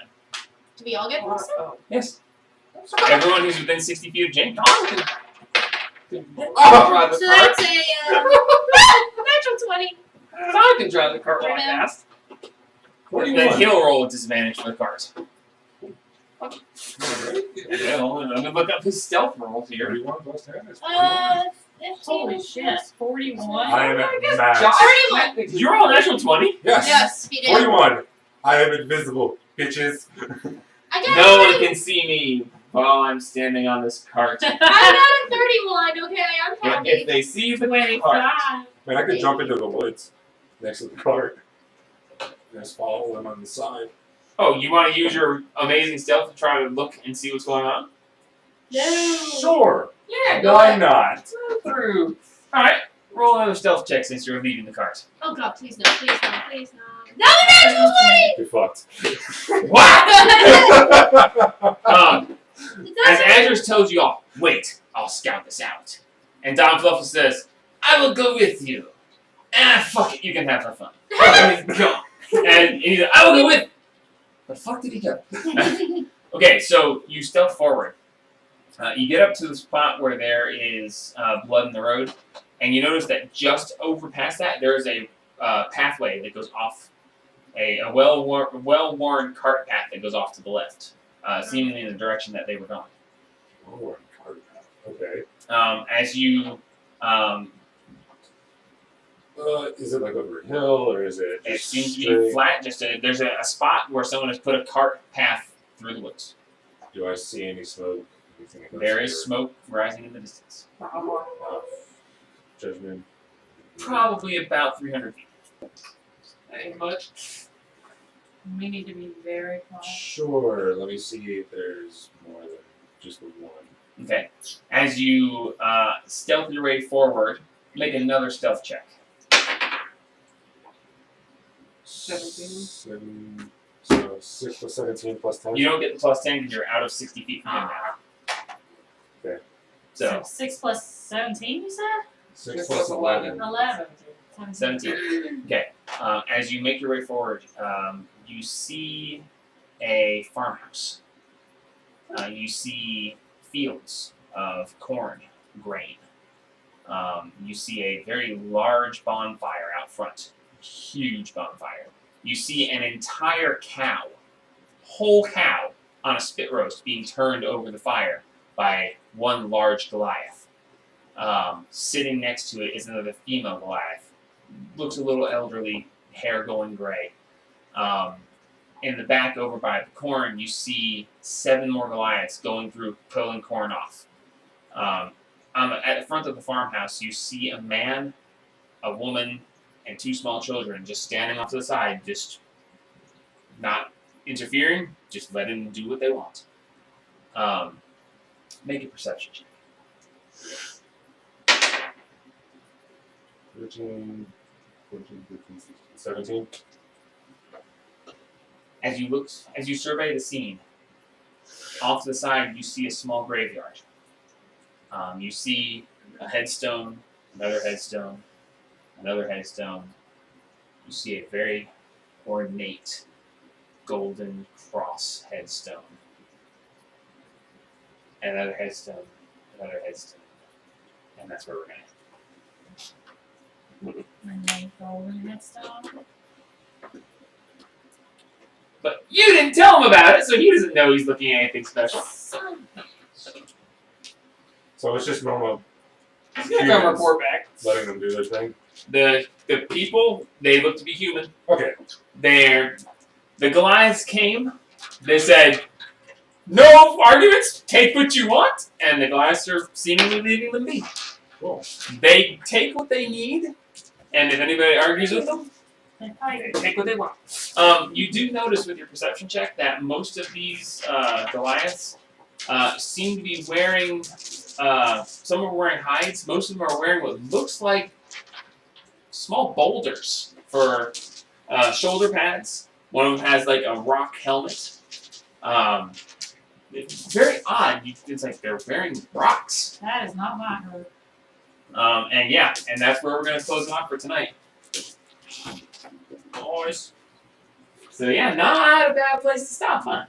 Do we all get one? Oh. Yes. Everyone who's within 60 feet of Jane. I'll drive the So cart. that's a natural 20. I can drive the cart really Yeah. fast. Then he'll roll with disadvantage for the cart. Right? Yeah, well, I'm gonna look up his stealth rolls here. 31 plus 10 is 15. Holy shit, 41. I am at max. Josh, 31. Did you roll a natural 20? Yes. Yes, he did. 41. I am invisible, bitches. I got No a one 30. can see me while I'm standing on this cart. I got a 31, okay? I'm But happy. if they see the cart, 25. Man, I could jump into the woods next to the cart. Just follow them on the side. oh, you want to use your amazing stealth to try to look and see what's going on? No. Sure. Yeah, go Why ahead. not? Through. All right, roll another stealth check since you're leaving the cart. Oh god, please no, please no, please no. Another natural 20! You're fucked. What? It As doesn't- Andrews tells you all, wait, I'll scout this out. And Don Fluffle says, I will go with you. Ah, fuck it, you can have that fun. And he's gone. And he's like, I will go with. But fuck did he go? Okay, so you stealth forward. You get up to the spot where there is blood in the road, and you notice that just over past that, there is a pathway that goes off, a well-worn cart path that goes off to the left, seemingly in the direction that they were going. Oh, cart. Okay. As you, Is it like over a hill or is it it just seems to be straight? flat. There's a spot where someone has put a cart path through the woods. Do I see any smoke? Anything I can There see is or- smoke rising in the distance, Judgment. probably about 300 feet. Ain't much. We need to be very quiet. Sure. Let me see if there's more than just the one. Okay. As you stealth your way forward, make another stealth check. 17. So 6 plus 17 plus 10. You don't get the plus 10 because you're out of 60 feet from him now. Okay. So, 6 plus 17, you said? 6 plus 11. 11. 17. Okay. As you make your way forward, you see a farmhouse. You see fields of corn, grain. You see a very large bonfire out front. Huge bonfire. You see an entire cow, whole cow, on a spit roast being turned over the fire by one large Goliath. Sitting next to it is another female Goliath. Looks a little elderly, hair going gray. In the back over by the corn, you see 7 more Goliaths going through pulling corn off. At the front of the farmhouse, you see a man, a woman, and 2 small children just standing off to the side, just not interfering, just letting them do what they want. Make a perception check. 13, 14, 15, 16, 17. As you survey the scene, off to the side you see a small graveyard. You see a headstone, another headstone, another headstone. You see a very ornate golden cross headstone. Another headstone, another headstone. And that's where we're going. And golden headstone. But you didn't tell him about it, so he doesn't know he's looking at anything special. So it's just normal He's gonna come report back. letting them do their thing. The people, they look to be human. Okay. The Goliaths came, they said, no arguments, take what you want, and the Goliaths are seemingly leaving them be. Cool. They take what they need, and if anybody argues with them, They they fight. take what they want. You do notice with your perception check that most of these Goliaths seem to be wearing, some are wearing hides, most of them are wearing what looks like small boulders for shoulder pads. One of them has like a rock helmet. It's very odd. It's like they're wearing rocks. That is not my herd. And that's where we're going to close it off for tonight. Boys. So yeah, not a bad place to stop, huh?